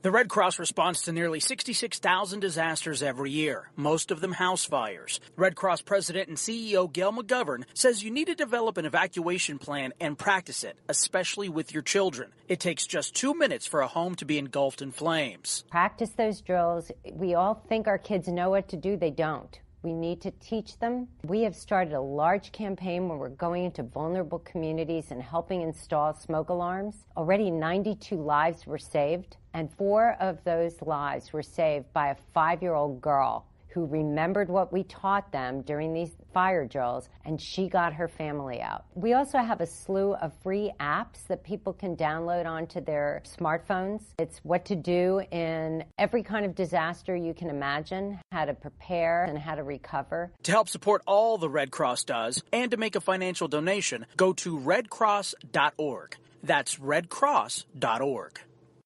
The Red Cross responds to nearly 66,000 disasters every year, most of them house fires. Red Cross President and CEO Gail McGovern says you need to develop an evacuation plan and practice it, especially with your children. It takes just 2 minutes for a home to be engulfed in flames. Practice those drills. We all think our kids know what to do. They don't. We need to teach them. We have started a large campaign where we're going into vulnerable communities and helping install smoke alarms. Already 92 lives were saved, and 4 of those lives were saved by a 5-year-old girl who remembered what we taught them during these fire drills, and she got her family out. We also have a slew of free apps that people can download onto their smartphones. It's what to do in every kind of disaster you can imagine, how to prepare and how to recover. To help support all the Red Cross does and to make a financial donation, go to redcross.org. That's redcross.org.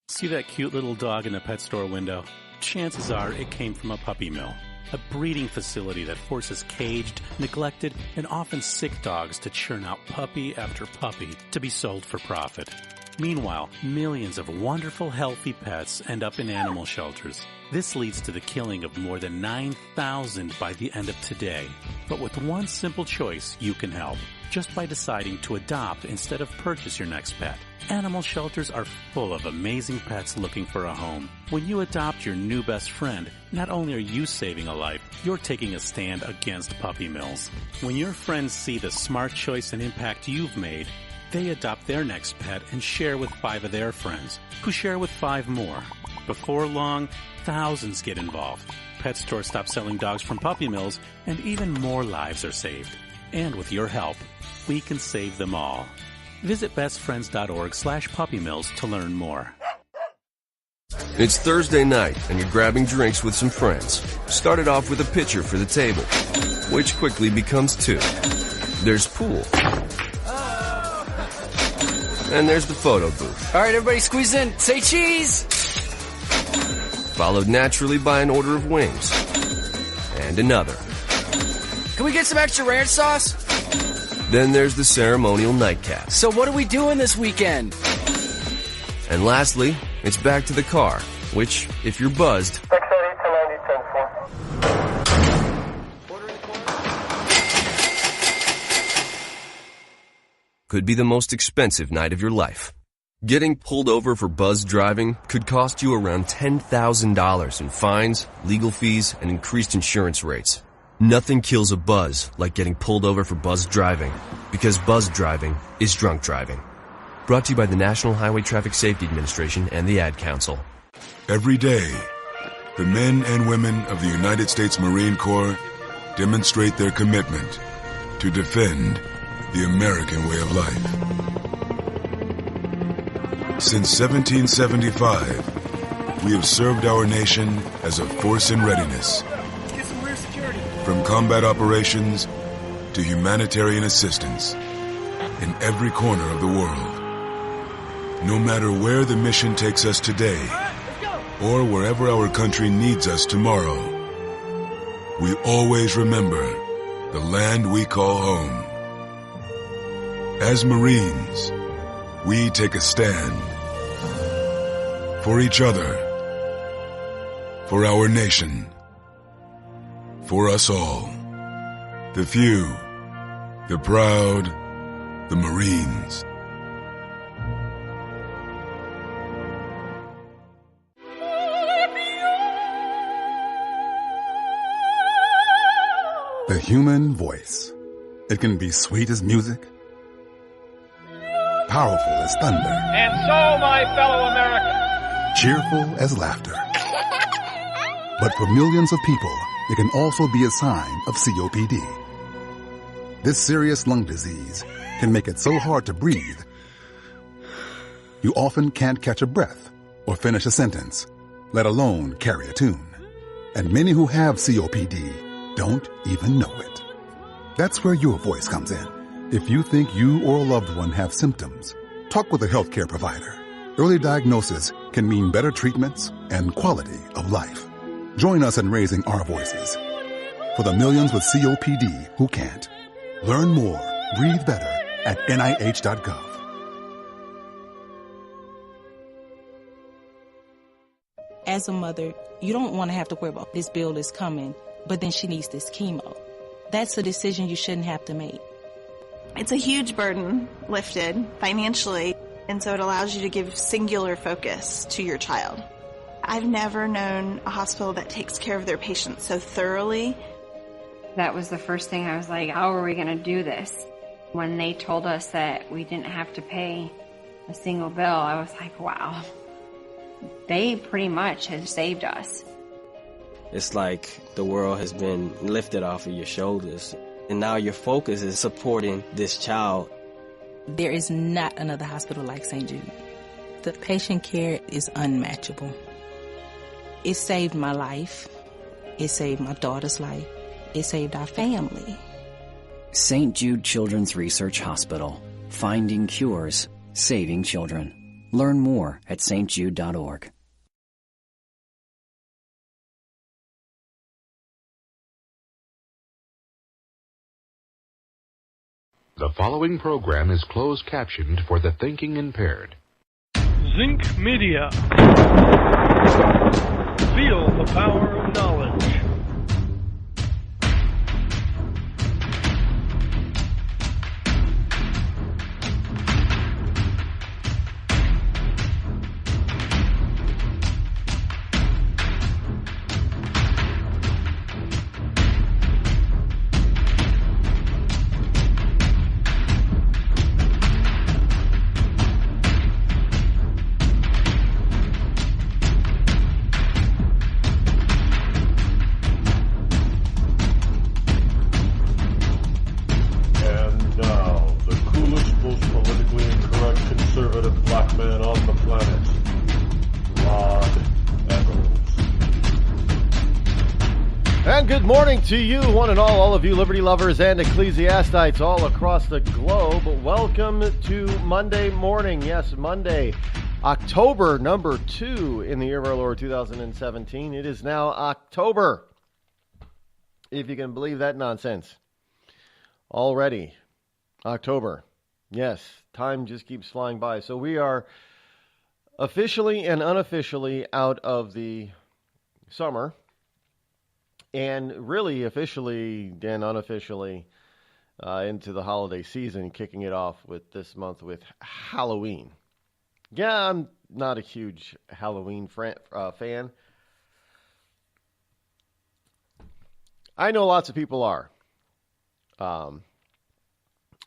See that cute little dog in the pet store window? Chances are it came from a puppy mill. A breeding facility that forces caged, neglected, and often sick dogs to churn out puppy after puppy to be sold for profit. Meanwhile, millions of wonderful, healthy pets end up in animal shelters. This leads to the killing of more than 9,000 by the end of today. But with one simple choice, you can help. Just by deciding to adopt instead of purchase your next pet. Animal shelters are full of amazing pets looking for a home. When you adopt your new best friend, not only are you saving a life, you're taking a stand against puppy mills. When your friends see the smart choice and impact you've made, they adopt their next pet and share with 5 of their friends, who share with 5 more. Before long, thousands get involved. Pet stores stop selling dogs from puppy mills, and even more lives are saved. And with your help, we can save them all. Visit bestfriends.org/puppymills to learn more. It's Thursday night, and you're grabbing drinks with some friends. Started off with a pitcher for the table, which quickly becomes 2. There's pool. And there's the photo booth. All right, everybody squeeze in. Say cheese! Followed naturally by an order of wings. And another. Can we get some extra ranch sauce? Then there's the ceremonial nightcap. So what are we doing this weekend? And lastly, it's back to the car, which, if you're buzzed, could be the most expensive night of your life. Getting pulled over for buzz driving could cost you around $10,000 in fines, legal fees, and increased insurance rates. Nothing kills a buzz like getting pulled over for buzz driving, because buzz driving is drunk driving. Brought to you by the National Highway Traffic Safety Administration and the Ad Council. Every day, the men and women of the United States Marine Corps demonstrate their commitment to defend the American way of life. Since 1775, we have served our nation as a force in readiness. From combat operations to humanitarian assistance in every corner of the world. No matter where the mission takes us today or wherever our country needs us tomorrow, we always remember the land we call home. As Marines, we take a stand for each other, for our nation, for us all. The few, the proud, the Marines. The human voice. It can be sweet as music, powerful as thunder, and so, my fellow Americans, cheerful as laughter. But for millions of people, it can also be a sign of COPD. This serious lung disease can make it so hard to breathe, you often can't catch a breath or finish a sentence, let alone carry a tune. And many who have COPD don't even know it. That's where your voice comes in. If you think you or a loved one have symptoms, talk with a healthcare provider. Early diagnosis can mean better treatments and quality of life. Join us in raising our voices for the millions with COPD who can't. Learn more, breathe better at NIH.gov. As a mother, you don't want to have to worry about this bill is coming, but then she needs this chemo. That's a decision you shouldn't have to make. It's a huge burden lifted financially, and so it allows you to give singular focus to your child. I've never known a hospital that takes care of their patients so thoroughly. That was the first thing I was like, how are we going to do this? When they told us that we didn't have to pay a single bill, I was like, wow, they pretty much have saved us. It's like the world has been lifted off of your shoulders, and now your focus is supporting this child. There is not another hospital like St. Jude. The patient care is unmatchable. It saved my life. It saved my daughter's life. It saved our family. St. Jude Children's Research Hospital. Finding cures, saving children. Learn more at stjude.org. The following program is closed captioned for the thinking impaired. Zinc Media. Feel the power of knowledge. Good morning to you, one and all of you liberty lovers and ecclesiastites all across the globe. Welcome to Monday morning. Yes, Monday, October number 2 in the year of our Lord 2017. It is now October, if you can believe that nonsense. Already, October. Yes, time just keeps flying by. So we are officially and unofficially out of the summer. And really officially and unofficially into the holiday season, kicking it off with this month with Halloween. Yeah, I'm not a huge Halloween fan. I know lots of people are.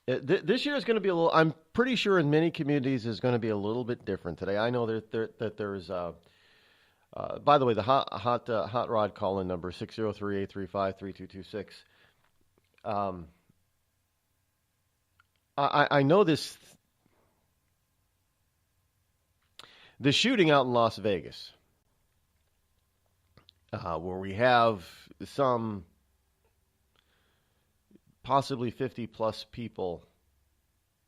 This year is going to be a little, I'm pretty sure in many communities is going to be a little bit different today. I know that there's by the way, the hot rod call-in number 603-835-3226. I know this. The shooting out in Las Vegas, where we have some possibly 50 plus people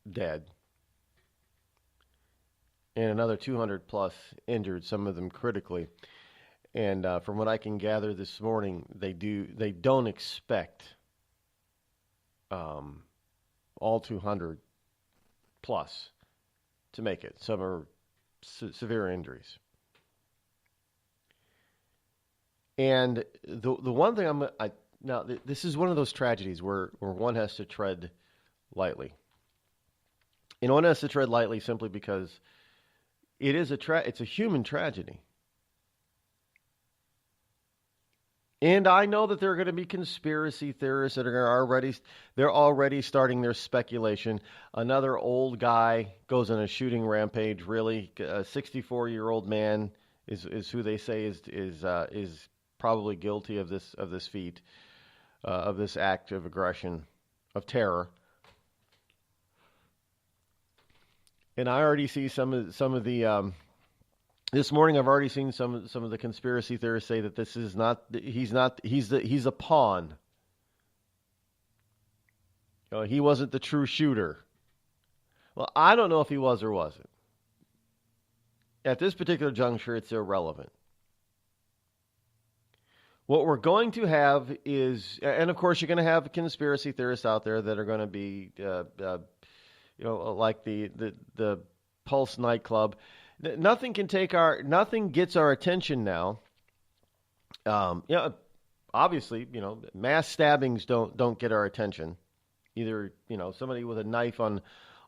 dead. And another 200 plus injured, some of them critically. And from what I can gather this morning, they don't expect all 200 plus to make it. Some are severe injuries. And the one thing now this is one of those tragedies where one has to tread lightly. And one has to tread lightly simply because it's a human tragedy. And I know that there are going to be conspiracy theorists that are already starting their speculation. Another old guy goes on a shooting rampage. Really, a 64-year-old man is who they say is probably guilty of this feat, of this act of aggression, of terror. And I already see some of the this morning I've already seen some of the conspiracy theorists say that this is not he's a pawn. You know, he wasn't the true shooter. Well, I don't know if he was or wasn't. At this particular juncture, it's irrelevant. What we're going to have is, and of course, you're going to have conspiracy theorists out there that are going to be like the Pulse nightclub. Nothing gets our attention now. Obviously, mass stabbings don't get our attention. Either, somebody with a knife on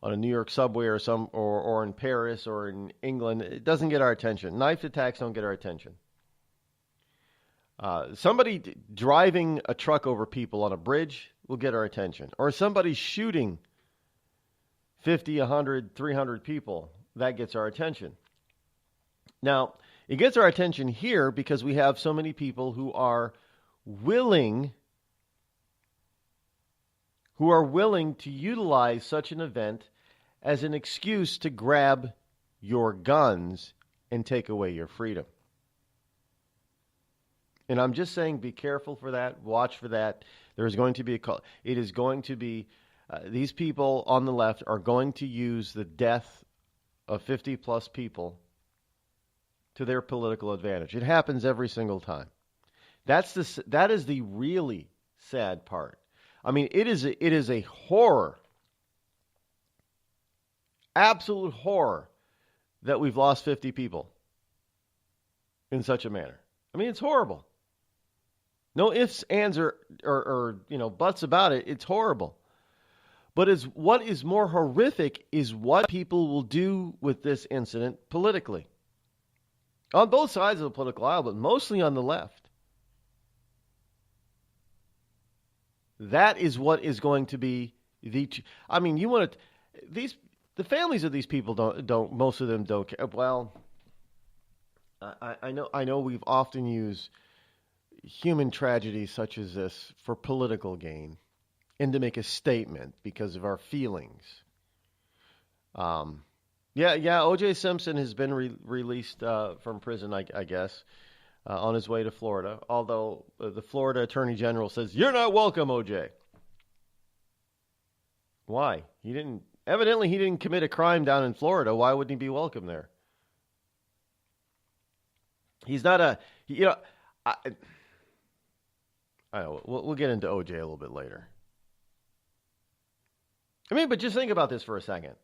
a New York subway or in Paris or in England, it doesn't get our attention. Knife attacks don't get our attention. Somebody driving a truck over people on a bridge will get our attention. Or somebody shooting 50, 100, 300 people, that gets our attention. Now, it gets our attention here because we have so many people who are willing to utilize such an event as an excuse to grab your guns and take away your freedom. And I'm just saying, be careful for that. Watch for that. There is going to be a call. It is going to be, these people on the left are going to use the death of 50 plus people to their political advantage. It happens every single time. That is the really sad part. I mean, it is a horror, absolute horror, that we've lost 50 people in such a manner. I mean, it's horrible. No ifs, ands, or buts about it. It's horrible. But what is more horrific is what people will do with this incident politically. On both sides of the political aisle, but mostly on the left. That is what is going to be the families of these people don't most of them don't care. Well, I know we've often used human tragedies such as this for political gain and to make a statement because of our feelings. O.J. Simpson has been released from prison, I guess, on his way to Florida, although the Florida Attorney General says, "You're not welcome, O.J." Why? Evidently he didn't commit a crime down in Florida. Why wouldn't he be welcome there? He's not I know, we'll get into O.J. a little bit later. I mean, but just think about this for a second.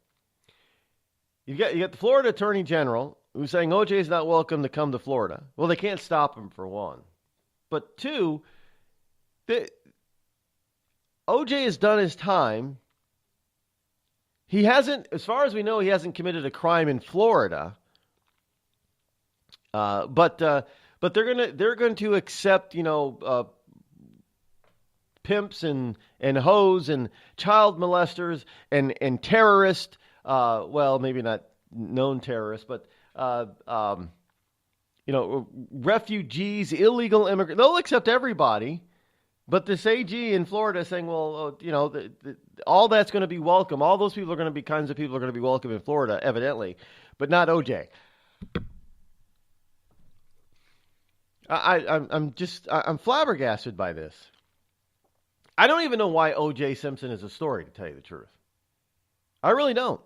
You got the Florida Attorney General who's saying O.J. is not welcome to come to Florida. Well, they can't stop him, for one. But two, O.J. has done his time. He hasn't, as far as we know, he hasn't committed a crime in Florida. But they're going to accept, pimps and hoes and child molesters and terrorists. Well, maybe not known terrorists, but refugees, illegal immigrants. They'll accept everybody. But this AG in Florida is saying, well, all that's going to be welcome. All those people are going to be kinds of people are going to be welcome in Florida, evidently, but not OJ. I'm flabbergasted by this. I don't even know why O.J. Simpson is a story, to tell you the truth. I really don't.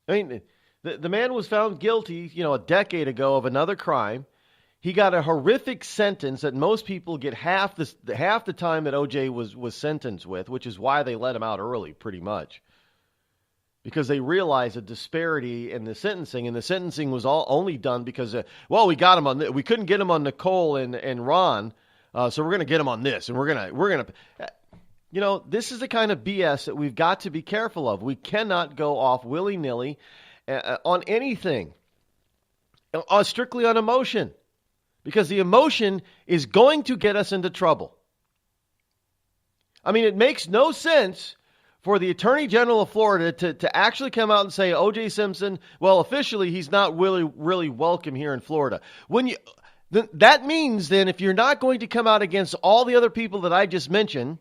I mean, the man was found guilty, a decade ago of another crime. He got a horrific sentence that most people get half the time that O.J. was sentenced with, which is why they let him out early, pretty much. Because they realized a disparity in the sentencing, and the sentencing was only done because, we got him on we couldn't get him on Nicole and Ron, so we're going to get him on this, and we're going to, this is the kind of BS that we've got to be careful of. We cannot go off willy-nilly on anything, strictly on emotion, because the emotion is going to get us into trouble. I mean, it makes no sense for the Attorney General of Florida to actually come out and say, O.J. Simpson, well, officially, he's not really welcome here in Florida. That means then if you're not going to come out against all the other people that I just mentioned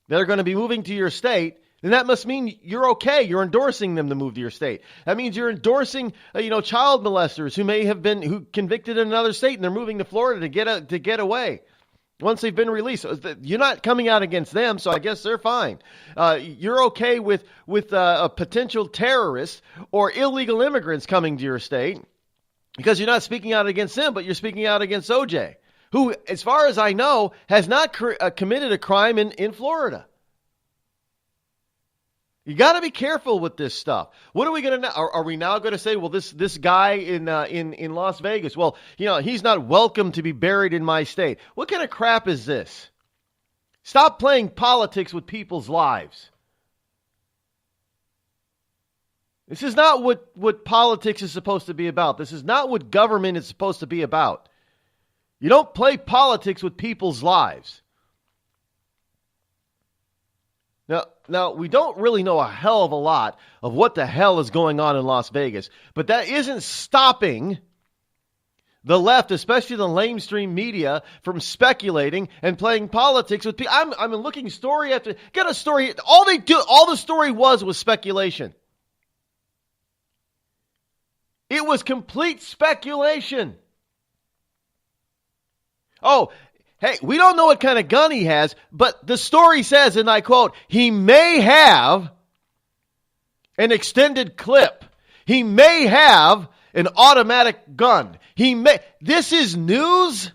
that are going to be moving to your state, then that must mean you're okay. You're endorsing them to move to your state. That means you're endorsing, child molesters who may have been convicted in another state and they're moving to Florida to get away. Once they've been released, you're not coming out against them, so I guess they're fine. You're okay with a potential terrorist or illegal immigrants coming to your state because you're not speaking out against them, but you're speaking out against OJ, who, as far as I know, has not committed a crime in Florida. You got to be careful with this stuff. What are we going to? Are we now going to say, well, this guy in Las Vegas, well, he's not welcome to be buried in my state? What kind of crap is this? Stop playing politics with people's lives. This is not what politics is supposed to be about. This is not what government is supposed to be about. You don't play politics with people's lives. Now, we don't really know a hell of a lot of what the hell is going on in Las Vegas, but that isn't stopping the left, especially the lamestream media, from speculating and playing politics with people. I'm looking story after get a story. All the story was speculation. It was complete speculation. Oh, hey, we don't know what kind of gun he has, but the story says, and I quote, he may have an extended clip. He may have an automatic gun. This is news?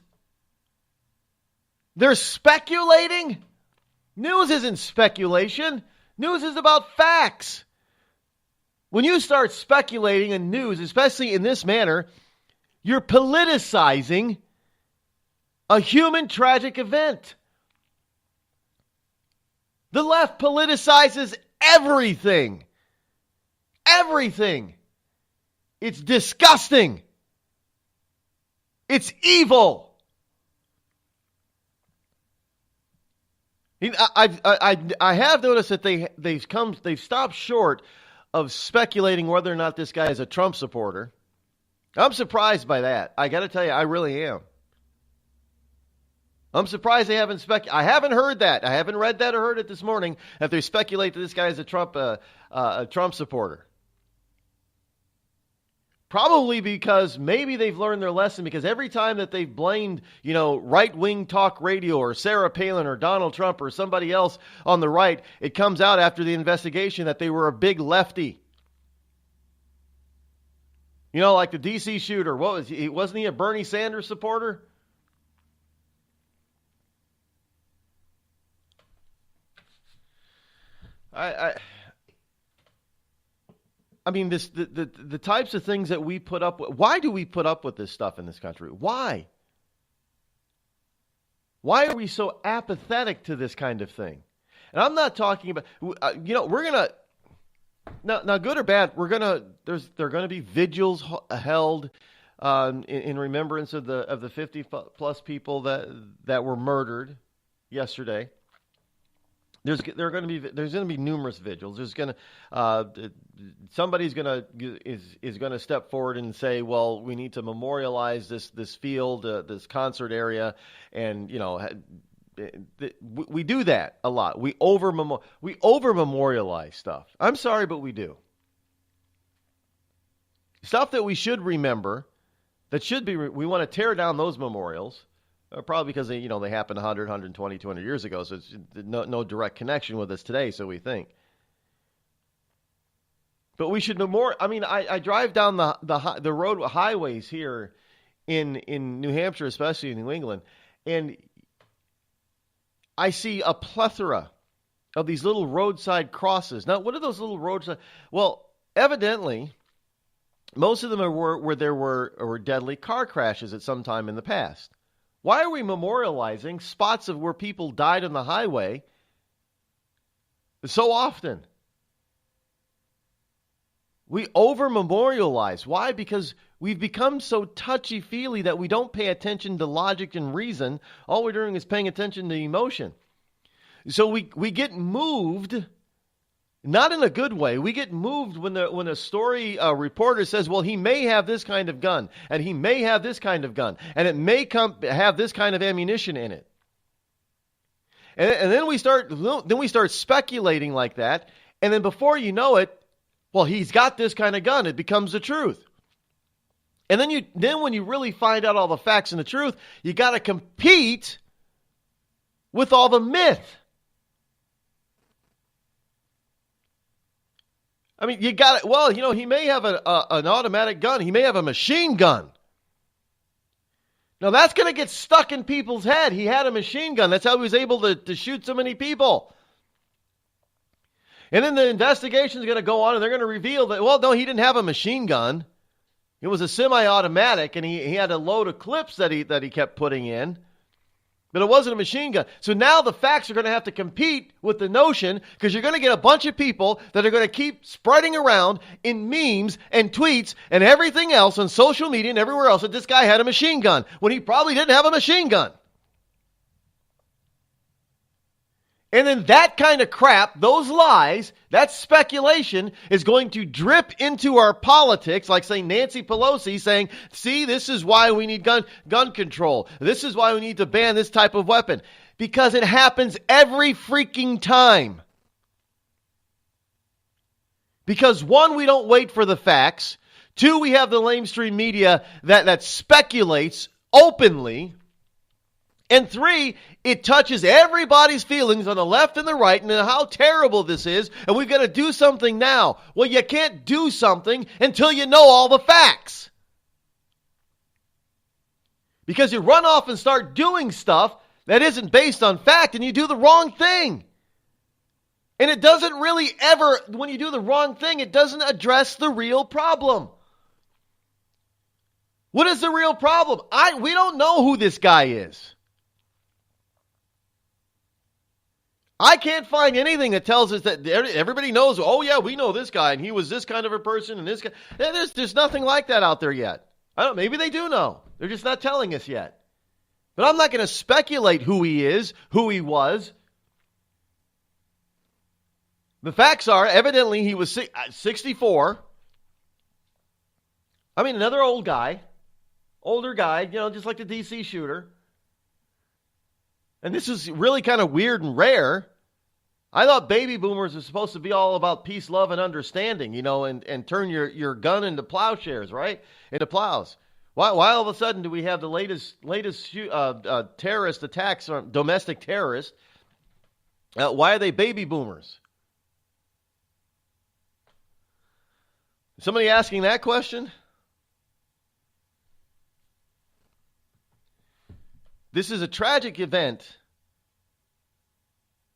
They're speculating? News isn't speculation. News is about facts. When you start speculating in news, especially in this manner, you're politicizing a human tragic event. The left politicizes everything. Everything. It's disgusting. It's evil. I have noticed that they've stopped short of speculating whether or not this guy is a Trump supporter. I'm surprised by that. I got to tell you, I really am. I'm surprised they haven't I haven't heard that. I haven't read that or heard it this morning that they speculate that this guy is a Trump supporter. Probably because maybe they've learned their lesson, because every time that they've blamed, right-wing talk radio or Sarah Palin or Donald Trump or somebody else on the right, it comes out after the investigation that they were a big lefty. Like the D.C. shooter. Wasn't he a Bernie Sanders supporter? I mean, the types of things that we put up with. Why do we put up with this stuff in this country? Why? Why are we so apathetic to this kind of thing? And I'm not talking about, we're going to, now good or bad, there are going to be vigils held in remembrance of the 50 plus people that were murdered yesterday. There's going to be numerous vigils. There's going to somebody's going to step forward and say, well, we need to memorialize this field, this concert area, and we do that a lot. We over memorialize stuff. I'm sorry, but we do stuff that we should remember. That should be. We want to tear down those memorials. Probably because they happened 100, 120, 200 years ago, so it's no direct connection with us today, so we think. But we should know more. I mean, I drive down the road highways here in New Hampshire, especially in New England, and I see a plethora of these little roadside crosses. Now, what are those little roadside? Well, evidently, most of them are where there were deadly car crashes at some time in the past. Why are we memorializing spots of where people died on the highway so often? We over-memorialize. Why? Because we've become so touchy-feely that we don't pay attention to logic and reason. All we're doing is paying attention to emotion. So we get moved, not in a good way. We get moved when a story reporter says, well, he may have this kind of gun, and he may have this kind of gun, and it may have this kind of ammunition in it. And then we start speculating like that, and then before you know it, well, he's got this kind of gun. It becomes the truth. And then when you really find out all the facts and the truth, you got to compete with all the myth. I mean, you got it. Well, he may have an automatic gun. He may have a machine gun. Now, that's going to get stuck in people's head. He had a machine gun. That's how he was able to shoot so many people. And then the investigation is going to go on, and they're going to reveal that, well, no, he didn't have a machine gun. It was a semi-automatic, and he had a load of clips that he kept putting in. But it wasn't a machine gun. So now the facts are going to have to compete with the notion, because you're going to get a bunch of people that are going to keep spreading around in memes and tweets and everything else on social media and everywhere else that this guy had a machine gun when he probably didn't have a machine gun. And then that kind of crap, those lies, that speculation is going to drip into our politics, like saying Nancy Pelosi saying, see, this is why we need gun control. This is why we need to ban this type of weapon. Because it happens every freaking time. Because one, we don't wait for the facts. Two, we have the lamestream media that speculates openly. And three, it touches everybody's feelings on the left and the right and how terrible this is, and we've got to do something now. Well, you can't do something until you know all the facts. Because you run off and start doing stuff that isn't based on fact, and you do the wrong thing. And it doesn't really ever, when you do the wrong thing, it doesn't address the real problem. What is the real problem? We don't know who this guy is. I can't find anything that tells us that everybody knows, oh yeah, we know this guy, and he was this kind of a person, and this guy. There's nothing like that out there yet. Maybe they do know. They're just not telling us yet. But I'm not going to speculate who he is, who he was. The facts are, evidently he was 64. I mean, another older guy, just like the DC shooter. And this is really kind of weird and rare. I thought baby boomers are supposed to be all about peace, love, and understanding, and turn your gun into plowshares, right? Into plows. Why all of a sudden do we have the latest terrorist attacks, on domestic terrorists? Why are they baby boomers? Somebody asking that question? This is a tragic event,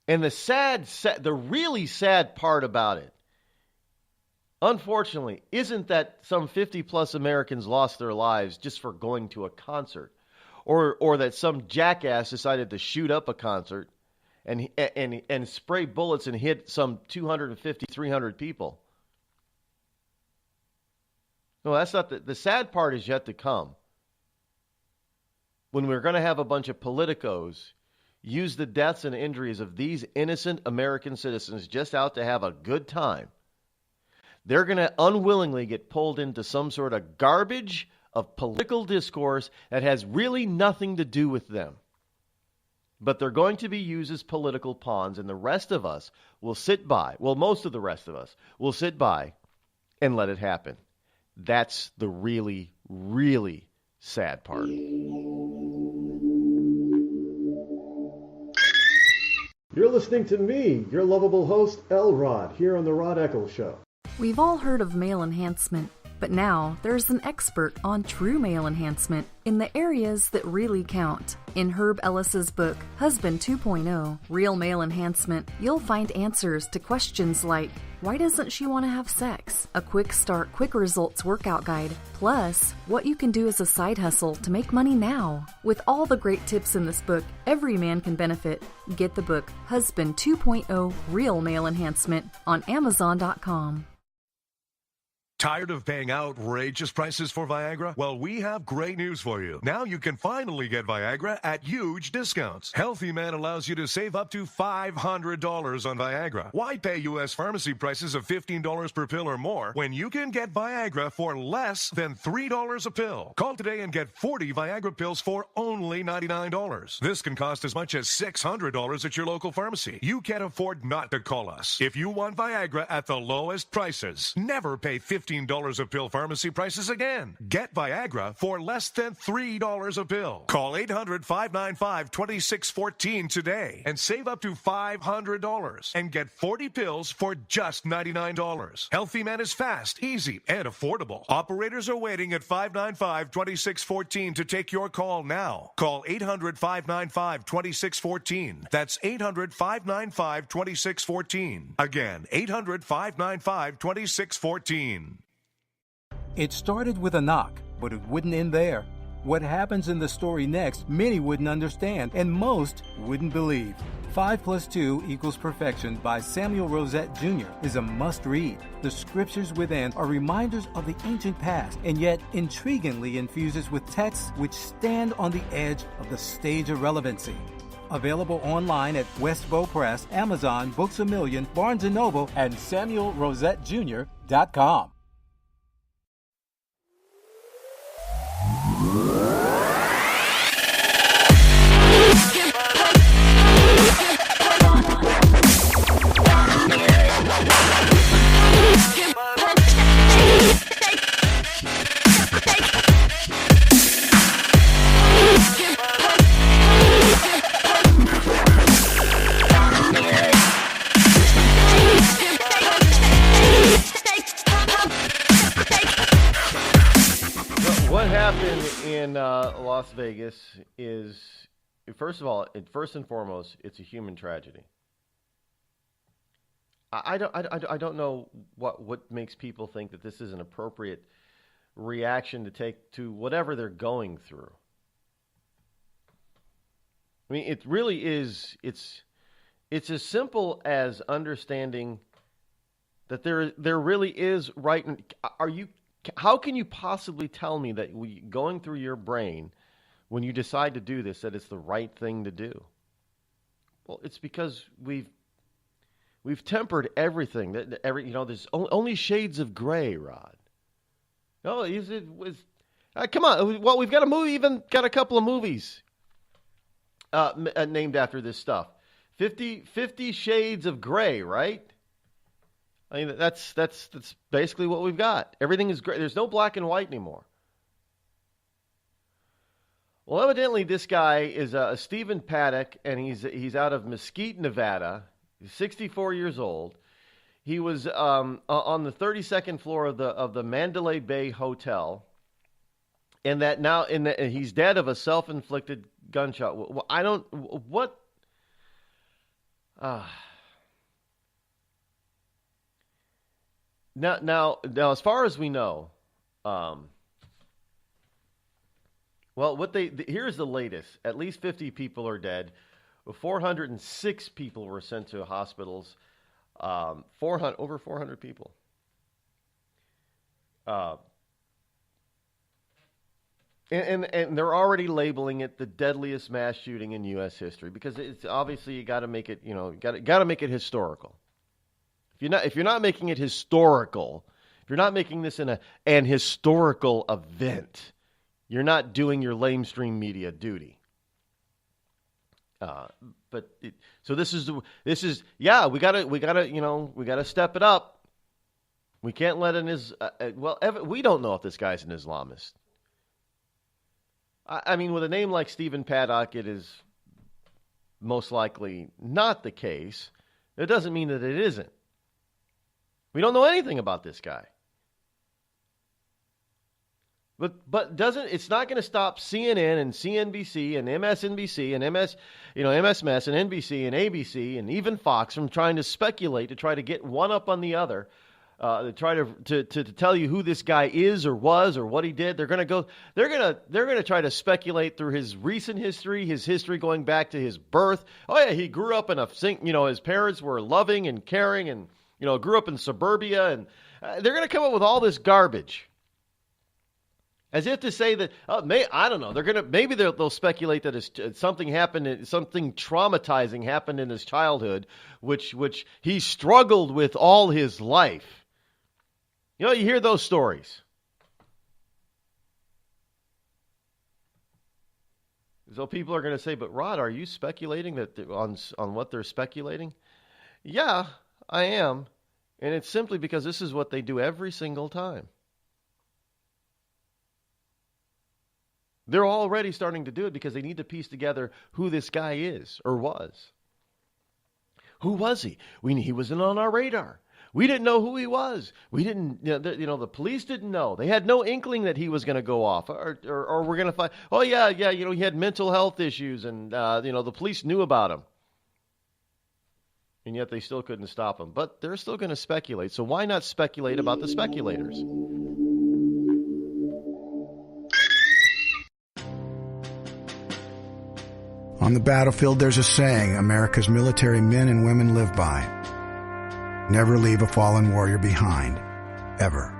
and the really sad part about it, unfortunately, isn't that some 50-plus Americans lost their lives just for going to a concert, or that some jackass decided to shoot up a concert and spray bullets and hit some 250, 300 people. No, that's not the sad part is yet to come. When we're going to have a bunch of politicos use the deaths and injuries of these innocent American citizens just out to have a good time, they're going to unwillingly get pulled into some sort of garbage of political discourse that has really nothing to do with them. But they're going to be used as political pawns, and the rest of us will sit by. Well, most of the rest of us will sit by and let it happen. That's the really, really sad part. You're listening to me, your lovable host, Rod, here on the Rod Eccles Show. We've all heard of male enhancement, but now there's an expert on true male enhancement in the areas that really count. In Herb Ellis's book, Husband 2.0, Real Male Enhancement, you'll find answers to questions like, why doesn't she want to have sex? A quick start, quick results workout guide. Plus, what you can do as a side hustle to make money now. With all the great tips in this book, every man can benefit. Get the book, Husband 2.0 Real Male Enhancement, on Amazon.com. Tired of paying outrageous prices for Viagra? Well, we have great news for you. Now you can finally get Viagra at huge discounts. Healthy Man allows you to save up to $500 on Viagra. Why pay U.S. pharmacy prices of $15 per pill or more when you can get Viagra for less than $3 a pill? Call today and get 40 Viagra pills for only $99. This can cost as much as $600 at your local pharmacy. You can't afford not to call us. If you want Viagra at the lowest prices, never pay $15 $15 a pill pharmacy prices again. Get Viagra for less than $3 a pill. Call 800-595-2614 today and save up to $500 and get 40 pills for just $99. Healthy Man is fast, easy, and affordable. Operators are waiting at 595-2614 to take your call now. Call 800-595-2614. That's 800-595-2614. Again, 800-595-2614. It started with a knock, but it wouldn't end there. What happens in the story next, many wouldn't understand, and most wouldn't believe. 5 + 2 = Perfection by Samuel Rosette Jr. is a must-read. The scriptures within are reminders of the ancient past, and yet intriguingly infuses with texts which stand on the edge of the stage of relevancy. Available online at Westbow Press, Amazon, Books A Million, Barnes & Noble, and SamuelRosetteJr.com. What happened in Las Vegas is, first of all, first and foremost, it's a human tragedy. I don't know what makes people think that this is an appropriate reaction to take to whatever they're going through. I mean, it really is. It's as simple as understanding that there really is right. How can you possibly tell me that going through your brain when you decide to do this that it's the right thing to do? Well, it's because we've tempered everything. There's only shades of gray, Rod. No, come on. Well, we've got a movie, even got a couple of movies named after this stuff. 50 Shades of Gray, right? I mean, that's basically what we've got. Everything is gray. There's no black and white anymore. Well, evidently this guy is Stephen Paddock, and he's out of Mesquite, Nevada. He's 64 years old. He was on the 32nd floor of the Mandalay Bay Hotel, and he's dead of a self-inflicted gunshot. Well, I don't what. Now, as far as we know, here's the latest. At least 50 people are dead. 406 people were sent to hospitals. Over 400 people. And they're already labeling it the deadliest mass shooting in U.S. history because it's obviously you got to make it, got to make it historical. If you're not making it historical, if you're not making this an historical event, you're not doing your lamestream media duty. So this is we gotta step it up. We can't let we don't know if this guy's an Islamist. I mean, with a name like Stephen Paddock, it is most likely not the case. It doesn't mean that it isn't. We don't know anything about this guy. But it's not going to stop CNN and CNBC and MSNBC and MSMS and NBC and ABC and even Fox from trying to speculate to try to get one up on the other, to try to tell you who this guy is or was or what he did. They're going to try to speculate through his recent history, his history going back to his birth. Oh yeah, he grew up in his parents were loving and caring and grew up in suburbia, and they're going to come up with all this garbage. As if to say that, I don't know. Maybe they'll speculate that something happened, something traumatizing happened in his childhood, which he struggled with all his life. You hear those stories. So people are going to say, but Rod, are you speculating that on what they're speculating? Yeah, I am. And it's simply because this is what they do every single time. They're already starting to do it because they need to piece together who this guy is or was. Who was he? He wasn't on our radar. We didn't know who he was. We didn't, the police didn't know. They had no inkling that he was going to go off, or we're going to find, he had mental health issues, and the police knew about him, and yet they still couldn't stop him. But they're still going to speculate. So why not speculate about the speculators? On the battlefield, there's a saying America's military men and women live by. Never leave a fallen warrior behind, ever.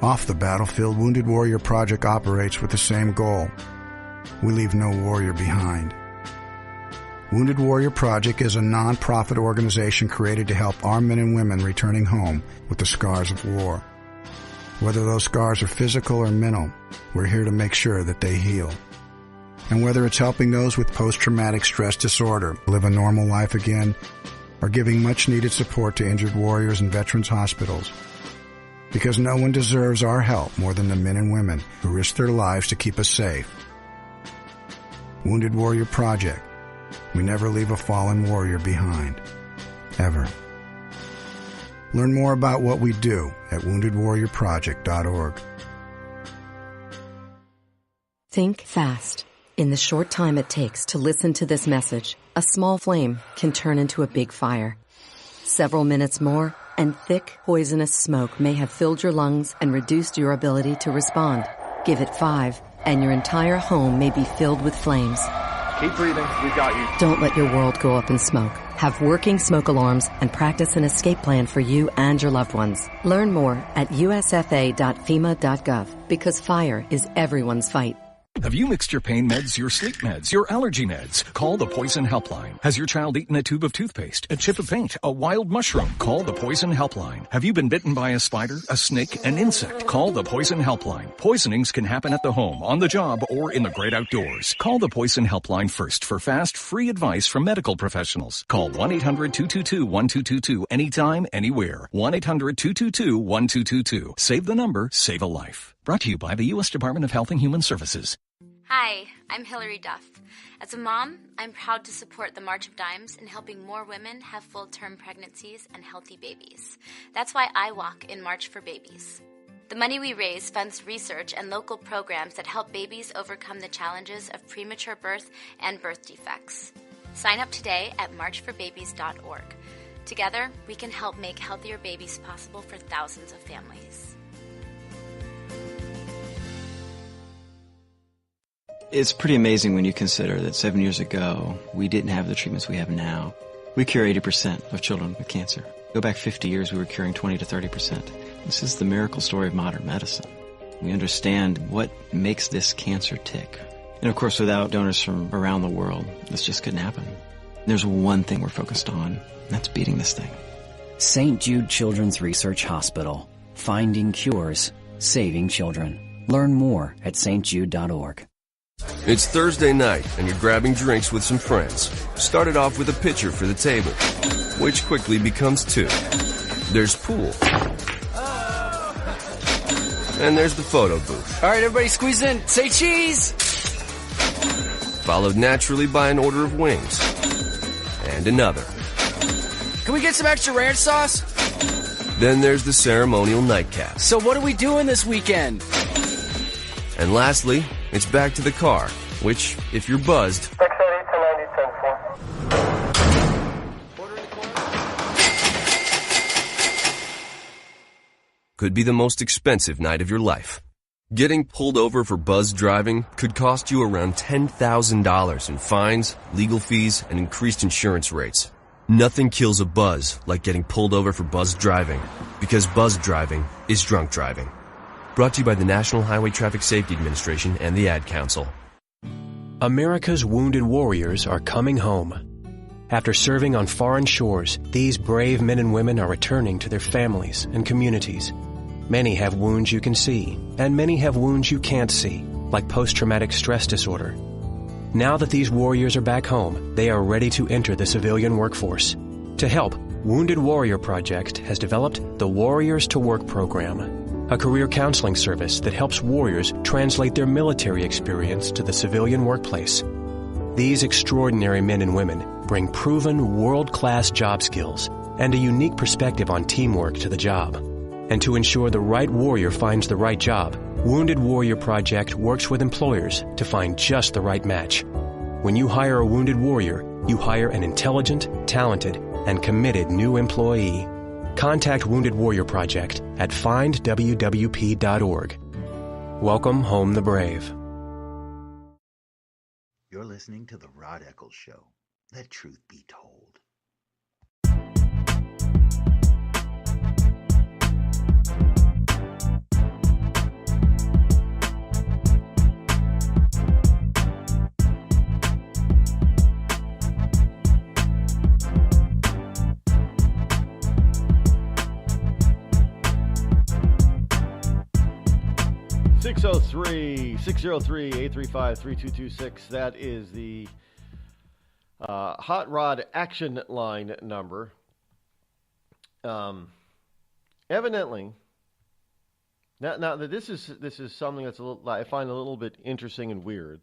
Off the battlefield, Wounded Warrior Project operates with the same goal. We leave no warrior behind. Wounded Warrior Project is a non-profit organization created to help our men and women returning home with the scars of war. Whether those scars are physical or mental, we're here to make sure that they heal. And whether it's helping those with post-traumatic stress disorder live a normal life again, or giving much-needed support to injured warriors in veterans' hospitals. Because no one deserves our help more than the men and women who risk their lives to keep us safe. Wounded Warrior Project. We never leave a fallen warrior behind. Ever. Learn more about what we do at woundedwarriorproject.org. Think fast. In the short time it takes to listen to this message, a small flame can turn into a big fire. Several minutes more, and thick, poisonous smoke may have filled your lungs and reduced your ability to respond. Give it 5, and your entire home may be filled with flames. Keep breathing. We've got you. Don't let your world go up in smoke. Have working smoke alarms and practice an escape plan for you and your loved ones. Learn more at usfa.fema.gov, because fire is everyone's fight. Have you mixed your pain meds, your sleep meds, your allergy meds? Call the Poison Helpline. Has your child eaten a tube of toothpaste, a chip of paint, a wild mushroom? Call the Poison Helpline. Have you been bitten by a spider, a snake, an insect? Call the Poison Helpline. Poisonings can happen at the home, on the job, or in the great outdoors. Call the Poison Helpline first for fast, free advice from medical professionals. Call 1-800-222-1222 anytime, anywhere. 1-800-222-1222. Save the number, save a life. Brought to you by the U.S. Department of Health and Human Services. Hi, I'm Hillary Duff. As a mom, I'm proud to support the March of Dimes in helping more women have full-term pregnancies and healthy babies. That's why I walk in March for Babies. The money we raise funds research and local programs that help babies overcome the challenges of premature birth and birth defects. Sign up today at marchforbabies.org. Together, we can help make healthier babies possible for thousands of families. It's pretty amazing when you consider that 7 years ago, we didn't have the treatments we have now. We cure 80% of children with cancer. Go back 50 years, we were curing 20 to 30%. This is the miracle story of modern medicine. We understand what makes this cancer tick. And of course, without donors from around the world, this just couldn't happen. There's one thing we're focused on, and that's beating this thing. St. Jude Children's Research Hospital. Finding cures, saving children. Learn more at stjude.org. It's Thursday night, and you're grabbing drinks with some friends. Started off with a pitcher for the table, which quickly becomes 2. There's pool. And there's the photo booth. All right, everybody squeeze in. Say cheese! Followed naturally by an order of wings. And another. Can we get some extra ranch sauce? Then there's the ceremonial nightcap. So what are we doing this weekend? And lastly, it's back to the car, which, if you're buzzed, could be the most expensive night of your life. Getting pulled over for buzz driving could cost you around $10,000 in fines, legal fees, and increased insurance rates. Nothing kills a buzz like getting pulled over for buzz driving, because buzz driving is drunk driving. Brought to you by the National Highway Traffic Safety Administration and the Ad Council. America's wounded warriors are coming home. After serving on foreign shores, these brave men and women are returning to their families and communities. Many have wounds you can see, and many have wounds you can't see, like post-traumatic stress disorder. Now that these warriors are back home, they are ready to enter the civilian workforce. To help, Wounded Warrior Project has developed the Warriors to Work program, a career counseling service that helps warriors translate their military experience to the civilian workplace. These extraordinary men and women bring proven world-class job skills and a unique perspective on teamwork to the job. And to ensure the right warrior finds the right job, Wounded Warrior Project works with employers to find just the right match. When you hire a wounded warrior, you hire an intelligent, talented, and committed new employee. Contact Wounded Warrior Project at findwwp.org. Welcome home the brave. You're listening to the Rod Eccles Show. Let truth be told. 603-835-3226. That is the Hot Rod Action Line number. Evidently, now this is something that's I find a little bit interesting and weird.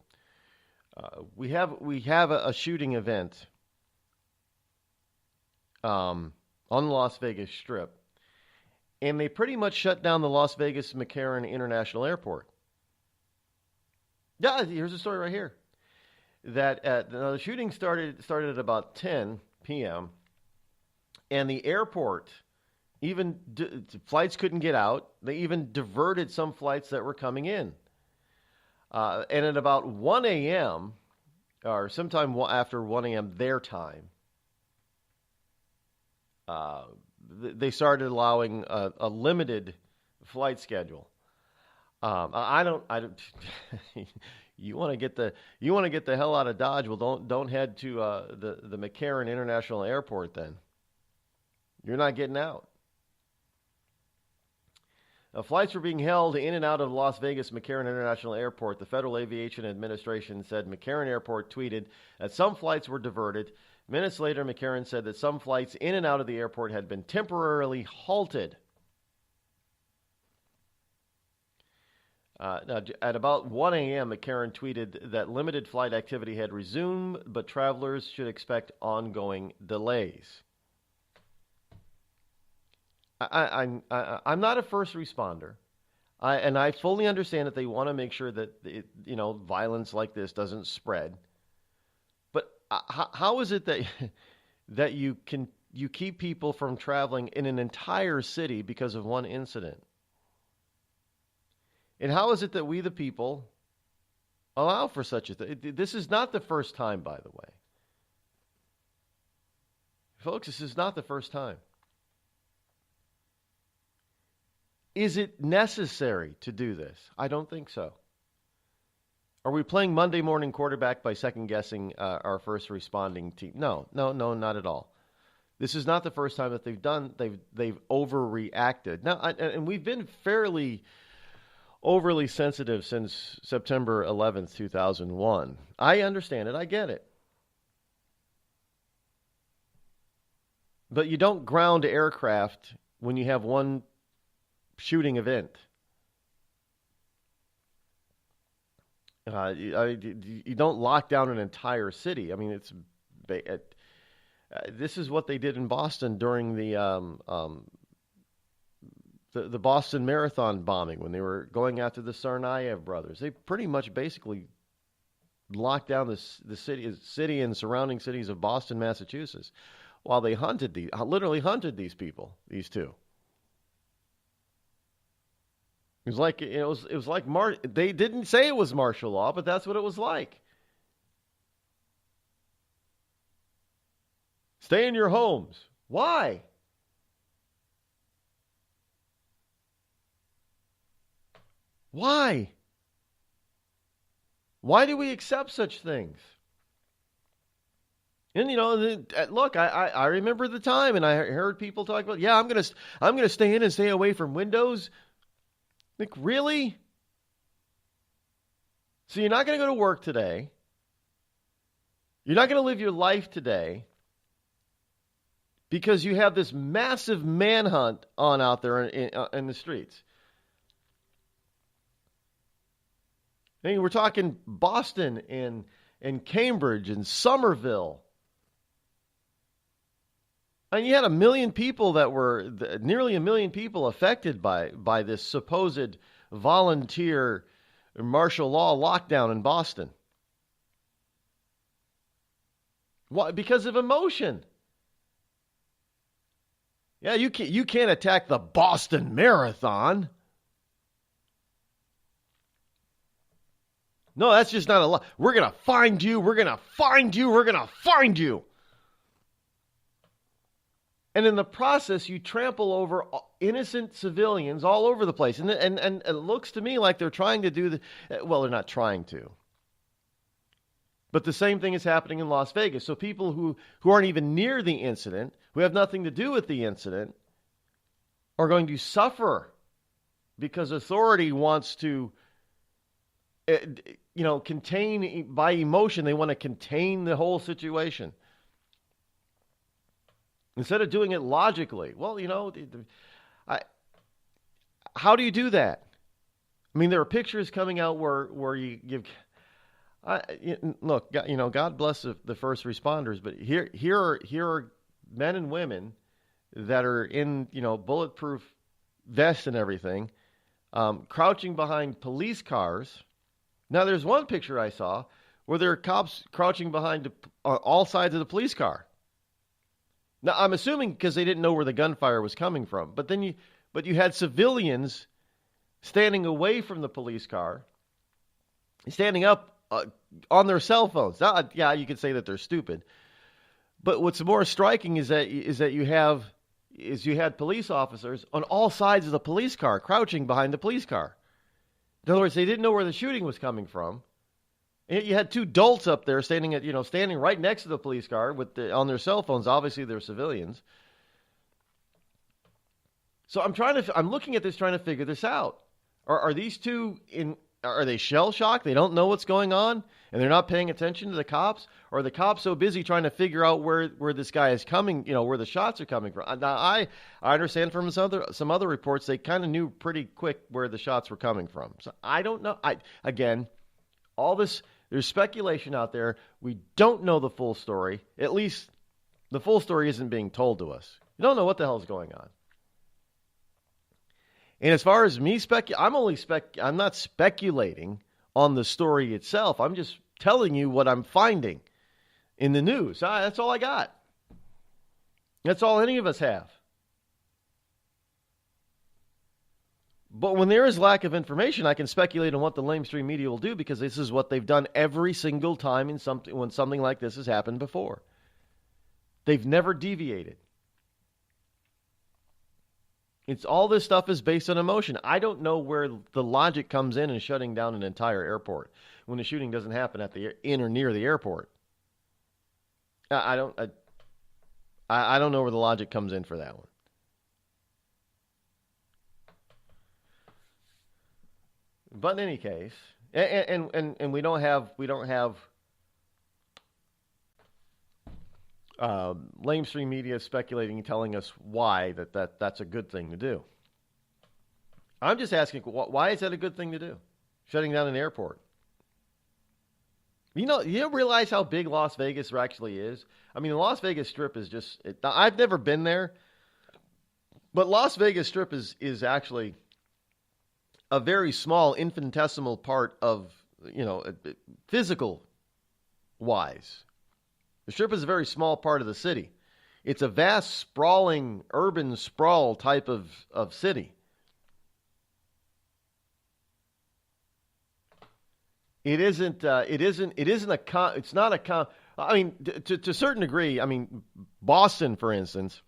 We have a shooting event on the Las Vegas Strip. And they pretty much shut down the Las Vegas McCarran International Airport. Yeah, here's the story right here. That the shooting started at about 10 p.m. and the airport even flights couldn't get out. They even diverted some flights that were coming in. And at about 1 a.m. or sometime after 1 a.m. their time, they started allowing a limited flight schedule. I don't. You want to get the hell out of Dodge? Well, don't head to the McCarran International Airport then. You're not getting out. Flights were being held in and out of Las Vegas McCarran International Airport. The Federal Aviation Administration said McCarran Airport tweeted that some flights were diverted. Minutes later, McCarran said that some flights in and out of the airport had been temporarily halted. Now, at about 1 a.m., McCarran tweeted that limited flight activity had resumed, but travelers should expect ongoing delays. I'm not a first responder, and I fully understand that they want to make sure that violence like this doesn't spread. But how is it that you keep people from traveling in an entire city because of one incident? And how is it that we, the people, allow for such a thing? This is not the first time, by the way. Folks, this is not the first time. Is it necessary to do this? I don't think so. Are we playing Monday morning quarterback by second-guessing our first responding team? No, not at all. This is not the first time that they've overreacted. Now, and we've been fairly overly sensitive since September 11th, 2001. I understand it. I get it. But you don't ground aircraft when you have one shooting event. You don't lock down an entire city. I mean, this is what they did in Boston during the Boston Marathon bombing when they were going after the Tsarnaev brothers. They pretty much basically locked down the city and surrounding cities of Boston, Massachusetts, while they literally hunted these people, these two. It was like they didn't say it was martial law, but that's what it was like. Stay in your homes. Why? Why? Why do we accept such things? And look, I remember the time, and I heard people talk about, I'm gonna stay in and stay away from windows. Like, really? So you're not gonna go to work today. You're not gonna live your life today because you have this massive manhunt on out there in the streets. I mean, we're talking Boston and Cambridge and Somerville. And you had 1 million people nearly 1 million people affected by this supposed volunteer martial law lockdown in Boston. Why? Because of emotion. Yeah, you can't attack the Boston Marathon. No, that's just not a law. We're going to find you. We're going to find you. We're going to find you. And in the process, you trample over innocent civilians all over the place. And it looks to me like they're trying to do well, they're not trying to. But the same thing is happening in Las Vegas. So people who aren't even near the incident, who have nothing to do with the incident, are going to suffer because authority wants to, contain by emotion. They want to contain the whole situation. Instead of doing it logically. Well, how do you do that? I mean, there are pictures coming out where you give... look, God bless the first responders, but here are men and women that are in, bulletproof vests and everything, crouching behind police cars. Now, there's one picture I saw where there are cops crouching behind all sides of the police car. Now, I'm assuming because they didn't know where the gunfire was coming from. But you had civilians standing away from the police car, standing up on their cell phones. Now, yeah, you could say that they're stupid. But what's more striking is that you had police officers on all sides of the police car, crouching behind the police car. In other words, they didn't know where the shooting was coming from. And you had two dolts up there standing right next to the police car on their cell phones. Obviously, they're civilians. So I'm looking at this, trying to figure this out. Are these two are they shell shocked? They don't know what's going on, and they're not paying attention to the cops? Or are the cops so busy trying to figure out where this guy is coming? Where the shots are coming from? Now, I understand from some other reports they kind of knew pretty quick where the shots were coming from. So I don't know. All this. There's speculation out there. We don't know the full story. At least the full story isn't being told to us. You don't know what the hell's going on. And as far as me I'm not speculating on the story itself. I'm just telling you what I'm finding in the news. That's all I got. That's all any of us have. But when there is lack of information, I can speculate on what the lamestream media will do because this is what they've done every single time when something like this has happened before. They've never deviated. It's all this stuff is based on emotion. I don't know where the logic comes in shutting down an entire airport when the shooting doesn't happen in or near the airport. I don't know where the logic comes in for that one. But in any case, and we don't have lamestream media speculating and telling us why that's a good thing to do. I'm just asking, why is that a good thing to do? Shutting down an airport. You don't realize how big Las Vegas actually is? I mean, the Las Vegas Strip is just... I've never been there, but Las Vegas Strip is actually a very small, infinitesimal part of, physical-wise. The Strip is a very small part of the city. It's a vast, sprawling, urban sprawl type of city. It's not a to a certain degree, Boston, for instance,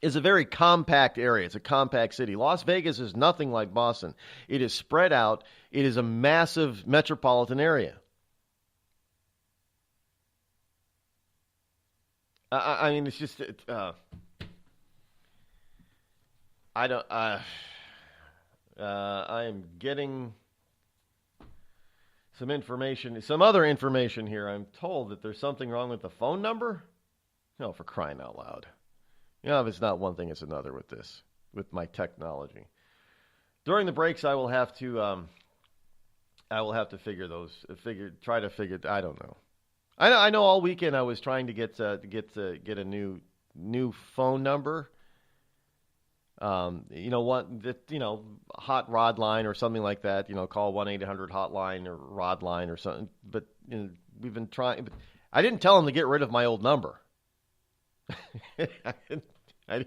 is a very compact area. It's a compact city. Las Vegas is nothing like Boston. It is spread out. It is a massive metropolitan area. It's just... I am getting some other information here. I'm told that there's something wrong with the phone number. No, for crying out loud. If it's not one thing, it's another with this, with my technology. During the breaks, I will have to try to figure. I don't know. I know all weekend I was trying to get a new phone number. Hot Rod line or something like that. Call 1-800-HOTLINE or Rod line or something. But we've been trying. But I didn't tell him to get rid of my old number. I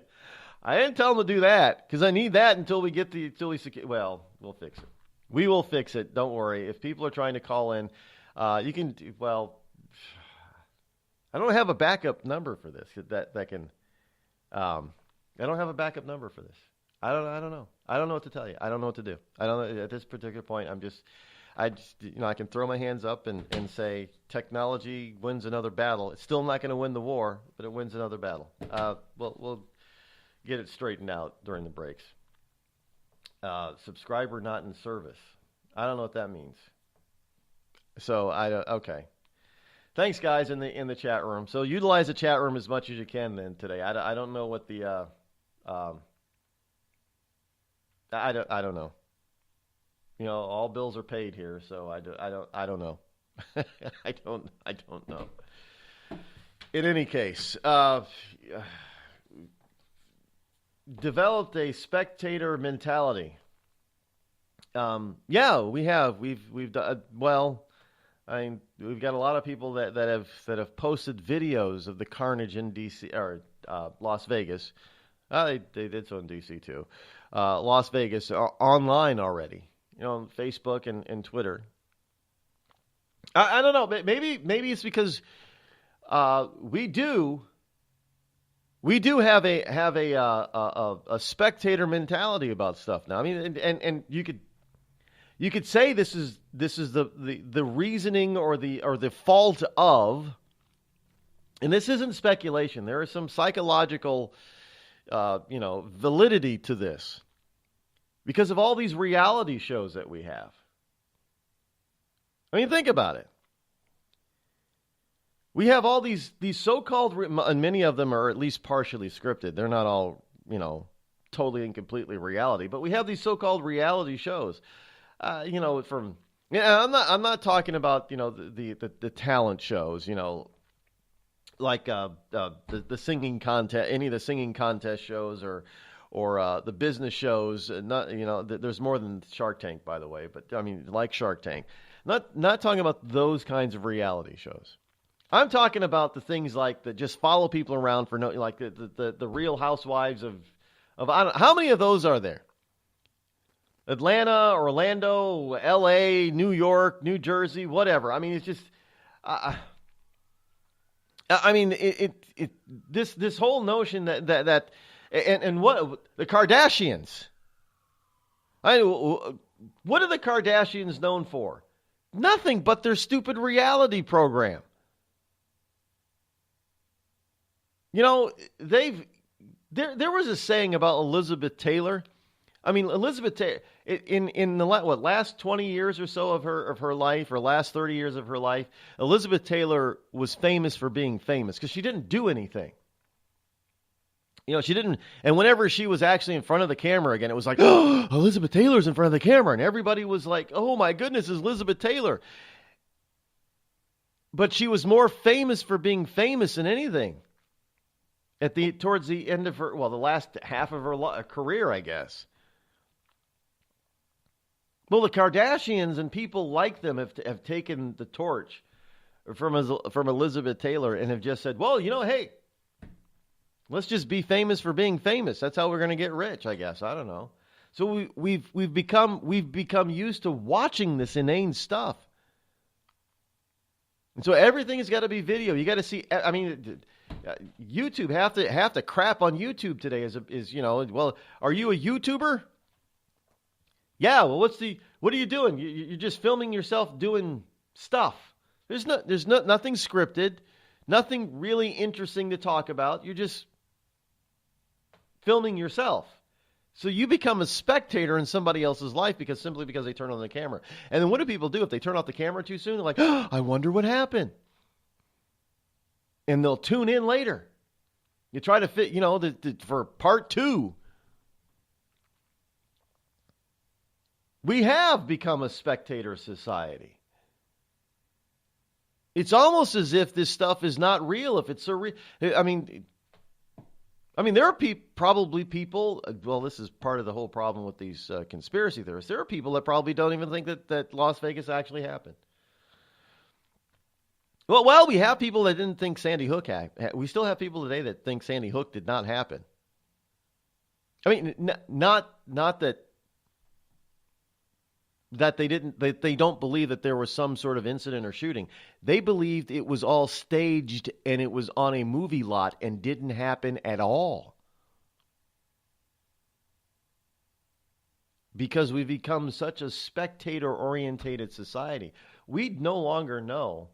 didn't tell him to do that because I need that until we secure. Well, we'll fix it. We will fix it. Don't worry. If people are trying to call in, you can. Well, I don't have a backup number for this. That can. I don't have a backup number for this. I don't know. I don't know what to tell you. I don't know what to do. I don't know at this particular point. I can throw my hands up and say technology wins another battle. It's still not going to win the war, but it wins another battle. We'll get it straightened out during the breaks. Subscriber not in service. I don't know what that means. So okay. Thanks, guys, in the chat room. So utilize the chat room as much as you can then today. I don't know what the I don't know. All bills are paid here, so I don't know. I don't know. In any case, developed a spectator mentality. Yeah, we have. We've done well. We've got a lot of people that have posted videos of the carnage in DC or Las Vegas. They did so in DC too. Las Vegas are online already. On Facebook and Twitter. I don't know. Maybe it's because we do have a spectator mentality about stuff now. I mean, and you could say this is the reasoning or the fault of, and this isn't speculation. There is some psychological validity to this. Because of all these reality shows that we have. I mean, think about it. We have all these so-called, and many of them are at least partially scripted. They're not all, totally and completely reality. But we have these so-called reality shows. I'm not talking about, the talent shows, like the singing contest, any of the singing contest shows or the business shows. There's more than Shark Tank, by the way, but I mean, like Shark Tank. Not talking about those kinds of reality shows. I'm talking about the things like that just follow people around for like the Real Housewives of I don't know, how many of those are there? Atlanta, Orlando, L.A., New York, New Jersey, whatever. I mean, it's just. This whole notion that. And what the Kardashians? What are the Kardashians known for? Nothing but their stupid reality program. There was a saying about Elizabeth Taylor. I mean, Elizabeth Taylor in the last 20 years or so of her life, or last 30 years of her life, Elizabeth Taylor was famous for being famous because she didn't do anything. She didn't, and whenever she was actually in front of the camera again, it was like, oh, Elizabeth Taylor's in front of the camera, and everybody was like, oh my goodness, it's Elizabeth Taylor. But she was more famous for being famous than anything. Towards the end of the last half of her career, I guess. Well, the Kardashians and people like them have taken the torch from Elizabeth Taylor and have just said, well, hey, let's just be famous for being famous. That's how we're going to get rich, I guess. I don't know. So we've become used to watching this inane stuff. And so everything has got to be video. You got to see. I mean, YouTube have to crap on YouTube today. Well, are you a YouTuber? Yeah. Well, what are you doing? You're just filming yourself doing stuff. There's nothing scripted, nothing really interesting to talk about. You're just filming yourself. So you become a spectator in somebody else's life simply because they turn on the camera. And then what do people do if they turn off the camera too soon? They're like, oh, I wonder what happened. And they'll tune in later. You try to fit, for part 2. We have become a spectator society. It's almost as if this stuff is not real. If it's so real, I mean, there are probably people. Well, this is part of the whole problem with these conspiracy theorists. There are people that probably don't even think that Las Vegas actually happened. Well, we have people that didn't think Sandy Hook happened. We still have people today that think Sandy Hook did not happen. I mean, not that they don't believe that there was some sort of incident or shooting. They believed it was all staged and it was on a movie lot and didn't happen at all. Because we've become such a spectator-orientated society. We no longer know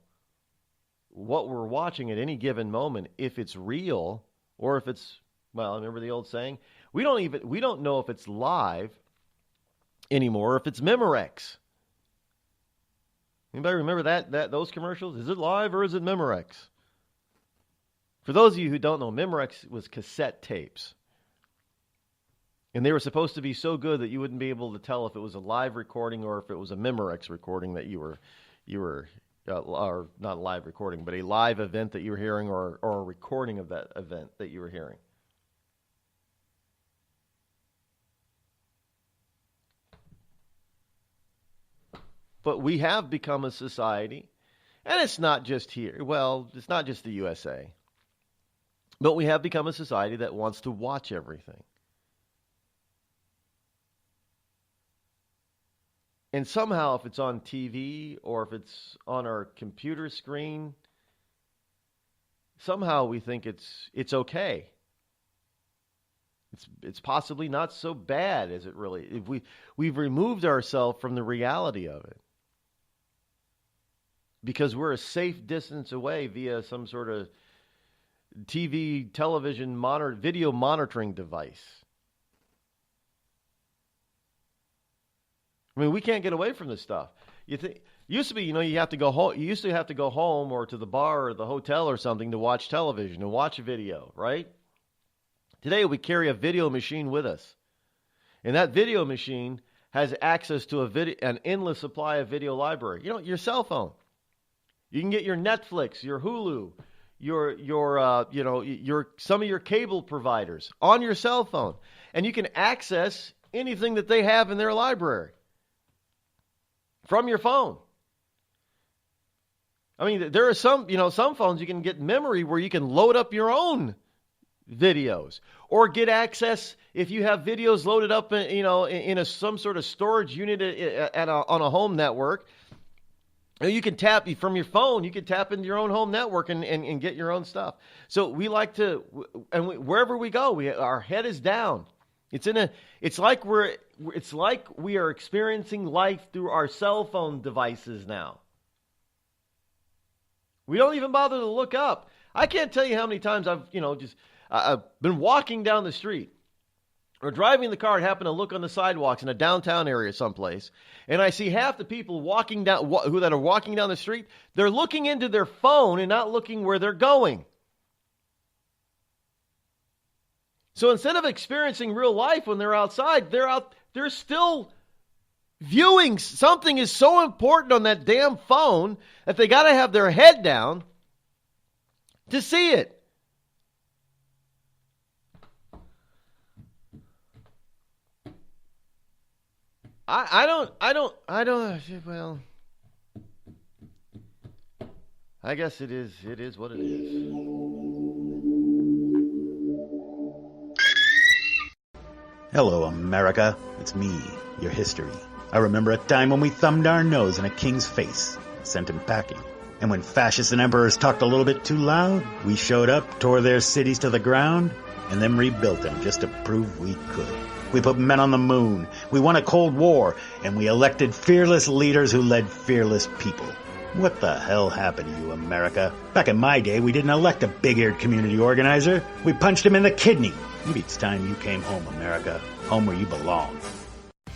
what we're watching at any given moment, if it's real or if it's, well, remember the old saying? We don't know if it's live anymore, if it's Memorex. Anybody remember that those commercials? Is it live or is it Memorex? For those of you who don't know, Memorex was cassette tapes. And they were supposed to be so good that you wouldn't be able to tell if it was a live recording or if it was a Memorex recording that you were or not a live recording, but a live event that you were hearing or a recording of that event that you were hearing. But we have become a society, and it's not just here. Well, it's not just the USA. But we have become a society that wants to watch everything. And somehow, if it's on TV or if it's on our computer screen, somehow we think it's okay. It's possibly not so bad as it really. If we've removed ourselves from the reality of it because we're a safe distance away via some sort of TV, television, video monitoring device. I mean, we can't get away from this stuff. Used to be, you have to go home. You used to have to go home or to the bar or the hotel or something to watch television and watch a video, right? Today we carry a video machine with us, and that video machine has access to an endless supply of video library. Your cell phone. You can get your Netflix, your Hulu, your some of your cable providers on your cell phone, and you can access anything that they have in their library from your phone. I mean, there are some phones you can get memory where you can load up your own videos or get access if you have videos loaded up in some sort of storage unit on a home network. You can tap from your phone. You can tap into your own home network and get your own stuff. So we like to, and wherever we go, our head is down. It's like we are experiencing life through our cell phone devices now. We don't even bother to look up. I can't tell you how many times I've been walking down the street or driving the car and happen to look on the sidewalks in a downtown area someplace, and I see half the people walking down that are walking down the street. They're looking into their phone and not looking where they're going. So instead of experiencing real life when they're outside, they're still viewing. Something is so important on that damn phone that they got to have their head down to see it. Well, I guess it is what it is. Hello, America. It's me, your history. I remember a time when we thumbed our nose in a king's face and sent him packing. And when fascists and emperors talked a little bit too loud, we showed up, tore their cities to the ground, and then rebuilt them just to prove we could. We put men on the moon, we won a Cold War, and we elected fearless leaders who led fearless people. What the hell happened to you, America? Back in my day, we didn't elect a big-eared community organizer. We punched him in the kidney. Maybe it's time you came home, America. Home where you belong.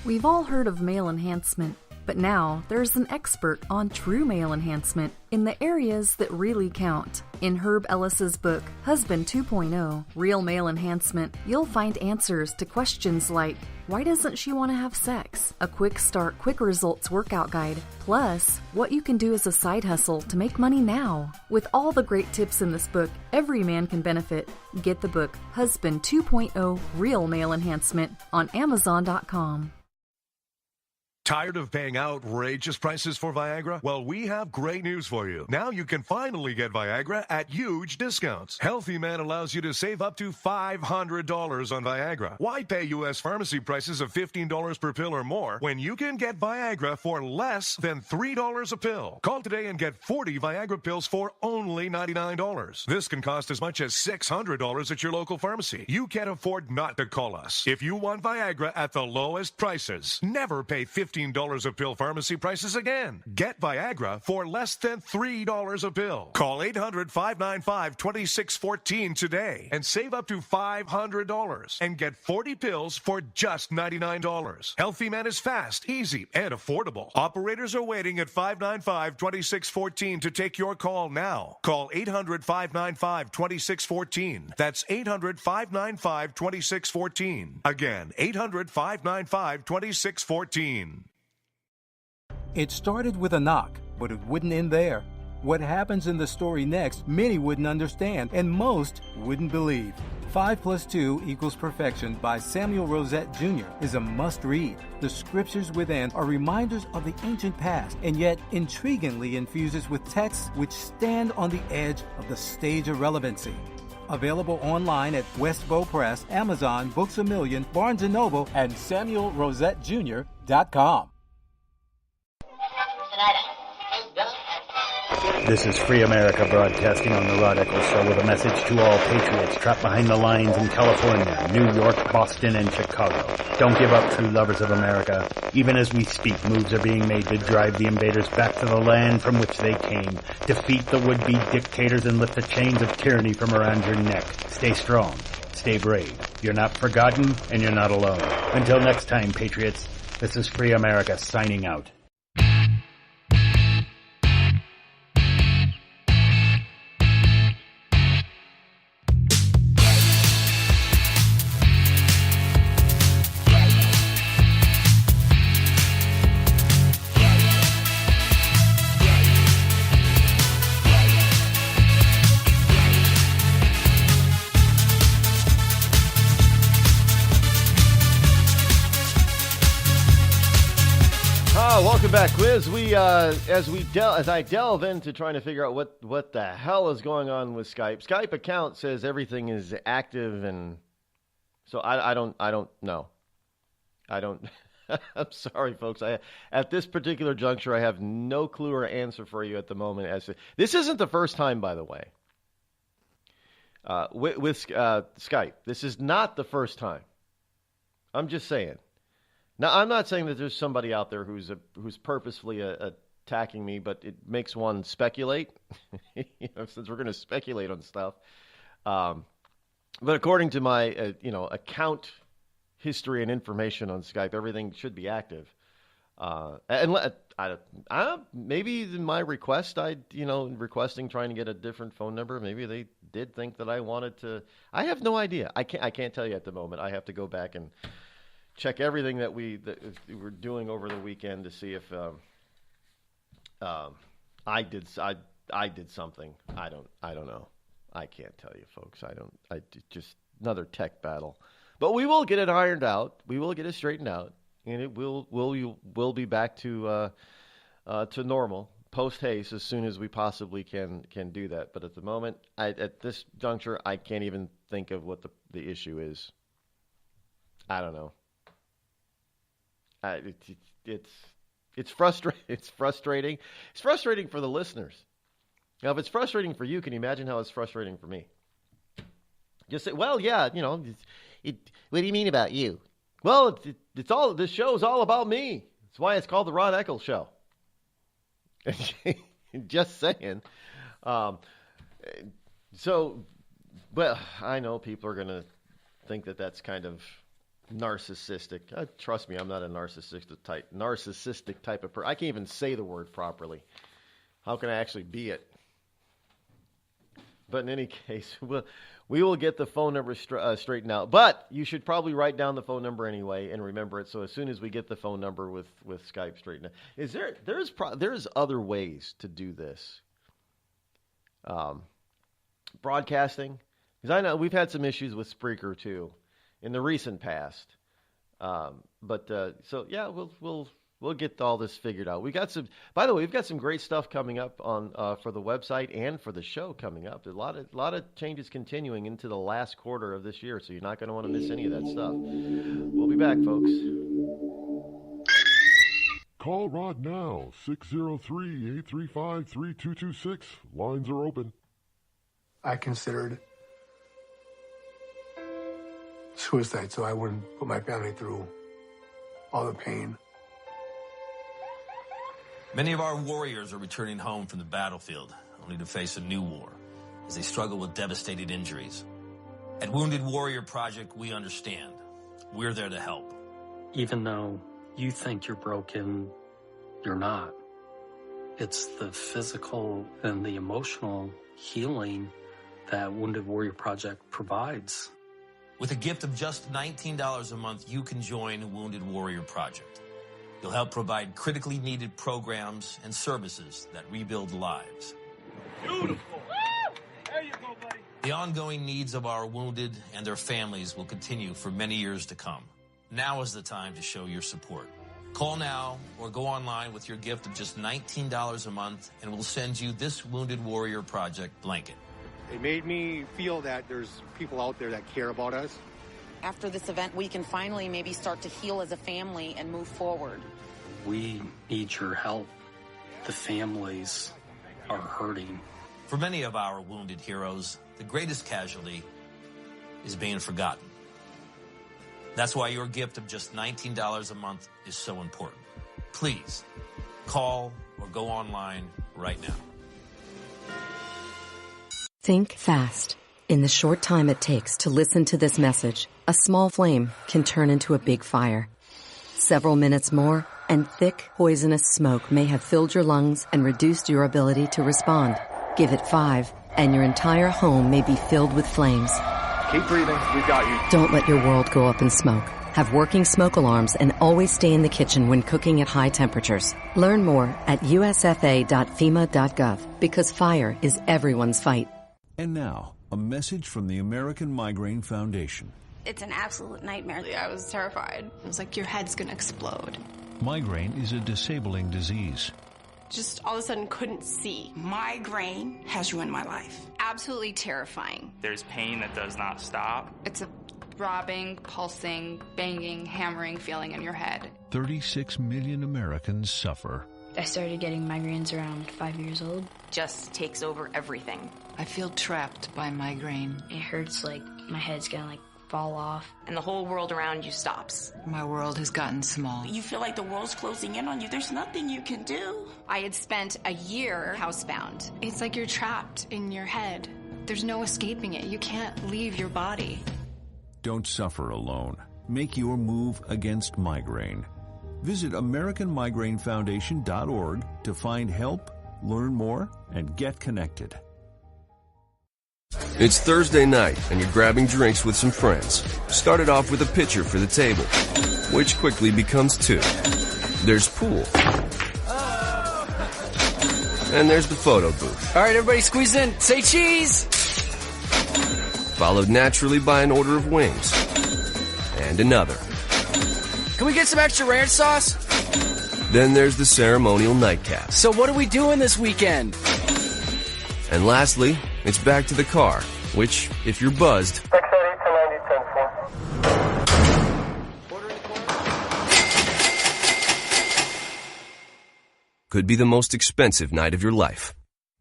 We've all heard of male enhancement, But now there's an expert on true male enhancement in the areas that really count. In Herb Ellis's book, Husband 2.0, Real Male Enhancement, you'll find answers to questions like, why doesn't she want to have sex? A quick start, quick results workout guide. Plus, what you can do as a side hustle to make money now. With all the great tips in this book, every man can benefit. Get the book, Husband 2.0, Real Male Enhancement, on Amazon.com. Tired of paying outrageous prices for Viagra? Well, we have great news for you. Now you can finally get Viagra at huge discounts. Healthy Man allows you to save up to $500 on Viagra. Why pay U.S. pharmacy prices of $15 per pill or more when you can get Viagra for less than $3 a pill? Call today and get 40 Viagra pills for only $99. This can cost as much as $600 at your local pharmacy. You can't afford not to call us. If you want Viagra at the lowest prices, never pay $15 a pill pharmacy prices again. Get Viagra for less than $3 a pill. Call 800-595-2614 today and save up to $500 and get 40 pills for just $99. Healthy Man is fast, easy, and affordable. Operators are waiting at 595-2614 to take your call now. Call 800-595-2614. That's 800-595-2614. Again, 800-595-2614. It started with a knock, but it wouldn't end there. What happens in the story next, many wouldn't understand, and most wouldn't believe. 5 + 2 = Perfection by Samuel Rosette Jr. is a must-read. The scriptures within are reminders of the ancient past, and yet intriguingly infuses with texts which stand on the edge of the stage of relevancy. Available online at Westbow Press, Amazon, Books A Million, Barnes & Noble, and SamuelRosetteJr.com. This is Free America broadcasting on the Rod Eccles Show with a message to all patriots trapped behind the lines in California, New York, Boston, and Chicago. Don't give up, true lovers of America. Even as we speak, moves are being made to drive the invaders back to the land from which they came. Defeat the would-be dictators and lift the chains of tyranny from around your neck. Stay strong. Stay brave. You're not forgotten, and you're not alone. Until next time, patriots, this is Free America signing out. Welcome back, Quiz. As I delve into trying to figure out what the hell is going on with Skype. Skype account says everything is active, and so I don't know. I don't. I'm sorry, folks. At this particular juncture, I have no clue or answer for you at the moment. This isn't the first time, by the way. With Skype, this is not the first time. I'm just saying. Now, I'm not saying that there's somebody out there who's purposefully attacking me, but it makes one speculate, since we're going to speculate on stuff. But according to my, account history and information on Skype, everything should be active. Maybe in my request, requesting trying to get a different phone number, maybe they did think that I wanted to. I have no idea. I can't tell you at the moment. I have to go back and check everything that we were doing over the weekend to see if I did something. I don't know. I can't tell you, folks. Just another tech battle. But we will get it ironed out. We will get it straightened out, and it will be back to normal post haste as soon as we possibly can do that. But at the moment, at this juncture, I can't even think of what the issue is. I don't know. It's frustrating. It's frustrating. It's frustrating for the listeners. Now, if it's frustrating for you, can you imagine how it's frustrating for me? Just say, well, yeah, what do you mean about you? Well, this show is all about me. That's why it's called the Rod Eccles Show. Just saying. But I know people are going to think that that's kind of narcissistic. Trust me, I'm not a narcissistic type of person. I can't even say the word properly. How can I actually be it? But in any case, we will get the phone number straightened out. But you should probably write down the phone number anyway and remember it. So as soon as we get the phone number with Skype straightened out, there's other ways to do this. Broadcasting, because I know we've had some issues with Spreaker too in the recent past. So yeah, we'll get all this figured out. By the way, we've got some great stuff coming up on for the website and for the show coming up. There's a lot of changes continuing into the last quarter of this year, so you're not going to want to miss any of that stuff. We'll be back, folks. Call Rod now, 603-835-3226. Lines are open. I considered suicide so I wouldn't put my family through all the pain. Many of our warriors are returning home from the battlefield, only to face a new war as they struggle with devastating injuries. At Wounded Warrior Project, we understand. We're there to help. Even though you think you're broken, you're not. It's the physical and the emotional healing that Wounded Warrior Project provides. With a gift of just $19 a month, you can join Wounded Warrior Project. You'll help provide critically needed programs and services that rebuild lives. Beautiful. There you go, buddy. The ongoing needs of our wounded and their families will continue for many years to come. Now is the time to show your support. Call now or go online with your gift of just $19 a month, and we'll send you this Wounded Warrior Project blanket. It made me feel that there's people out there that care about us. After this event, we can finally maybe start to heal as a family and move forward. We need your help. The families are hurting. For many of our wounded heroes, the greatest casualty is being forgotten. That's why your gift of just $19 a month is so important. Please, call or go online right now. Think fast. In the short time it takes to listen to this message, a small flame can turn into a big fire. Several minutes more, and thick, poisonous smoke may have filled your lungs and reduced your ability to respond. Give it 5, and your entire home may be filled with flames. Keep breathing. We've got you. Don't let your world go up in smoke. Have working smoke alarms and always stay in the kitchen when cooking at high temperatures. Learn more at usfa.fema.gov, because fire is everyone's fight. And now, a message from the American Migraine Foundation. It's an absolute nightmare. I was terrified. It was like your head's going to explode. Migraine is a disabling disease. Just all of a sudden couldn't see. Migraine has ruined my life. Absolutely terrifying. There's pain that does not stop. It's a throbbing, pulsing, banging, hammering feeling in your head. 36 million Americans suffer. I started getting migraines around 5 years old. Just takes over everything. I feel trapped by migraine. It hurts like my head's gonna fall off. And the whole world around you stops. My world has gotten small. You feel like the world's closing in on you. There's nothing you can do. I had spent a year housebound. It's like you're trapped in your head. There's no escaping it. You can't leave your body. Don't suffer alone. Make your move against migraine. Visit AmericanMigraineFoundation.org to find help, learn more, and get connected. It's Thursday night, and you're grabbing drinks with some friends. Started off with a pitcher for the table, which quickly becomes 2. There's pool. And there's the photo booth. All right, everybody squeeze in. Say cheese! Followed naturally by an order of wings. And another. Can we get some extra ranch sauce? Then there's the ceremonial nightcap. So what are we doing this weekend? And lastly, it's back to the car, which, if you're buzzed, could be the most expensive night of your life.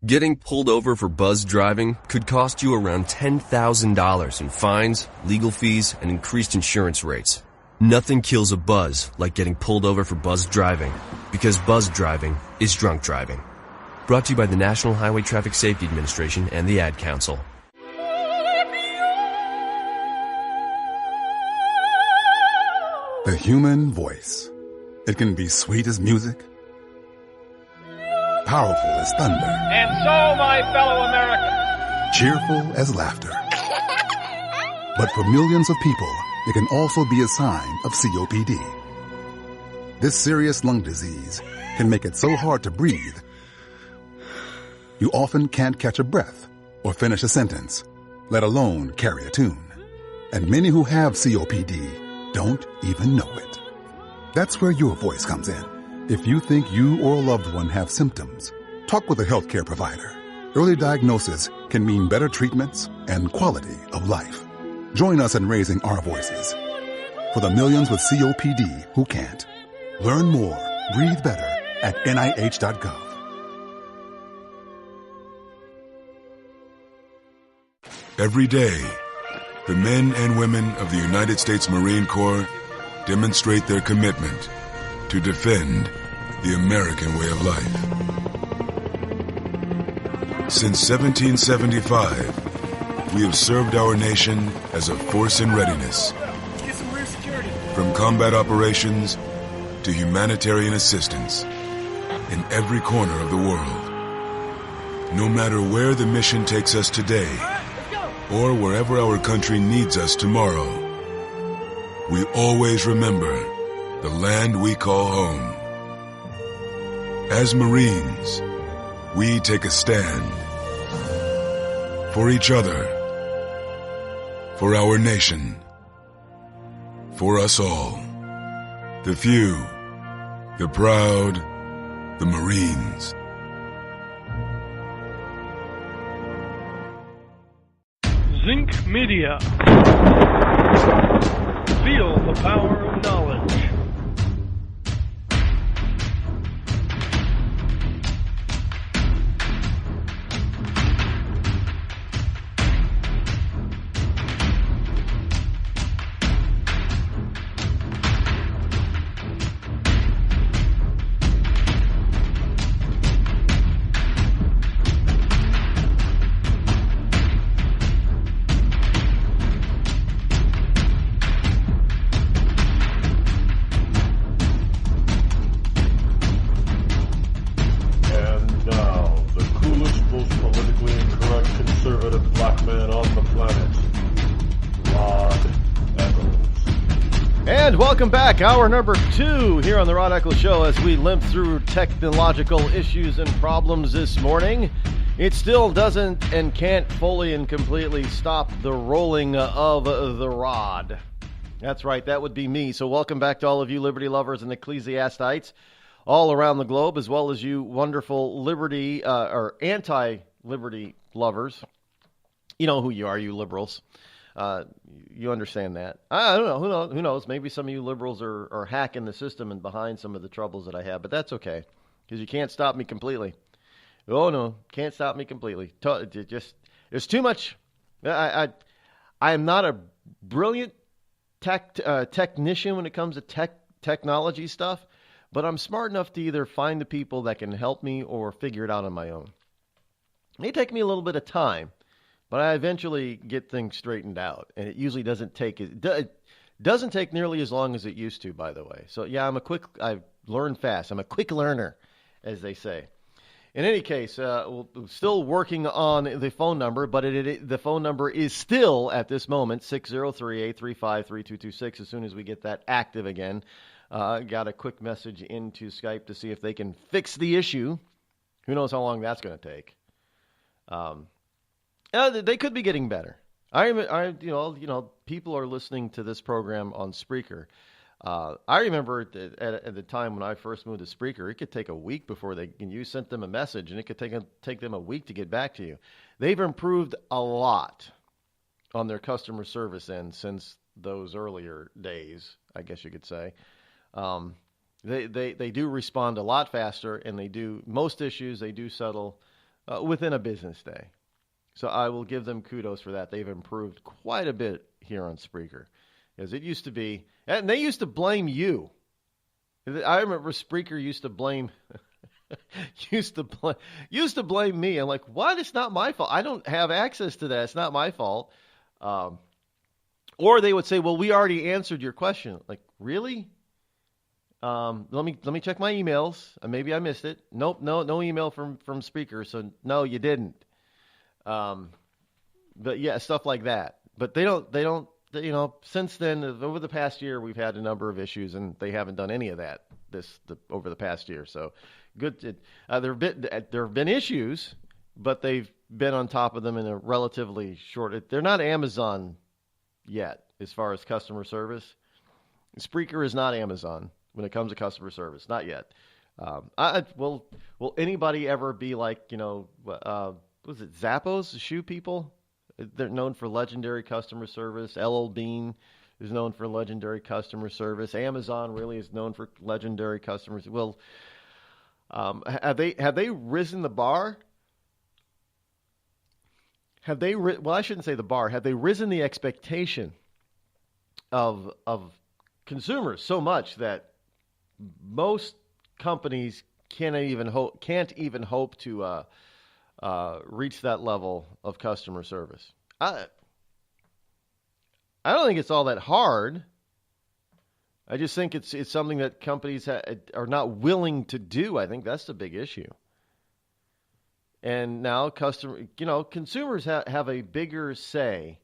Getting pulled over for buzz driving could cost you around $10,000 in fines, legal fees, and increased insurance rates. Nothing kills a buzz like getting pulled over for buzz driving, because buzz driving is drunk driving. Brought to you by the National Highway Traffic Safety Administration and the Ad Council. The human voice. It can be sweet as music, powerful as thunder, And so, my fellow Americans, cheerful as laughter. But for millions of people, it can also be a sign of COPD. This serious lung disease can make it so hard to breathe, you often can't catch a breath or finish a sentence, let alone carry a tune. And many who have COPD don't even know it. That's where your voice comes in. If you think you or a loved one have symptoms, talk with a healthcare provider. Early diagnosis can mean better treatments and quality of life. Join us in raising our voices for the millions with COPD who can't. Learn more, breathe better at NIH.gov. Every day, the men and women of the United States Marine Corps demonstrate their commitment to defend the American way of life. Since 1775, we have served our nation as a force in readiness. get some rear security. From combat operations to humanitarian assistance in every corner of the world. No matter where the mission takes us today or wherever our country needs us tomorrow, we always remember the land we call home. As Marines, we take a stand for each other, for our nation, for us all. The few, the proud, the Marines. Zinc Media. Feel the power of knowledge. And now, the coolest, most politically incorrect conservative black man on the planet, Rod Eccles. And welcome back, hour number 2 here on the Rod Eccles Show as we limp through technological issues and problems this morning. It still doesn't and can't fully and completely stop the rolling of the rod. That's right, that would be me. So welcome back to all of you liberty lovers and ecclesiastites all around the globe, as well as you wonderful liberty or anti-liberty lovers. You know who you are, you liberals. You understand that. I don't know. Who knows? Maybe some of you liberals are hacking the system and behind some of the troubles that I have, but that's okay because you can't stop me completely. Oh no, can't stop me completely. There's too much. I am not a brilliant technician when it comes to technology stuff, but I'm smart enough to either find the people that can help me or figure it out on my own. It may take me a little bit of time, but I eventually get things straightened out, and it usually doesn't take nearly as long as it used to, by the way. So yeah, I learn fast. I'm a quick learner, as they say. In any case, we're still working on the phone number, but the phone number is still, at this moment, 603-835-3226. As soon as we get that active again, got a quick message into Skype to see if they can fix the issue. Who knows how long that's going to take? They could be getting better. People are listening to this program on Spreaker. I remember at the time when I first moved to Spreaker, it could take a week before you sent them a message, and it could take them a week to get back to you. They've improved a lot on their customer service end since those earlier days, I guess you could say. They do respond a lot faster, and most issues they do settle within a business day. So I will give them kudos for that. They've improved quite a bit here on Spreaker. Because it used to be, and they used to blame you. I remember Spreaker used to blame me. I'm like, what? It's not my fault. I don't have access to that. It's not my fault. Or they would say, well, we already answered your question. Like, really? Let me check my emails. Maybe I missed it. Nope, no email from Spreaker. So no, you didn't. But yeah, stuff like that. But they don't. Since then, over the past year, we've had a number of issues, and they haven't done any of that over the past year. So good. There have been issues, but they've been on top of them in a relatively short. They're not Amazon yet as far as customer service. Spreaker is not Amazon when it comes to customer service, not yet. Will anybody ever be like, was it Zappos, the shoe people? They're known for legendary customer service. LL Bean is known for legendary customer service. Amazon really is known for legendary customers. Well, have they risen the bar? Well, I shouldn't say the bar. Have they risen the expectation of consumers so much that most companies can't even hope to reach that level of customer service? I don't think it's all that hard. I just think it's something that companies are not willing to do. I think that's the big issue. And now consumers have a bigger say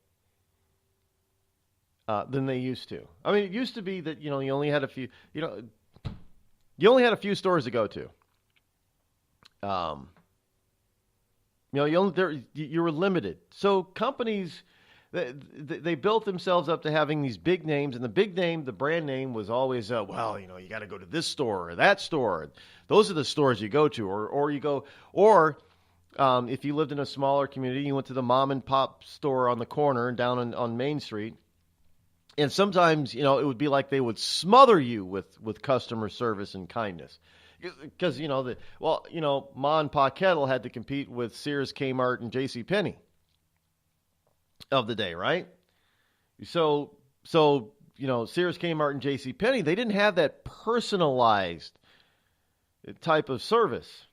than they used to. I mean, it used to be that you only had a few stores to go to. You were limited. So companies, they built themselves up to having these big names, and the brand name was always, you got to go to this store or that store. Those are the stores you go to, or if you lived in a smaller community, you went to the mom and pop store on the corner down on Main Street. And sometimes, it would be like they would smother you with customer service and kindness. Because, Ma and Pa Kettle had to compete with Sears, Kmart, and JCPenney of the day, right? So Sears, Kmart, and JCPenney, they didn't have that personalized type of service.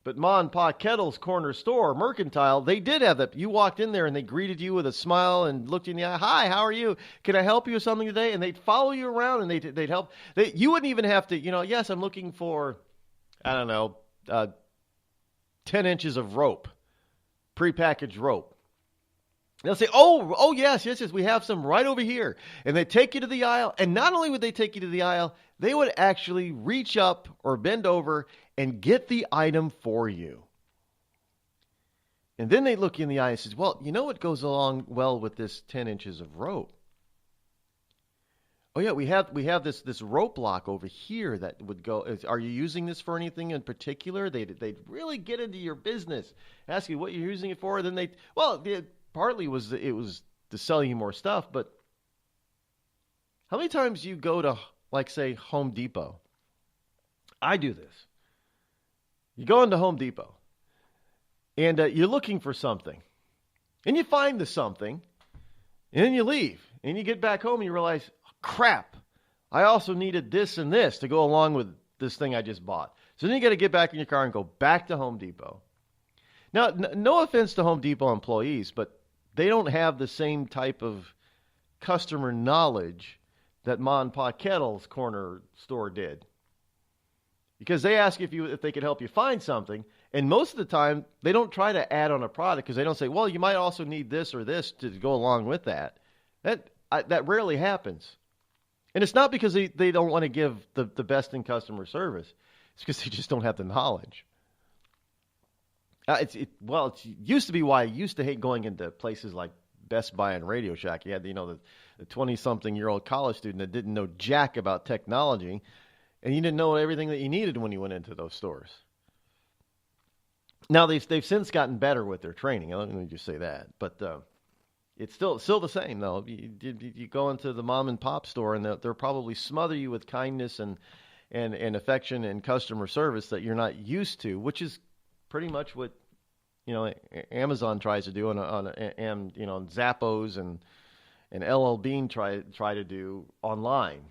But Ma and Pa Kettle's corner store, Mercantile, they did have that. You walked in there and they greeted you with a smile and looked you in the eye. Hi, how are you? Can I help you with something today? And they'd follow you around and they'd help. You wouldn't even have to, yes, I'm looking for, 10 inches of rope, prepackaged rope. They'll say, oh, yes, we have some right over here. And they take you to the aisle. And not only would they take you to the aisle, they would actually reach up or bend over and get the item for you. And then they look you in the eye and says, well, you know what goes along well with this 10 inches of rope? Oh, yeah, we have this rope lock over here that would go. Are you using this for anything in particular? They'd really get into your business, ask you what you're using it for. Then partly it was to sell you more stuff, but how many times you go to, like, say, Home Depot? I do this. You go into Home Depot, and you're looking for something, and you find the something, and then you leave, and you get back home, and you realize, oh, crap, I also needed this and this to go along with this thing I just bought. So then you got to get back in your car and go back to Home Depot. Now, no offense to Home Depot employees, but they don't have the same type of customer knowledge that Ma and Pa Kettle's corner store did. Because they ask if they could help you find something, and most of the time they don't try to add on a product because they don't say, well, you might also need this or this to go along with that. That rarely happens. And it's not because they don't want to give the best in customer service. It's because they just don't have the knowledge. It used to be why I used to hate going into places like Best Buy and Radio Shack. You had the 20-something-year-old college student that didn't know jack about technology, and you didn't know everything that you needed when you went into those stores. Now they've since gotten better with their training. Let me just say that, but it's still the same though. You go into the mom and pop store, and they'll probably smother you with kindness and affection and customer service that you're not used to, which is pretty much what Amazon tries to do, and Zappos and LL Bean try to do online.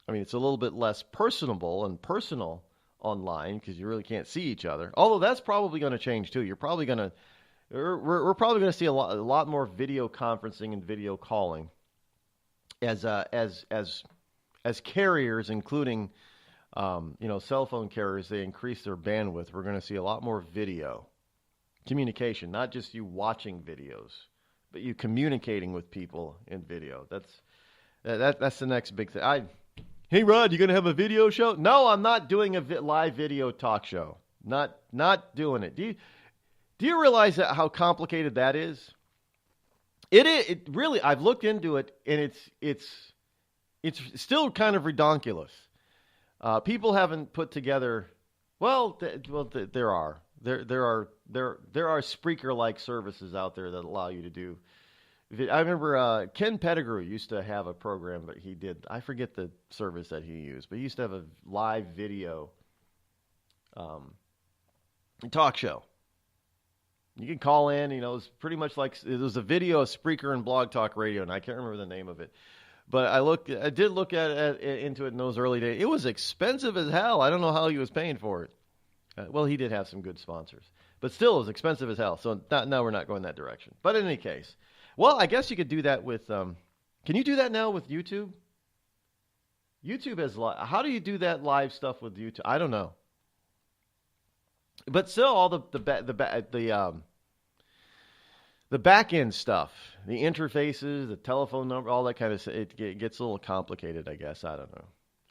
I mean, it's a little bit less personable and personal online because you really can't see each other. Although that's probably going to change too. We're probably going to see a lot more video conferencing and video calling as carriers, including cell phone carriers, they increase their bandwidth. We're going to see a lot more video communication, not just you watching videos, but you communicating with people in video. That's the next big thing. Hey, Rod, you going to have a video show? No, I'm not doing a live video talk show. Not doing it. Do you realize how complicated that is? It really. I've looked into it, and it's still kind of redonkulous. People haven't put together. There are Spreaker-like services out there that allow you to do. I remember Ken Pettigrew used to have a program, but he did. I forget the service that he used, but he used to have a live video talk show. You can call in. It was pretty much like it was a video of Spreaker and Blog Talk Radio, and I can't remember the name of it. But I did look into it in those early days. It was expensive as hell. I don't know how he was paying for it. He did have some good sponsors, but still, it was expensive as hell. So now we're not going that direction. But in any case, I guess you could do that with. Can you do that now with YouTube? YouTube has how do you do that live stuff with YouTube? I don't know. But still, all the back end stuff, the interfaces, the telephone number, all that kind of stuff, it gets a little complicated. I guess I don't know.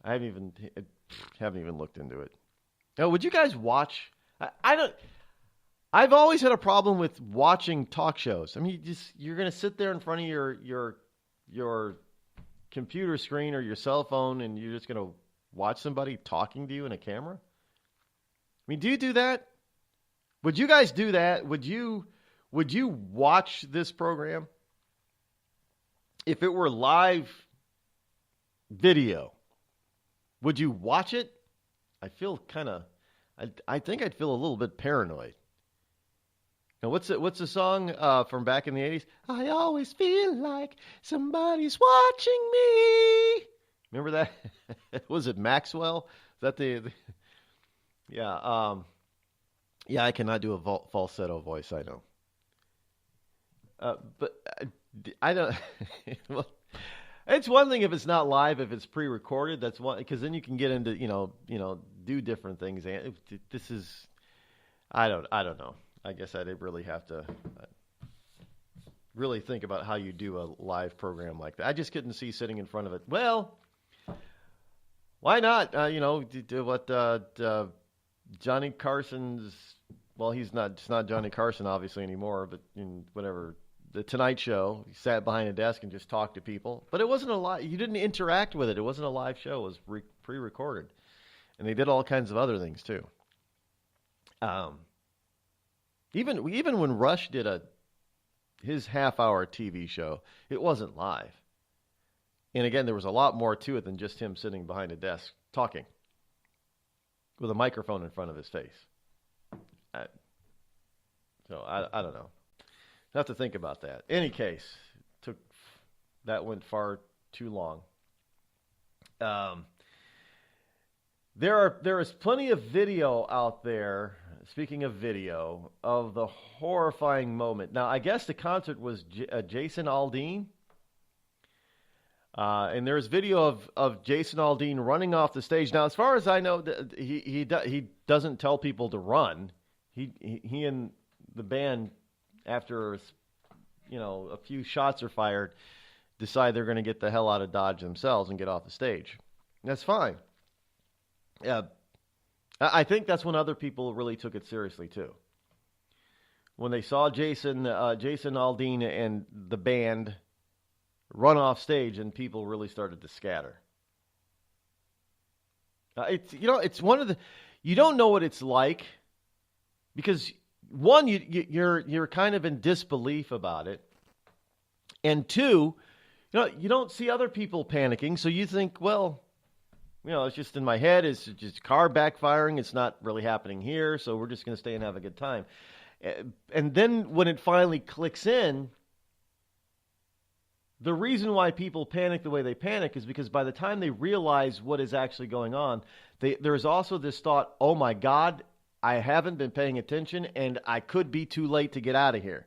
I haven't even looked into it. Now, would you guys watch? I don't. I've always had a problem with watching talk shows. I mean, you're going to sit there in front of your computer screen or your cell phone, and you're just going to watch somebody talking to you in a camera. I mean, do you do that? Would you guys do that? Would you watch this program if it were live video? Would you watch it? I feel I think I'd feel a little bit paranoid. Now, what's the song from back in the 80s? I always feel like somebody's watching me. Remember that? Was it Maxwell? Is that the yeah. I cannot do a falsetto voice, I know. But I don't. Well, it's one thing if it's not live, if it's pre-recorded. That's one, because then you can get into do different things. And this is, I don't know. I guess I'd really have to really think about how you do a live program like that. I just couldn't see sitting in front of it. Well, why not? Do what Johnny Carson's. Well, it's not Johnny Carson obviously anymore, but in whatever. The Tonight Show, he sat behind a desk and just talked to people. But it wasn't a live. You didn't interact with it. It wasn't a live show. It was pre-recorded. And they did all kinds of other things, too. Even when Rush did his half-hour TV show, it wasn't live. And again, there was a lot more to it than just him sitting behind a desk talking with a microphone in front of his face. I don't know. I have to think about that. Any case, that went far too long. There is plenty of video out there. Speaking of video, of the horrifying moment. Now, I guess the concert was Jason Aldean, and there's video of Jason Aldean running off the stage. Now, as far as I know, he doesn't tell people to run. He and the band, after a few shots are fired, decide they're going to get the hell out of Dodge themselves and get off the stage. That's fine. I think that's when other people really took it seriously too. When they saw Jason Aldean and the band run off stage, and people really started to scatter. It's one of the, you don't know what it's like, because one, you're kind of in disbelief about it, and two, you don't see other people panicking, so you think, well, it's just in my head. It's just car backfiring. It's not really happening here, so we're just going to stay and have a good time. And then when it finally clicks in, the reason why people panic the way they panic is because by the time they realize what is actually going on, there's also this thought, oh my God, I haven't been paying attention, and I could be too late to get out of here.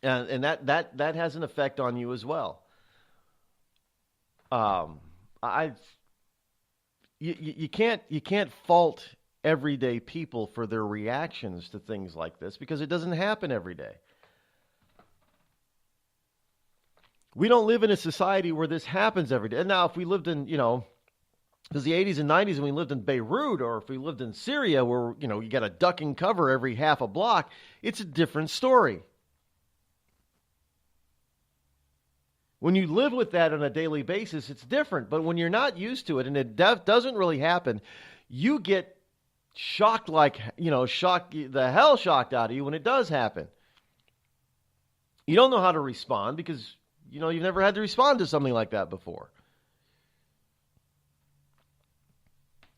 And that has an effect on you as well. You can't fault everyday people for their reactions to things like this because it doesn't happen every day. We don't live in a society where this happens every day. Now, if we lived in, because the 80s and 90s and we lived in Beirut, or if we lived in Syria where, you got a duck and cover every half a block, it's a different story. When you live with that on a daily basis, it's different. But when you're not used to it and it doesn't really happen, you get shocked the hell shocked out of you when it does happen. You don't know how to respond because, you've never had to respond to something like that before.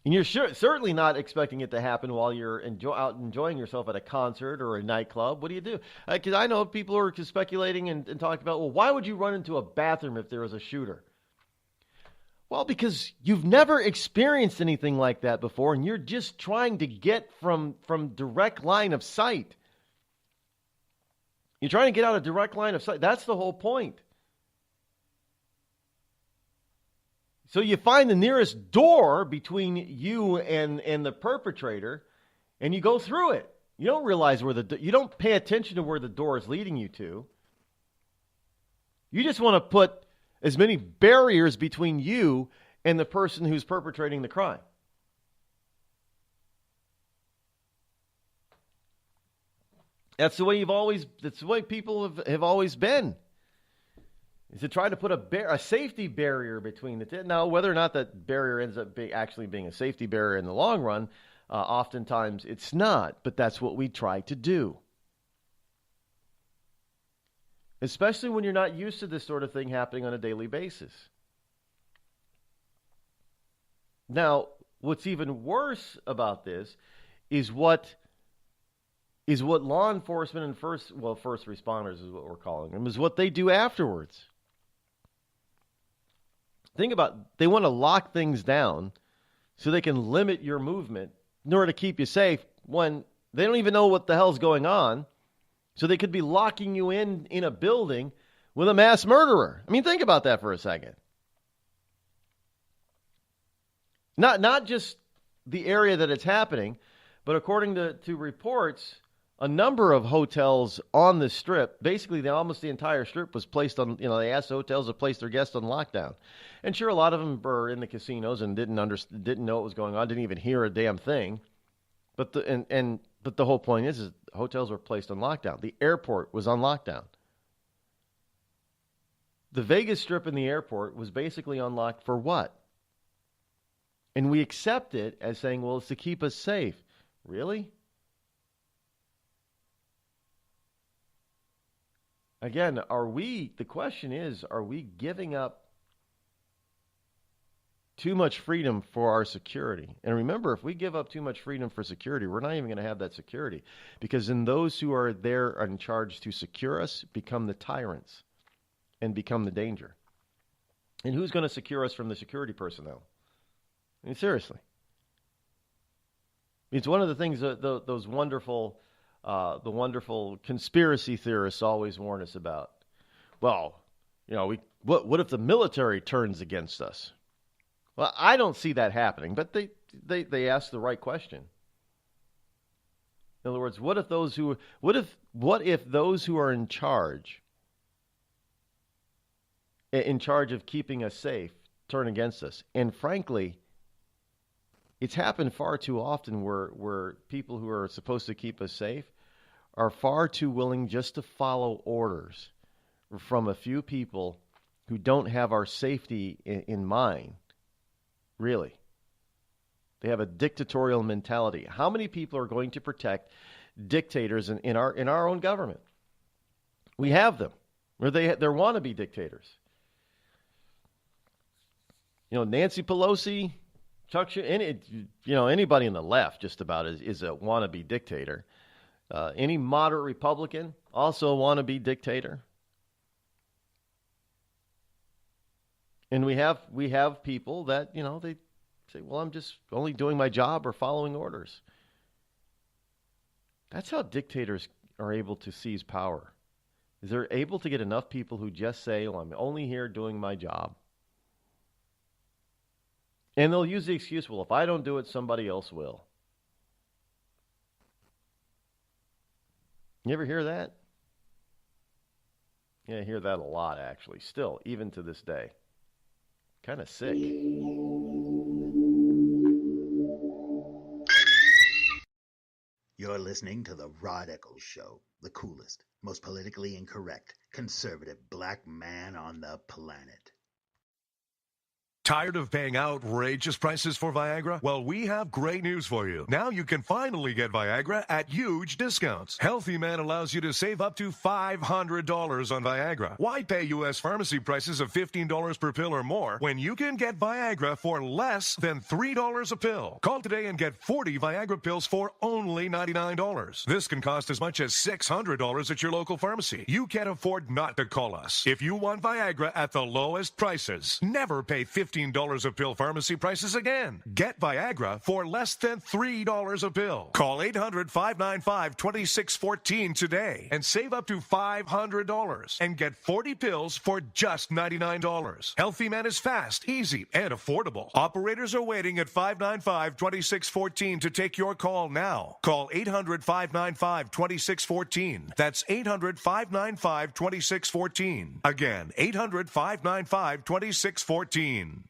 And you're certainly not expecting it to happen while you're out enjoying yourself at a concert or a nightclub. What do you do? Because I know people are speculating and talking about, well, why would you run into a bathroom if there was a shooter? Well, because you've never experienced anything like that before, and you're just trying to get from direct line of sight. You're trying to get out of direct line of sight. That's the whole point. So you find the nearest door between you and the perpetrator, and you go through it. You don't realize you don't pay attention to where the door is leading you to. You just want to put as many barriers between you and the person who's perpetrating the crime. That's the way that's the way people have always been. Is to try to put a safety barrier between the two. Now, whether or not that barrier ends up actually being a safety barrier in the long run, oftentimes it's not, but that's what we try to do. Especially when you're not used to this sort of thing happening on a daily basis. Now, what's even worse about this is what law enforcement and first responders is what we're calling them, is what they do afterwards. Think about, they want to lock things down so they can limit your movement in order to keep you safe when they don't even know what the hell's going on. So they could be locking you in a building with a mass murderer. I mean, think about that for a second. Not just the area that it's happening, but according to reports, a number of hotels on the Strip, basically almost the entire Strip was placed on, they asked hotels to place their guests on lockdown. And sure, a lot of them were in the casinos and didn't know what was going on, didn't even hear a damn thing. But the whole point is hotels were placed on lockdown. The airport was on lockdown. The Vegas Strip and the airport was basically unlocked for what? And we accept it as saying, well, it's to keep us safe. Really? Again, the question is, are we giving up too much freedom for our security? And remember, if we give up too much freedom for security, we're not even going to have that security. Because then those who are there in charge to secure us become the tyrants and become the danger. And who's going to secure us from the security personnel? I mean, seriously. It's one of the things that those wonderful conspiracy theorists always warn us about. Well, what if the military turns against us? Well, I don't see that happening, but they ask the right question. In other words, what if those who are in charge of keeping us safe turn against us? And frankly, it's happened far too often where people who are supposed to keep us safe are far too willing just to follow orders from a few people who don't have our safety in mind. Really. They have a dictatorial mentality. How many people are going to protect dictators in our own government? We have them. Or they're wannabe dictators. Nancy Pelosi, Chuck Schumer, anybody on the left just about is a wannabe dictator. Any moderate Republican, also a wannabe dictator. And we have people that, they say, well, I'm just only doing my job or following orders. That's how dictators are able to seize power. Is they're able to get enough people who just say, well, I'm only here doing my job. And they'll use the excuse, well, if I don't do it, somebody else will. You ever hear that? Yeah, I hear that a lot, actually. Still, even to this day. Kind of sick. You're listening to the Rod Eccles Show, the coolest, most politically incorrect, conservative black man on the planet. Tired of paying outrageous prices for Viagra? Well, we have great news for you. Now you can finally get Viagra at huge discounts. Healthy Man allows you to save up to $500 on Viagra. Why pay U.S. pharmacy prices of $15 per pill or more when you can get Viagra for less than $3 a pill? Call today and get 40 Viagra pills for only $99. This can cost as much as $600 at your local pharmacy. You can't afford not to call us. If you want Viagra at the lowest prices, never pay $15 a pill pharmacy prices again. Get Viagra for less than $3 a pill. Call 800-595-2614 today and save up to $500 and get 40 pills for just $99. Healthy Man is fast, easy, and affordable. Operators are waiting at 595-2614 to take your call now. Call 800-595-2614. That's 800-595-2614. Again, 800-595-2614.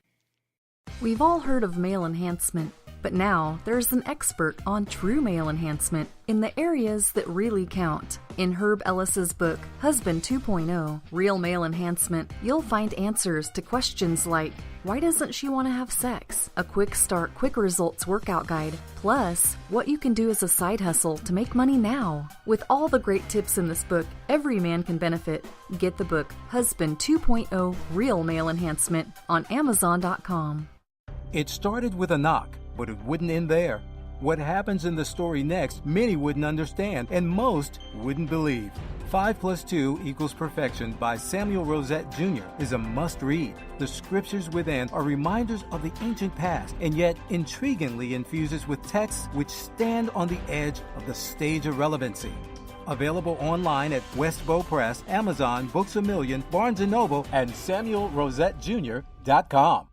We've all heard of male enhancement, but now there's an expert on true male enhancement in the areas that really count. In Herb Ellis's book, Husband 2.0, Real Male Enhancement, you'll find answers to questions like, why doesn't she want to have sex? A quick start, quick results workout guide, plus what you can do as a side hustle to make money now. With all the great tips in this book, every man can benefit. Get the book, Husband 2.0, Real Male Enhancement, on Amazon.com. It started with a knock, but it wouldn't end there. What happens in the story next, many wouldn't understand, and most wouldn't believe. 5 + 2 = Perfection by Samuel Rosette Jr. is a must-read. The scriptures within are reminders of the ancient past, and yet intriguingly infuses with texts which stand on the edge of the stage of relevancy. Available online at Westbow Press, Amazon, Books A Million, Barnes & Noble, and SamuelRosetteJr.com.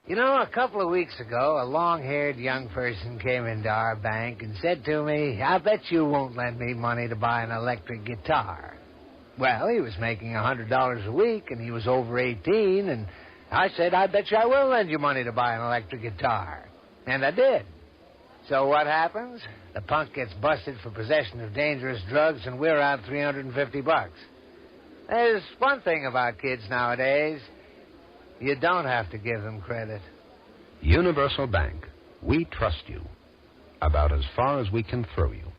You know, a couple of weeks ago, a long-haired young person came into our bank and said to me, I bet you won't lend me money to buy an electric guitar. Well, he was making $100 a week, and he was over 18, and I said, I bet you I will lend you money to buy an electric guitar. And I did. So what happens? The punk gets busted for possession of dangerous drugs, and we're out $350. There's one thing about kids nowadays. You don't have to give them credit. Universal Bank. We trust you. About as far as we can throw you.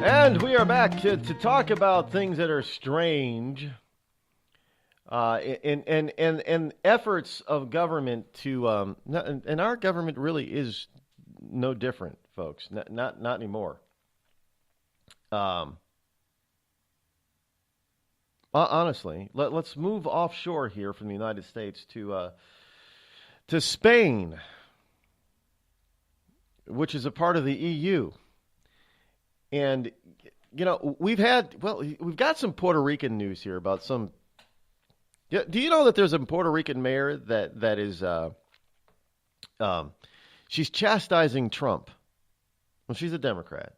And we are back to talk about things that are strange and efforts of government to and our government really is no different, folks. Not anymore. Honestly, let's move offshore here from the United States to Spain, which is a part of the EU. And, you know, we've got some Puerto Rican news here about some. Do you know that there's a Puerto Rican mayor that is, she's chastising Trump? Well, she's a Democrat.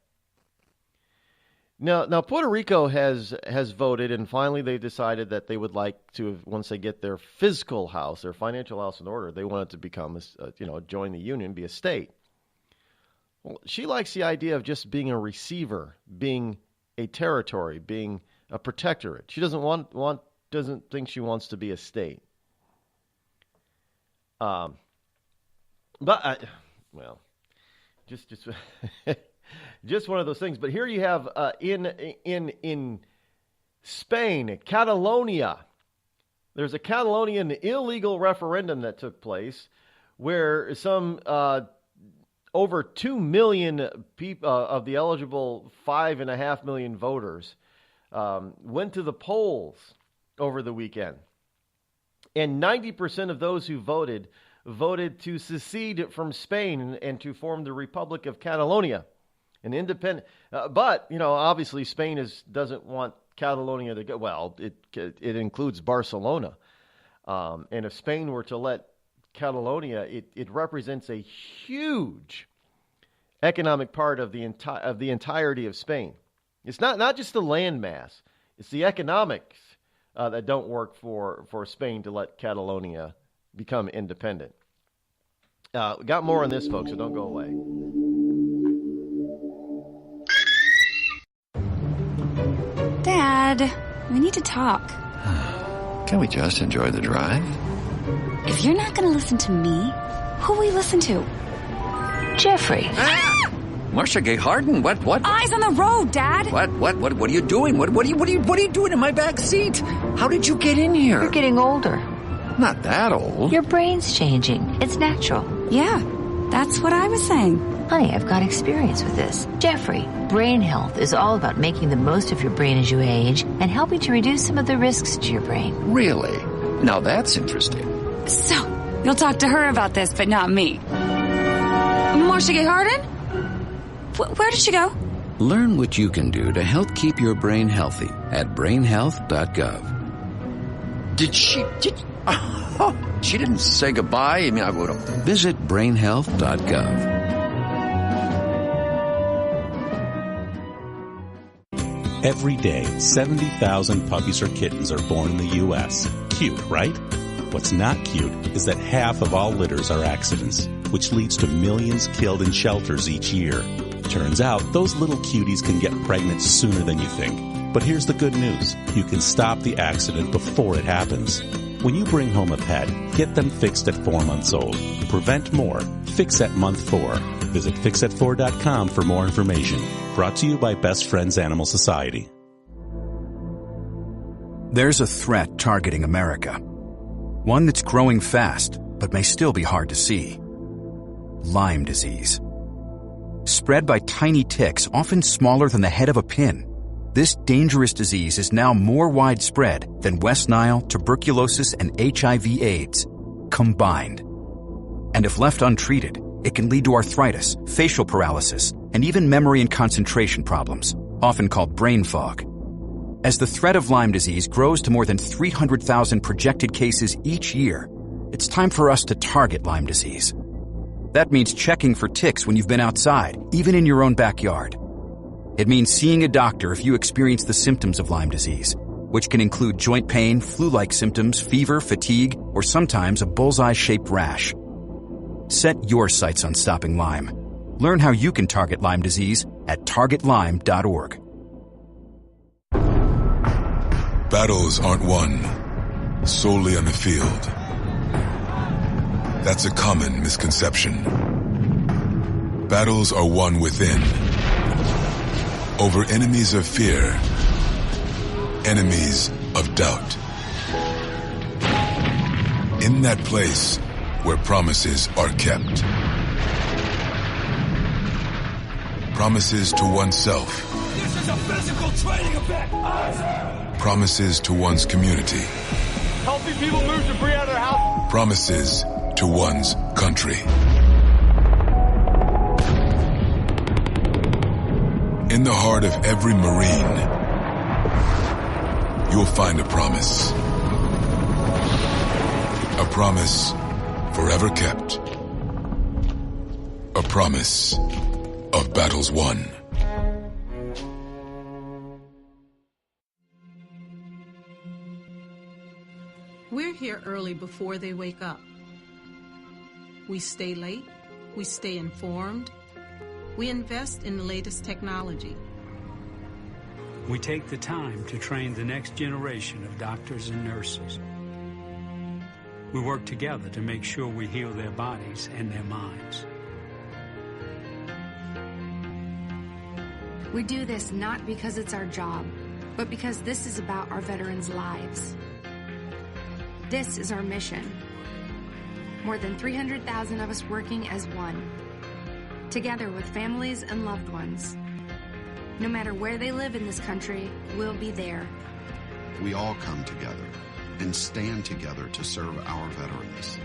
Now Puerto Rico has voted, and finally they decided that they would like to, once they get their fiscal house, their financial house in order, they want it to become, join the union, be a state. Well, she likes the idea of just being a receiver, being a territory, being a protectorate. She doesn't think she wants to be a state. Just just one of those things. But here you have in Spain, Catalonia. There's a Catalonian illegal referendum that took place where some over 2 million people of the eligible 5.5 million voters went to the polls over the weekend. And 90% of those who voted to secede from Spain and to form the Republic of Catalonia, an independent. But, obviously Spain doesn't want Catalonia to go. Well, it includes Barcelona. And if Spain were to let Catalonia, it represents a huge economic part of the entirety of Spain. It's not just the landmass; it's the economics that don't work for Spain to let Catalonia become independent. We got more on this, folks, so don't go away. Dad, we need to talk. Can we just enjoy the drive? If you're not going to listen to me, who will we listen to? Jeffrey. Marcia Gay Harden, what? Eyes on the road, Dad. What are you doing? What are you doing in my back seat? How did you get in here? You're getting older. Not that old. Your brain's changing. It's natural. Yeah, that's what I was saying. Honey, I've got experience with this. Jeffrey, brain health is all about making the most of your brain as you age and helping to reduce some of the risks to your brain. Really? Now that's interesting. So, you'll talk to her about this, but not me. Marcia Gay Harden? Where did she go? Learn what you can do to help keep your brain healthy at brainhealth.gov. She didn't say goodbye. I mean, I would have. Visit brainhealth.gov. Every day, 70,000 puppies or kittens are born in the U.S. Cute, right? What's not cute is that half of all litters are accidents, which leads to millions killed in shelters each year. Turns out, those little cuties can get pregnant sooner than you think. But here's the good news. You can stop the accident before it happens. When you bring home a pet, get them fixed at 4 months old. Prevent more. Fix at month 4. Visit fixat4.com for more information. Brought to you by Best Friends Animal Society. There's a threat targeting America. One that's growing fast, but may still be hard to see. Lyme disease. Spread by tiny ticks, often smaller than the head of a pin. This dangerous disease is now more widespread than West Nile, tuberculosis, and HIV/AIDS combined. And if left untreated, it can lead to arthritis, facial paralysis, and even memory and concentration problems, often called brain fog. As the threat of Lyme disease grows to more than 300,000 projected cases each year, it's time for us to target Lyme disease. That means checking for ticks when you've been outside, even in your own backyard. It means seeing a doctor if you experience the symptoms of Lyme disease, which can include joint pain, flu-like symptoms, fever, fatigue, or sometimes a bullseye-shaped rash. Set your sights on stopping Lyme. Learn how you can target Lyme disease at targetlyme.org. Battles aren't won solely on the field. That's a common misconception. Battles are won within, over enemies of fear, enemies of doubt. In that place where promises are kept. Promises to oneself. This is a physical training event! Promises to one's community. Helping people move debris out of their house. Promises to one's country. In the heart of every Marine, you'll find a promise. A promise forever kept. A promise of battles won. We're here early before they wake up. We stay late. We stay informed. We invest in the latest technology. We take the time to train the next generation of doctors and nurses. We work together to make sure we heal their bodies and their minds. We do this not because it's our job, but because this is about our veterans' lives. This is our mission. More than 300,000 of us working as one. together with families and loved ones. No matter where they live in this country, we'll be there. We all come together and stand together to serve our veterans.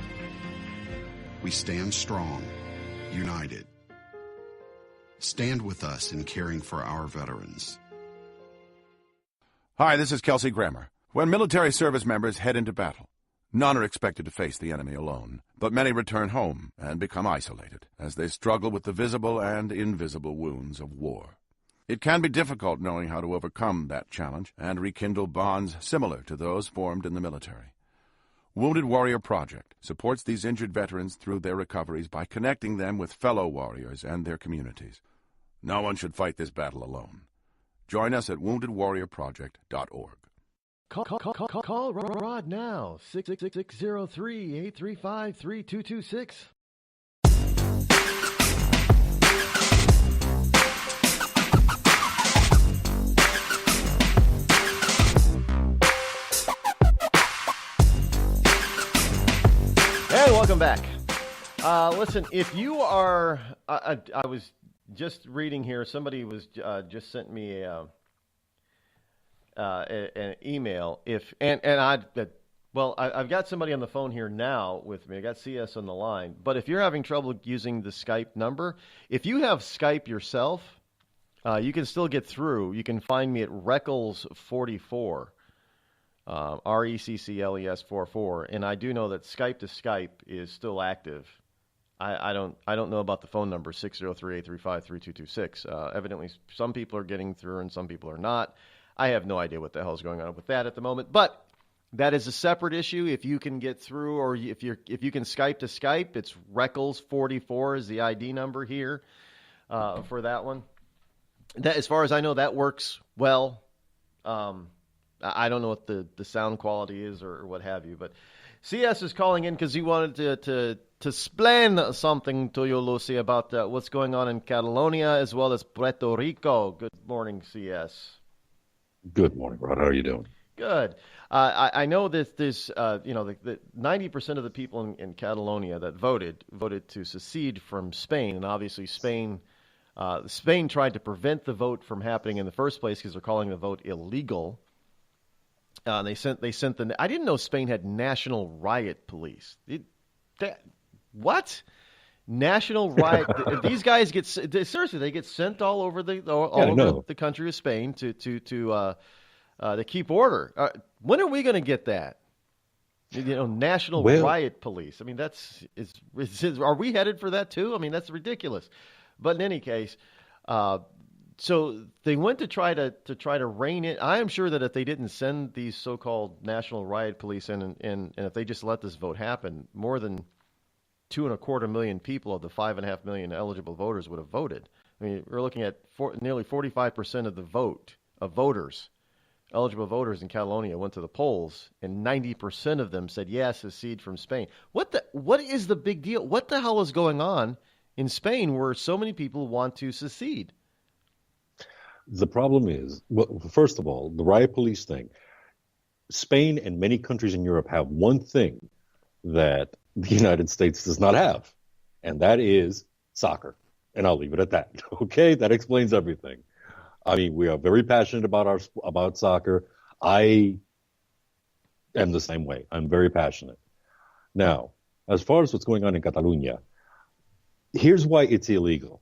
We stand strong, united. Stand with us in caring for our veterans. Hi, this is Kelsey Grammer. When military service members head into battle, none are expected to face the enemy alone, but many return home and become isolated as they struggle with the visible and invisible wounds of war. It can be difficult knowing how to overcome that challenge and rekindle bonds similar to those formed in the military. Wounded Warrior Project supports these injured veterans through their recoveries by connecting them with fellow warriors and their communities. No one should fight this battle alone. Join us at woundedwarriorproject.org. Call Rod now, 606-603-835-3226. And welcome back. Listen, if you are, I was just reading here, somebody was just sent me an email. I've got somebody on the phone here now with me. I got CS on the line. But if you're having trouble using the Skype number, if you have Skype yourself, you can still get through. You can find me at Reccles44. RECCLES 44, and I do know that Skype to Skype is still active. I don't know about the phone number 603-835-3226. Evidently, some people are getting through and some people are not. I have no idea what the hell is going on with that at the moment, but that is a separate issue. If you can get through, or if you can Skype to Skype, it's Reccles 44 is the ID number here for that one. That, as far as I know, that works well. I don't know what the sound quality is or what have you, but CS is calling in because he wanted to explain something to you, Lucy, about what's going on in Catalonia as well as Puerto Rico. Good morning, CS. Good morning, Rod. How are you doing? Good. I know that there's, the 90% of the people in Catalonia that voted to secede from Spain, and obviously Spain tried to prevent the vote from happening in the first place because they're calling the vote illegal. They sent the. I didn't know Spain had national riot police. What? National riot? These guys get seriously. They get sent all over the country of Spain to keep order. When are we going to get that? National riot police. I mean, are we headed for that too? I mean, that's ridiculous. But in any case. So they went to try to rein it. I am sure that if they didn't send these so-called national riot police in, and if they just let this vote happen, more than 2.25 million people of the 5.5 million eligible voters would have voted. I mean, we're looking at nearly 45% of the eligible voters in Catalonia went to the polls, and 90% of them said yes, secede from Spain. What is the big deal? What the hell is going on in Spain where so many people want to secede? The problem is, well, first of all, the riot police thing. Spain and many countries in Europe have one thing that the United States does not have, and that is soccer. And I'll leave it at that. Okay, that explains everything. I mean, we are very passionate about soccer. I am the same way. I'm very passionate. Now, as far as what's going on in Catalonia, here's why it's illegal.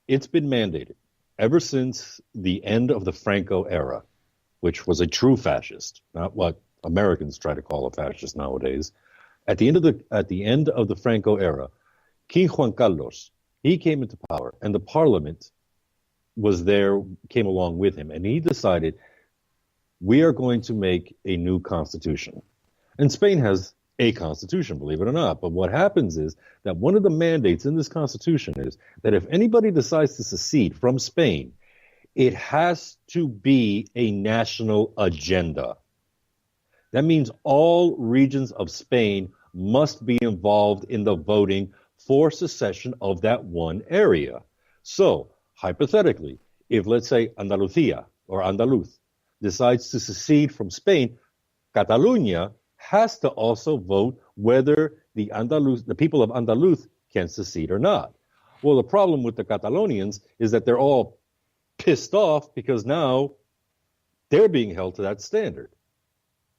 It's been mandated ever since the end of the Franco era, which was a true fascist, not what Americans try to call a fascist nowadays. At the end of the Franco era, King Juan Carlos, he came into power, and the parliament came along with him, and he decided, we are going to make a new constitution. And Spain has a constitution, believe it or not. But what happens is that one of the mandates in this constitution is that if anybody decides to secede from Spain, it has to be a national agenda. That means all regions of Spain must be involved in the voting for secession of that one area. So, hypothetically, if let's say Andalucía or Andaluz decides to secede from Spain, Catalonia has to also vote whether the people of Andaluz can secede or not. Well, the problem with the Catalonians is that they're all pissed off because now they're being held to that standard.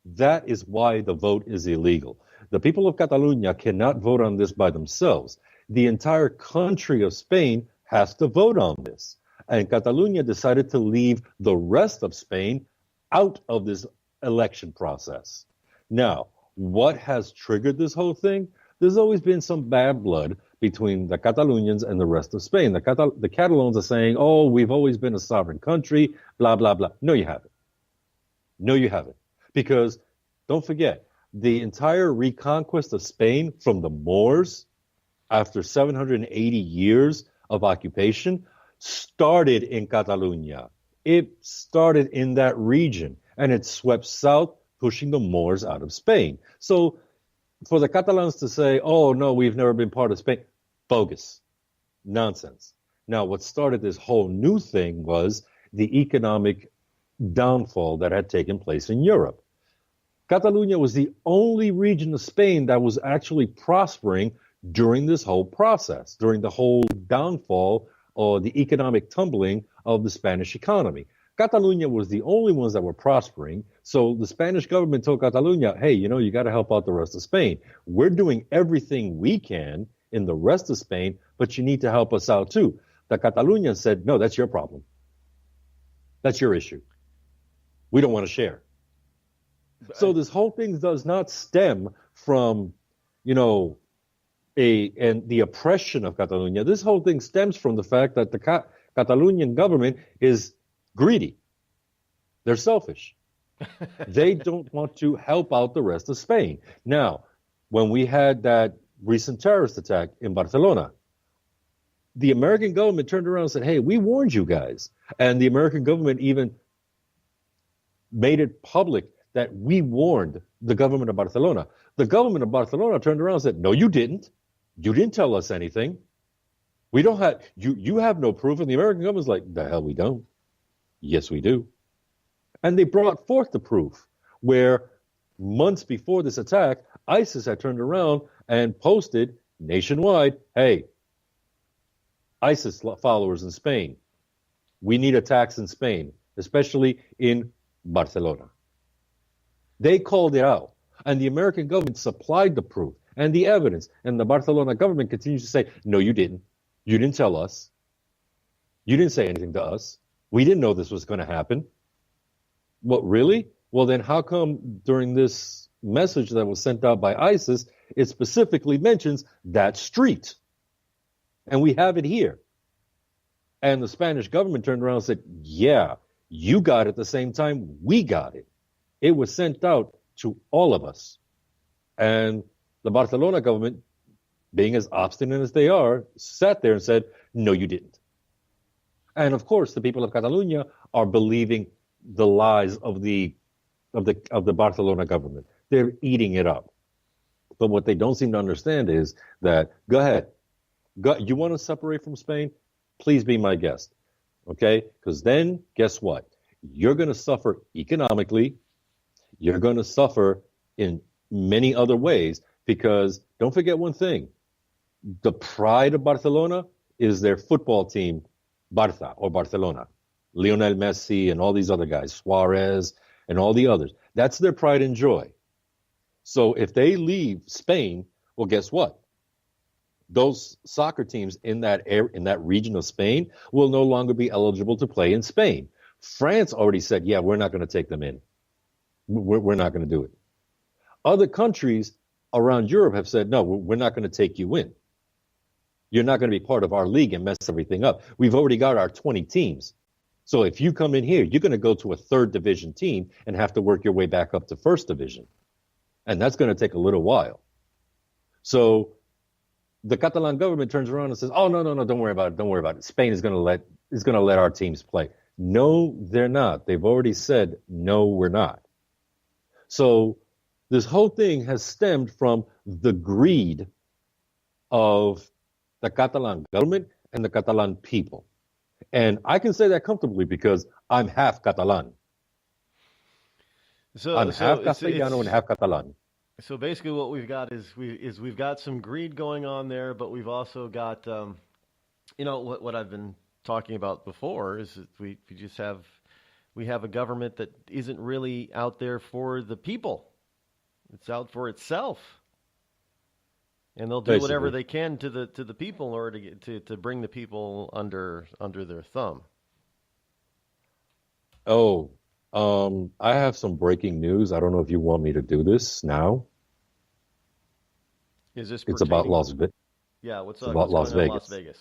That is why the vote is illegal. The people of Catalonia cannot vote on this by themselves. The entire country of Spain has to vote on this. And Catalonia decided to leave the rest of Spain out of this election process. Now, what has triggered this whole thing? There's always been some bad blood between the Catalonians and the rest of Spain. The Catalans are saying, oh, we've always been a sovereign country, blah, blah, blah. No, you haven't. No, you haven't. Because don't forget, the entire reconquest of Spain from the Moors after 780 years of occupation started in Catalonia. It started in that region, and it swept south, pushing the Moors out of Spain. So for the Catalans to say, oh, no, we've never been part of Spain, bogus, nonsense. Now, what started this whole new thing was the economic downfall that had taken place in Europe. Catalonia was the only region of Spain that was actually prospering during this whole process, during the whole downfall or the economic tumbling of the Spanish economy. Catalonia was the only ones that were prospering. So the Spanish government told Catalonia, hey, you got to help out the rest of Spain. We're doing everything we can in the rest of Spain, but you need to help us out too. The Catalonians said, no, that's your problem. That's your issue. We don't want to share. So this whole thing does not stem from, and the oppression of Catalonia. This whole thing stems from the fact that the Catalonian government is greedy. They're selfish. They don't want to help out the rest of Spain. Now, when we had that recent terrorist attack in Barcelona, the American government turned around and said, hey, we warned you guys. And the American government even made it public that we warned the government of Barcelona. The government of Barcelona turned around and said, no, you didn't. You didn't tell us anything. We don't have, you have no proof. And the American government's like, the hell we don't. Yes, we do. And they brought forth the proof where months before this attack, ISIS had turned around and posted nationwide, hey, ISIS followers in Spain, we need attacks in Spain, especially in Barcelona. They called it out, and the American government supplied the proof and the evidence, and the Barcelona government continues to say, no, you didn't. You didn't tell us. You didn't say anything to us. We didn't know this was going to happen. What, really? Well, then how come during this message that was sent out by ISIS, it specifically mentions that street? And we have it here. And the Spanish government turned around and said, yeah, you got it the same time we got it. It was sent out to all of us. And the Barcelona government, being as obstinate as they are, sat there and said, no, you didn't. And of course, the people of Catalonia are believing the lies of the Barcelona government. They're eating it up. But what they don't seem to understand is that, go ahead. You want to separate from Spain? Please be my guest. Okay? Because then, guess what? You're going to suffer economically. You're going to suffer in many other ways because don't forget one thing. The pride of Barcelona is their football team, Barça or Barcelona. Lionel Messi and all these other guys, Suarez and all the others. That's their pride and joy. So if they leave Spain, well, guess what? Those soccer teams in that region of Spain will no longer be eligible to play in Spain. France already said, yeah, we're not going to take them in. We're not going to do it. Other countries around Europe have said, no, we're not going to take you in. You're not going to be part of our league and mess everything up. We've already got our 20 teams. So if you come in here, you're going to go to a third division team and have to work your way back up to first division. And that's going to take a little while. So the Catalan government turns around and says, oh, no, don't worry about it. Don't worry about it. Spain is going to let our teams play. No, they're not. They've already said, no, we're not. So this whole thing has stemmed from the greed of the Catalan government and the Catalan people. And I can say that comfortably because I'm half Catalan. I'm half Castellano and half Catalan. So basically what we've got is we've got some greed going on there, but we've also got You know, what I've been talking about before is that we have a government that isn't really out there for the people. It's out for itself. And they'll do whatever they can to the people in order to bring the people under their thumb. Oh, I have some breaking news. I don't know if you want me to do this now. Is this It's about Las Vegas. Yeah, what's about Las going on in Vegas. Las Vegas?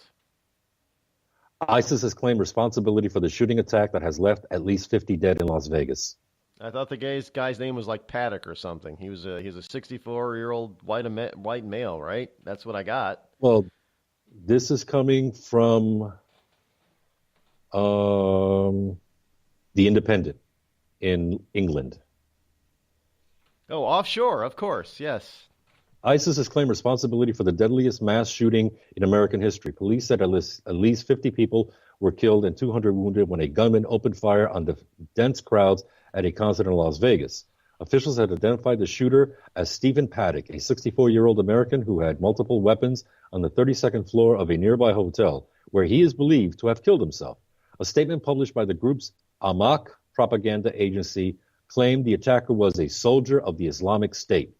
ISIS has claimed responsibility for the shooting attack that has left at least 50 dead in Las Vegas. I thought the guy's name was like Paddock or something. He's a 64-year-old white male, right? That's what I got. Well, this is coming from The Independent in England. Oh, offshore, of course, yes. ISIS has claimed responsibility for the deadliest mass shooting in American history. Police said at least 50 people were killed and 200 wounded when a gunman opened fire on the dense crowds at a concert in Las Vegas. Officials had identified the shooter as Stephen Paddock, a 64-year-old American who had multiple weapons on the 32nd floor of a nearby hotel, where he is believed to have killed himself. A statement published by the group's Amaq propaganda agency claimed the attacker was a soldier of the Islamic State.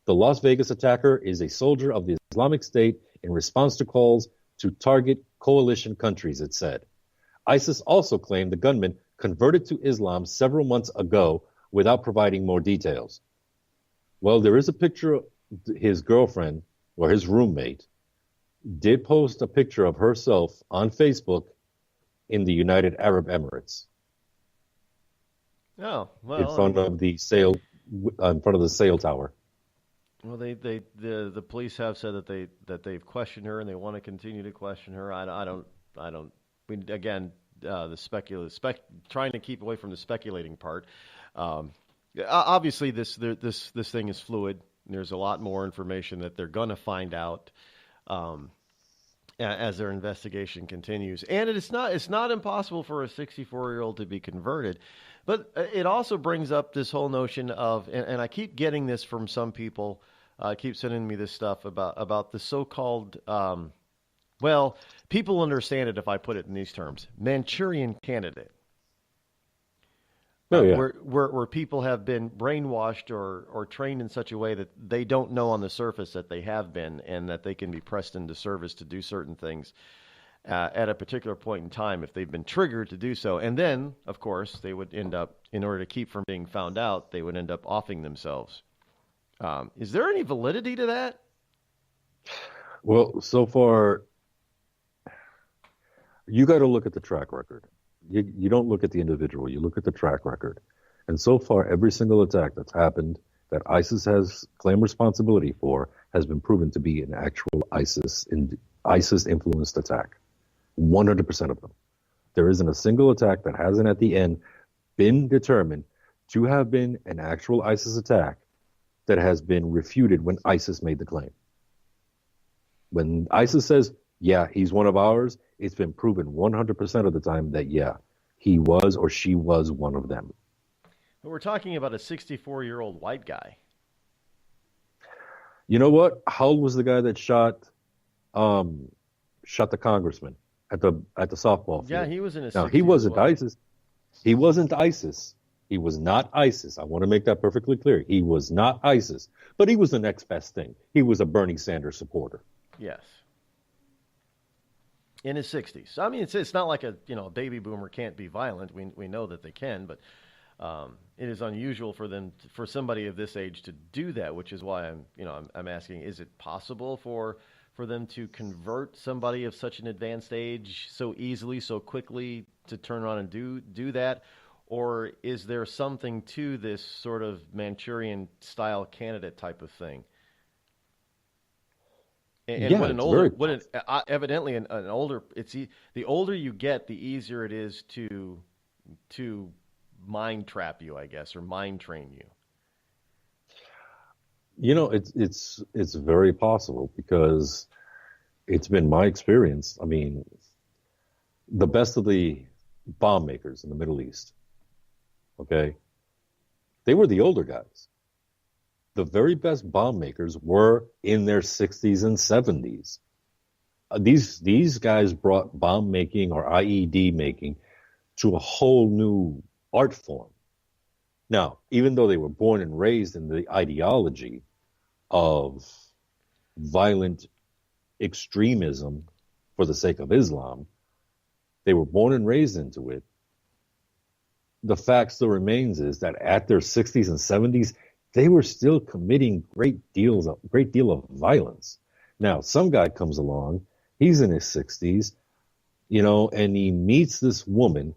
The Las Vegas attacker is a soldier of the Islamic State in response to calls to target coalition countries, it said. ISIS also claimed the gunman converted to Islam several months ago without providing more details. Well, there is a picture of his girlfriend, or his roommate, did post a picture of herself on Facebook in the United Arab Emirates. Oh, well, in front of the sail tower. Well, the police have said that they've questioned her and they want to continue to question her. I don't. Again, trying to keep away from the speculating part. Obviously, this thing is fluid. There's a lot more information that they're going to find out as their investigation continues. And it's not impossible for a 64-year-old to be converted. But it also brings up this whole notion of, and I keep getting this from some people, keep sending me this stuff about the so-called, people understand it if I put it in these terms, Manchurian candidate. Oh, yeah. Where people have been brainwashed or trained in such a way that they don't know on the surface that they have been, and that they can be pressed into service to do certain things at a particular point in time if they've been triggered to do so. And then, of course, they would end up, in order to keep from being found out, they would end up offing themselves. Is there any validity to that? Well, so far, you got to look at the track record. You don't look at the individual. You look at the track record. And so far, every single attack that's happened that ISIS has claimed responsibility for has been proven to be an actual ISIS-influenced attack. 100% of them. There isn't a single attack that hasn't at the end been determined to have been an actual ISIS attack that has been refuted when ISIS made the claim. When ISIS says, yeah, he's one of ours, it's been proven 100% of the time that, yeah, he was or she was one of them. But we're talking about a 64-year-old white guy. You know what? How old was the guy that shot the congressman at the softball field? Yeah, he was in his 60s. Now, he wasn't ISIS. He wasn't ISIS. He was not ISIS. I want to make that perfectly clear. He was not ISIS. But he was the next best thing. He was a Bernie Sanders supporter. Yes. In his 60s. I mean, it's not like a baby boomer can't be violent. We know that they can, but it is unusual for somebody of this age to do that, which is why I'm asking: is it possible for them to convert somebody of such an advanced age so easily, so quickly, to turn around and do that, or is there something to this sort of Manchurian style candidate type of thing? And yeah, when evidently an older, the older you get, the easier it is to mind trap you, I guess, or mind train you. It's very possible, because it's been my experience. I mean, the best of the bomb makers in the Middle East, okay, they were the older guys. The very best bomb makers were in their 60s and 70s. these guys brought bomb making or IED making to a whole new art form. Now, even though they were born and raised in the ideology of violent extremism for the sake of Islam, they were born and raised into it. The fact still remains is that at their 60s and 70s, they were still committing great deal of violence. Now, some guy comes along, he's in his 60s, and he meets this woman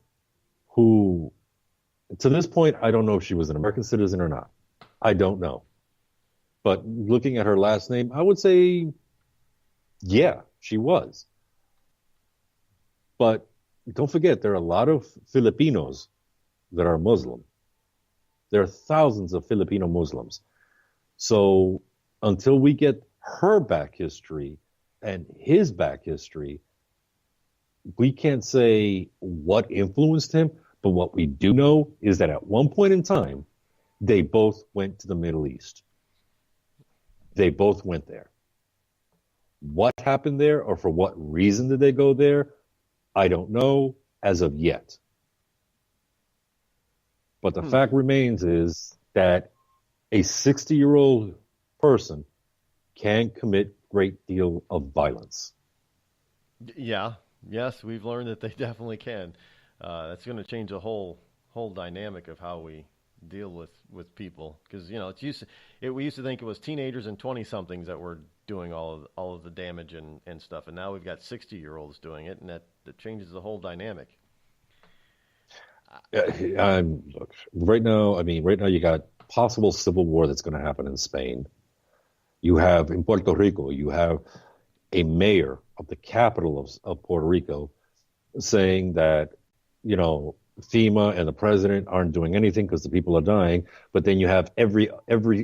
who, to this point, I don't know if she was an American citizen or not. I don't know. But looking at her last name, I would say, yeah, she was. But don't forget, there are a lot of Filipinos that are Muslim. There are thousands of Filipino Muslims. So until we get her back history and his back history, we can't say what influenced him, but what we do know is that at one point in time, they both went to the Middle East. They both went there. What happened there, or for what reason did they go there? I don't know as of yet. But the fact remains is that a 60-year-old person can commit great deal of violence. Yeah. Yes, we've learned that they definitely can. That's going to change the whole dynamic of how we deal with people, because we used to think it was teenagers and 20-somethings that were doing all of the damage and stuff, and now we've got 60-year-olds doing it, and that changes the whole dynamic. Look, right now you got possible civil war that's going to happen in Spain. You have in Puerto Rico, you have a mayor of the capital of Puerto Rico saying that, FEMA and the president aren't doing anything because the people are dying. But then you have every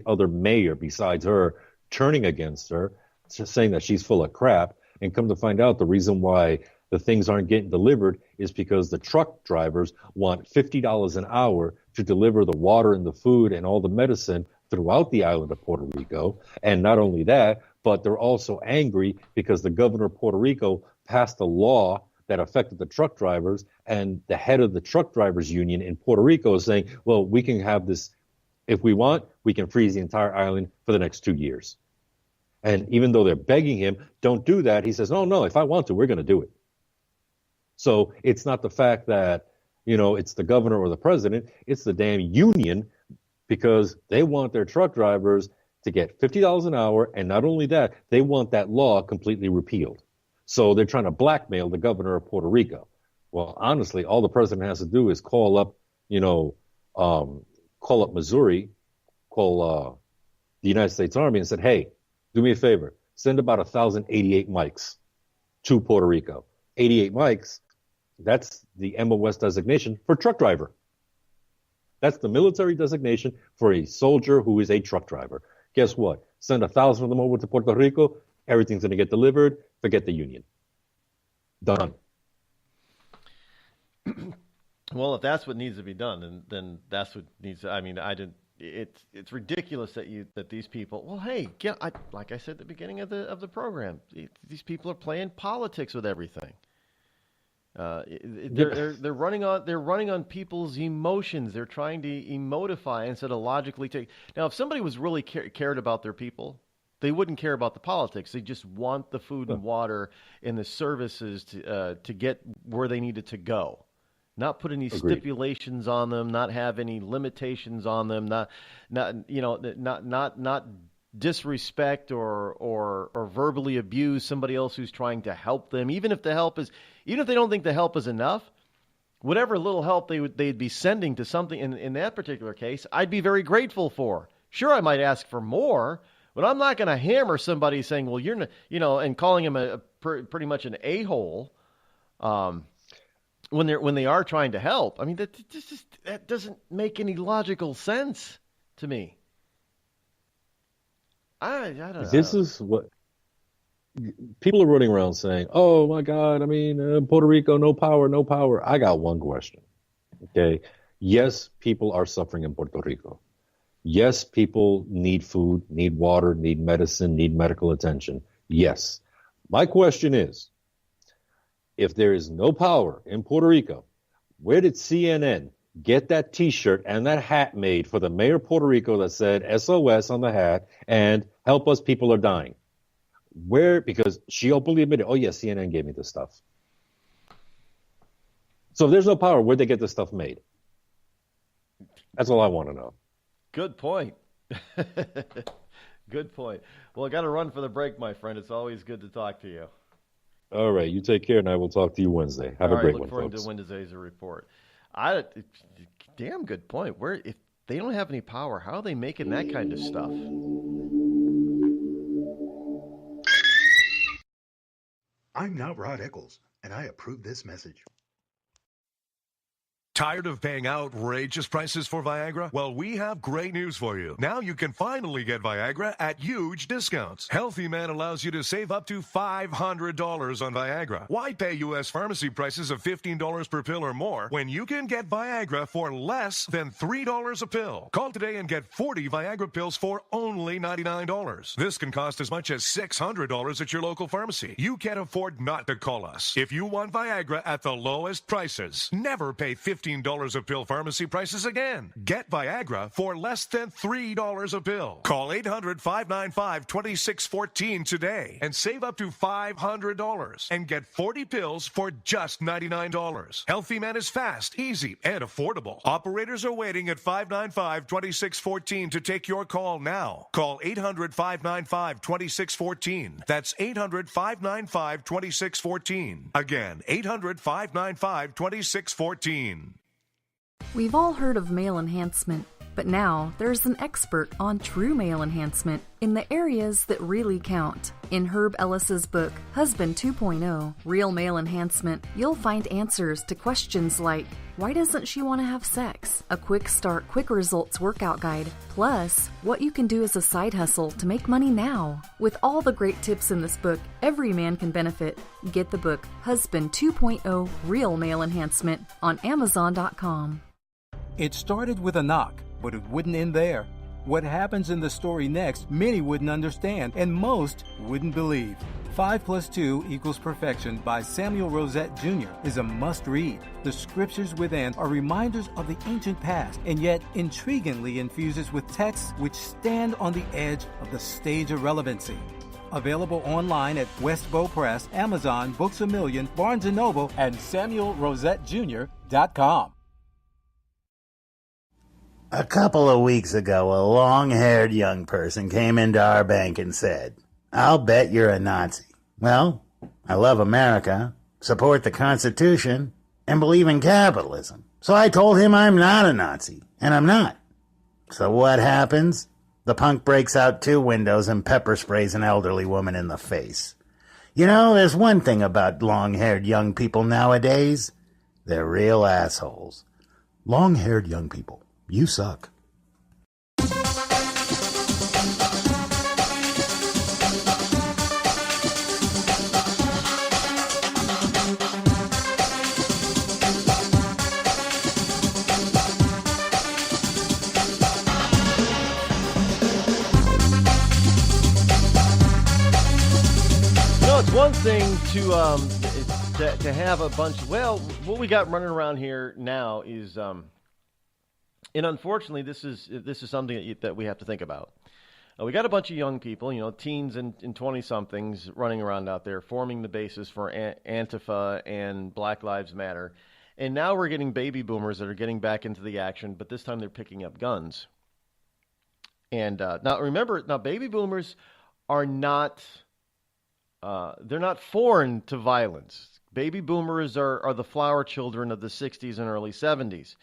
other mayor besides her turning against her, just saying that she's full of crap. And come to find out, the reason why the things aren't getting delivered is because the truck drivers want $50 an hour to deliver the water and the food and all the medicine throughout the island of Puerto Rico. And not only that, but they're also angry because the governor of Puerto Rico passed a law that affected the truck drivers, and the head of the truck drivers union in Puerto Rico is saying, well, we can have this, if we want, we can freeze the entire island for the next 2 years. And even though they're begging him, don't do that, he says, no, if I want to, we're going to do it. So it's not the fact that, it's the governor or the president, it's the damn union, because they want their truck drivers to get $50 an hour, and not only that, they want that law completely repealed. So they're trying to blackmail the governor of Puerto Rico. Well, honestly, all the president has to do is call up Missouri, call the United States Army and said, hey, do me a favor, send about 1,088 mics to Puerto Rico. 88 mics, that's the MOS designation for truck driver. That's the military designation for a soldier who is a truck driver. Guess what? Send 1,000 of them over to Puerto Rico. Everything's going to get delivered. Forget the union. Done. Well, if that's what needs to be done, then that's what needs to, it's ridiculous that these people, well, hey, like I said at the beginning of the program, these people are playing politics with everything. They're running on people's emotions. They're trying to emotify instead of logically take. Now, if somebody was really cared about their people, they wouldn't care about the politics. They just want the food and water and the services to get where they needed to go. Not put any stipulations on them, not have any limitations on them, not disrespect or verbally abuse somebody else who's trying to help them. Even if they don't think the help is enough, whatever little help they'd be sending to something in that particular case, I'd be very grateful for. Sure, I might ask for more, but I'm not going to hammer somebody saying, well, you're not, and calling him pretty much an a-hole when they are trying to help. I mean, that doesn't make any logical sense to me. I don't know. This is what people are running around saying, oh, my God, Puerto Rico, no power. I got one question, okay? Yes, people are suffering in Puerto Rico. Yes, people need food, need water, need medicine, need medical attention. Yes. My question is, if there is no power in Puerto Rico, where did CNN get that T-shirt and that hat made for the mayor of Puerto Rico that said SOS on the hat and help us, people are dying? Where? Because she openly admitted, oh yeah, CNN gave me this stuff. So if there's no power, where'd they get this stuff made? That's all I want to know. Good point. Good point. Well, I got to run for the break, my friend. It's always good to talk to you. All right, you take care, and I will talk to you Wednesday. Have a great one, folks. Look forward to Wednesday's report. Damn good point. Where if they don't have any power, how are they making that kind of stuff? I'm not Rod Eccles, and I approve this message. Tired of paying outrageous prices for Viagra? Well, we have great news for you. Now you can finally get Viagra at huge discounts. Healthy Man allows you to save up to $500 on Viagra. Why pay U.S. pharmacy prices of $15 per pill or more when you can get Viagra for less than $3 a pill? Call today and get 40 Viagra pills for only $99. This can cost as much as $600 at your local pharmacy. You can't afford not to call us. If you want Viagra at the lowest prices, never pay $15 a pill pharmacy prices again. Get Viagra for less than $3 a pill. Call 800-595-2614 today and save up to $500 and get 40 pills for just $99. Healthy Man is fast, easy, and affordable. Operators are waiting at 595-2614 to take your call now. Call 800-595-2614. That's 800-595-2614. Again, 800-595-2614. We've all heard of male enhancement, but now there's an expert on true male enhancement in the areas that really count. In Herb Ellis's book, Husband 2.0, Real Male Enhancement, you'll find answers to questions like, why doesn't she want to have sex? A quick start, quick results workout guide, plus what you can do as a side hustle to make money now. With all the great tips in this book, every man can benefit. Get the book, Husband 2.0, Real Male Enhancement, on Amazon.com. It started with a knock, but it wouldn't end there. What happens in the story next, many wouldn't understand, and most wouldn't believe. 5 + 2 = Perfection by Samuel Rosette Jr. is a must-read. The scriptures within are reminders of the ancient past, and yet intriguingly infuses with texts which stand on the edge of the stage of relevancy. Available online at Westbow Press, Amazon, Books A Million, Barnes & Noble, and SamuelRosetteJr.com. A couple of weeks ago, a long-haired young person came into our bank and said, I'll bet you're a Nazi. Well, I love America, support the Constitution, and believe in capitalism. So I told him I'm not a Nazi, and I'm not. So what happens? The punk breaks out 2 windows and pepper sprays an elderly woman in the face. You know, there's one thing about long-haired young people nowadays. They're real assholes. Long-haired young people. You suck. It's one thing to have a bunch. Well, what we got running around here now is, and unfortunately, this is something that we have to think about. We got a bunch of young people, teens and 20-somethings running around out there, forming the basis for Antifa and Black Lives Matter, and now we're getting baby boomers that are getting back into the action, but this time they're picking up guns. And now remember, baby boomers are not. They're not foreign to violence. Baby boomers are the flower children of the 60s and early 70s.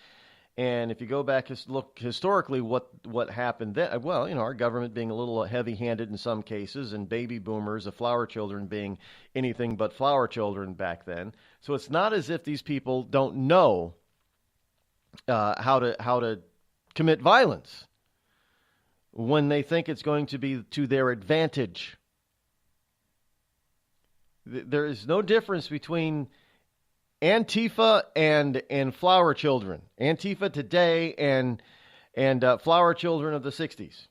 And if you go back and look historically what happened then, well, our government being a little heavy-handed in some cases, and baby boomers, the flower children, being anything but flower children back then. So it's not as if these people don't know how to commit violence when they think it's going to be to their advantage. There is no difference between Antifa and flower children. Antifa today and flower children of the 60s.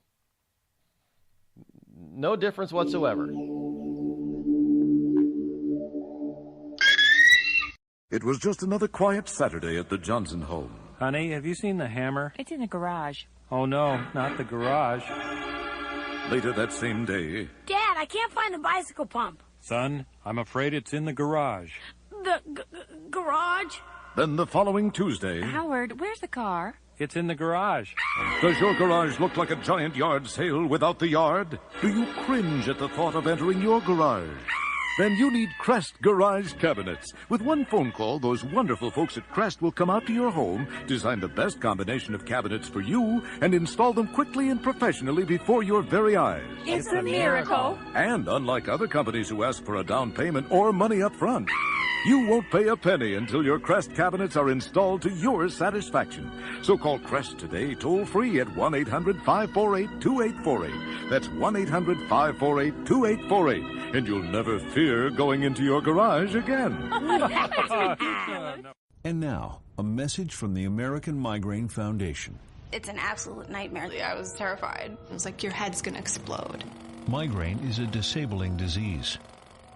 No difference whatsoever. It was just another quiet Saturday at the Johnson home. Honey, have you seen the hammer? It's in the garage. Oh, no, not the garage. Later that same day... Dad, I can't find the bicycle pump. Son, I'm afraid it's in the garage. The garage? Then the following Tuesday... Howard, where's the car? It's in the garage. Does your garage look like a giant yard sale without the yard? Do you cringe at the thought of entering your garage? Then you need Crest Garage Cabinets. With one phone call, those wonderful folks at Crest will come out to your home, design the best combination of cabinets for you, and install them quickly and professionally before your very eyes. It's a miracle. And unlike other companies who ask for a down payment or money up front, you won't pay a penny until your Crest cabinets are installed to your satisfaction. So call Crest today, toll-free at 1-800-548-2848. That's 1-800-548-2848. And you'll never fear going into your garage again. And now, a message from the American Migraine Foundation. It's an absolute nightmare. I was terrified. It was like your head's gonna explode. Migraine is a disabling disease.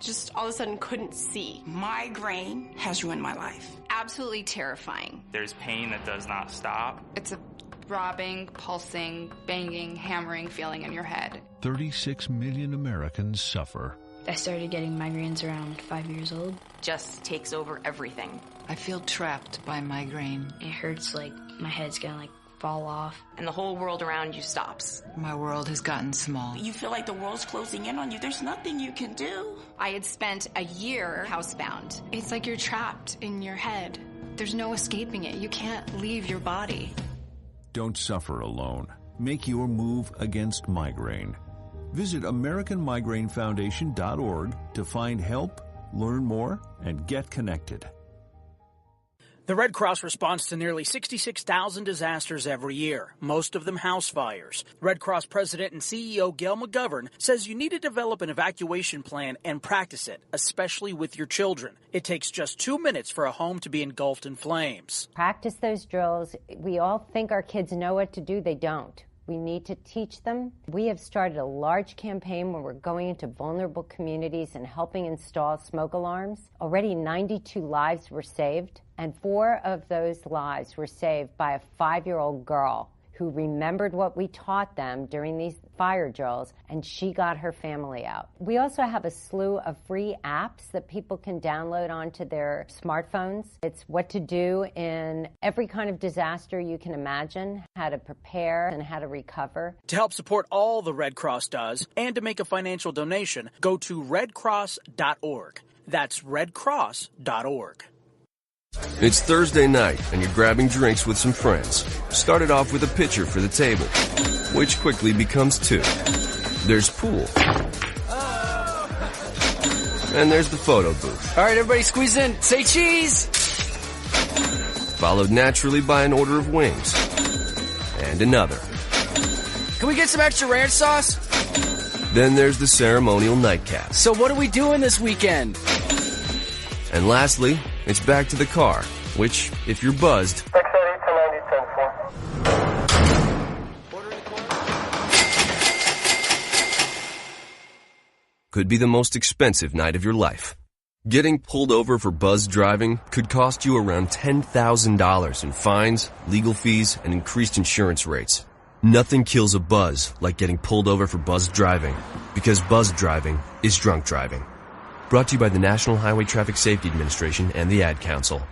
Just all of a sudden couldn't see. Migraine has ruined my life. Absolutely terrifying. There's pain that does not stop. It's a throbbing, pulsing, banging, hammering feeling in your head. 36 million Americans suffer. I started getting migraines around 5 years old. Just takes over everything. I feel trapped by migraine. It hurts like my head's gonna fall off. And the whole world around you stops. My world has gotten small. You feel like the world's closing in on you. There's nothing you can do. I had spent a year housebound. It's like you're trapped in your head. There's no escaping it. You can't leave your body. Don't suffer alone. Make your move against migraine. Visit AmericanMigraineFoundation.org to find help, learn more, and get connected. The Red Cross responds to nearly 66,000 disasters every year, most of them house fires. Red Cross President and CEO Gail McGovern says you need to develop an evacuation plan and practice it, especially with your children. It takes just 2 minutes for a home to be engulfed in flames. Practice those drills. We all think our kids know what to do. They don't. We need to teach them. We have started a large campaign where we're going into vulnerable communities and helping install smoke alarms. Already 92 lives were saved, and 4 of those lives were saved by a 5-year-old girl who remembered what we taught them during these fire drills, and she got her family out. We also have a slew of free apps that people can download onto their smartphones. It's what to do in every kind of disaster you can imagine, how to prepare and how to recover. To help support all the Red Cross does and to make a financial donation, go to redcross.org. That's redcross.org. It's Thursday night, and you're grabbing drinks with some friends. Started off with a pitcher for the table, which quickly becomes 2. There's pool. And there's the photo booth. All right, everybody squeeze in. Say cheese! Followed naturally by an order of wings. And another. Can we get some extra ranch sauce? Then there's the ceremonial nightcap. So what are we doing this weekend? And lastly, it's back to the car, which, if you're buzzed, could be the most expensive night of your life. Getting pulled over for buzzed driving could cost you around $10,000 in fines, legal fees, and increased insurance rates. Nothing kills a buzz like getting pulled over for buzzed driving, because buzzed driving is drunk driving. Brought to you by the National Highway Traffic Safety Administration and the Ad Council.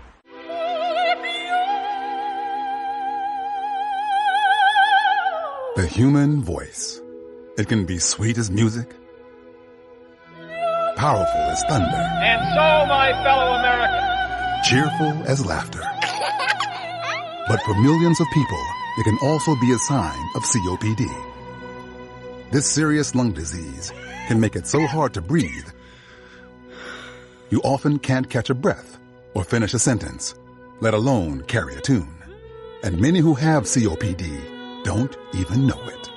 The human voice. It can be sweet as music, powerful as thunder, And so, my fellow Americans, cheerful as laughter. But for millions of people, it can also be a sign of COPD. This serious lung disease can make it so hard to breathe, you often can't catch a breath or finish a sentence, let alone carry a tune. And many who have COPD don't even know it.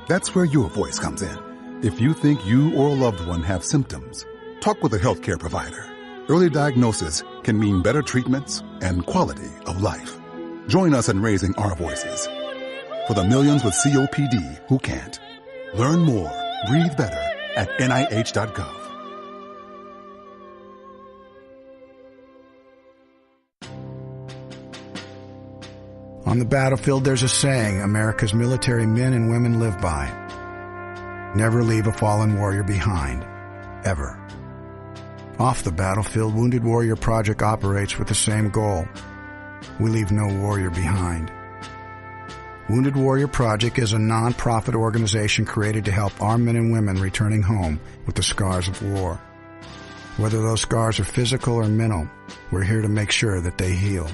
That's where your voice comes in. If you think you or a loved one have symptoms, talk with a healthcare provider. Early diagnosis can mean better treatments and quality of life. Join us in raising our voices for the millions with COPD who can't. Learn more, breathe better at NIH.gov. On the battlefield, there's a saying America's military men and women live by. Never leave a fallen warrior behind. Ever. Off the battlefield, Wounded Warrior Project operates with the same goal. We leave no warrior behind. Wounded Warrior Project is a non-profit organization created to help our men and women returning home with the scars of war. Whether those scars are physical or mental, we're here to make sure that they heal.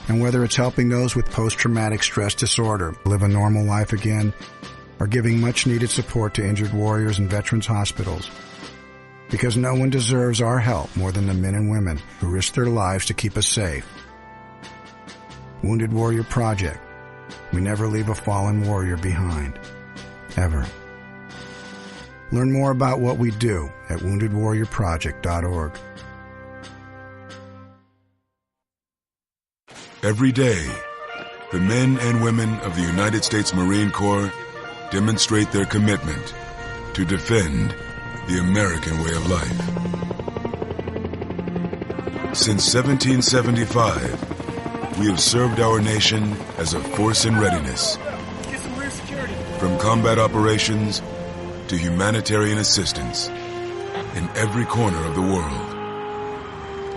And whether it's helping those with post-traumatic stress disorder live a normal life again, or giving much-needed support to injured warriors in veterans' hospitals. Because no one deserves our help more than the men and women who risk their lives to keep us safe. Wounded Warrior Project. We never leave a fallen warrior behind. Ever. Learn more about what we do at woundedwarriorproject.org. Every day, the men and women of the United States Marine Corps demonstrate their commitment to defend the American way of life. Since 1775, we have served our nation as a force in readiness. From combat operations to humanitarian assistance in every corner of the world.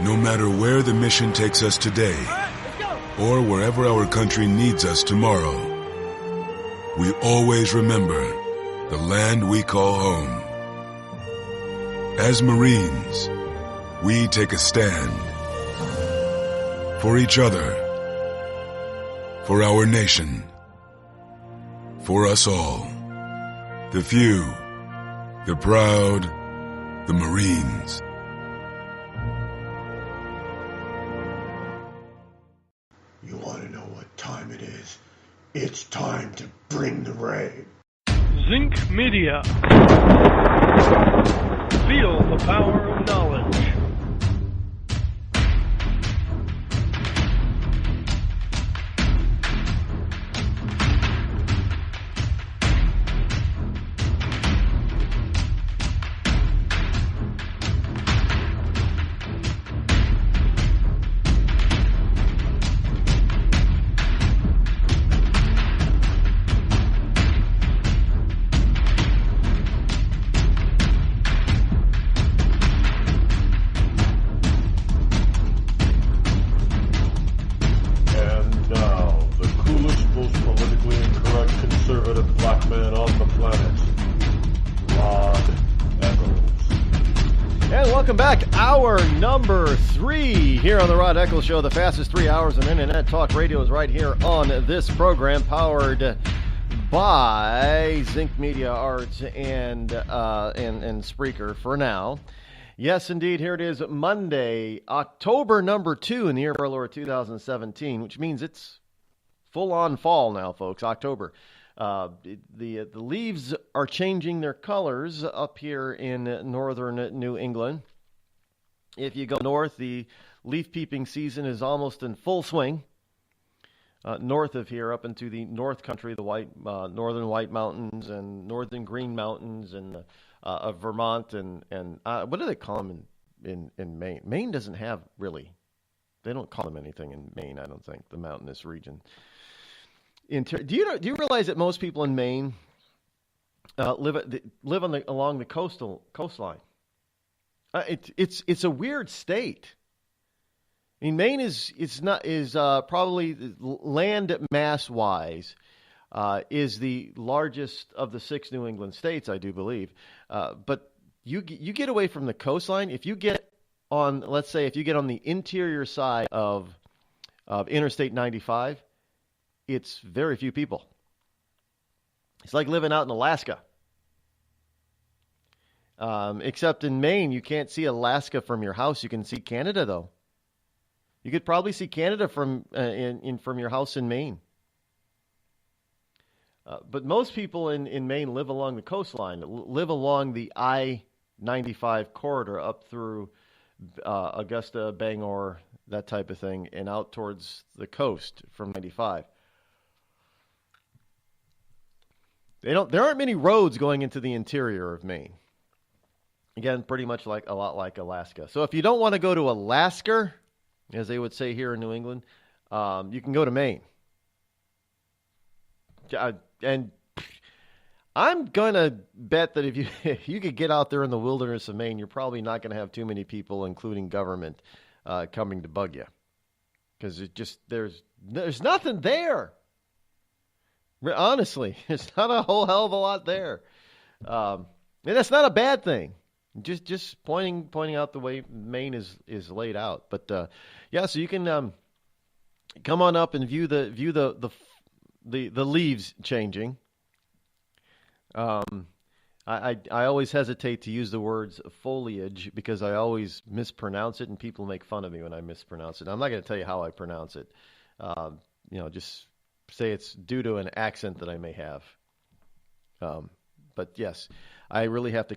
No matter where the mission takes us today, or wherever our country needs us tomorrow, we always remember the land we call home. As Marines, we take a stand for each other, for our nation, for us all, the few, the proud, the Marines. You want to know what time it is? It's time to bring the rain. Zinc Media. Feel the power of knowledge. Number 3 here on the Rod Eccles Show, the fastest 3 hours of internet talk radio is right here on this program, powered by Zinc Media Arts and Spreaker for now. Yes, indeed, here it is, Monday, October number 2 in the year of our Lord 2017, which means it's full-on fall now, folks, October. The leaves are changing their colors up here in northern New England. If you go north, the leaf peeping season is almost in full swing. North of here, up into the North Country, the northern White Mountains and northern Green Mountains and of Vermont and what do they call them in Maine? Maine doesn't have really. They don't call them anything in Maine, I don't think, the mountainous region. Do you realize that most people in Maine live along the coastline? It's a weird state. I mean, Maine is probably land mass wise is the largest of the 6 New England states, I do believe. But you get away from the coastline. If you get on, let's say, if you get on the interior side of Interstate 95, it's very few people. It's like living out in Alaska. Except in Maine, you can't see Alaska from your house. You can see Canada, though. You could probably see Canada from your house in Maine. But most people in Maine live along the coastline, live along the I-95 corridor up through Augusta, Bangor, that type of thing, and out towards the coast from 95. There aren't many roads going into the interior of Maine. Again, pretty much a lot like Alaska. So if you don't want to go to Alaska, as they would say here in New England, you can go to Maine. And I'm going to bet that if you could get out there in the wilderness of Maine, you're probably not going to have too many people, including government, coming to bug you. Because there's nothing there. Honestly, there's not a whole hell of a lot there. And that's not a bad thing. Just pointing out the way Maine is laid out. But so you can come on up and view the leaves changing. I always hesitate to use the words foliage because I always mispronounce it, and people make fun of me when I mispronounce it. I'm not going to tell you how I pronounce it. Just say it's due to an accent that I may have. But yes, I really have to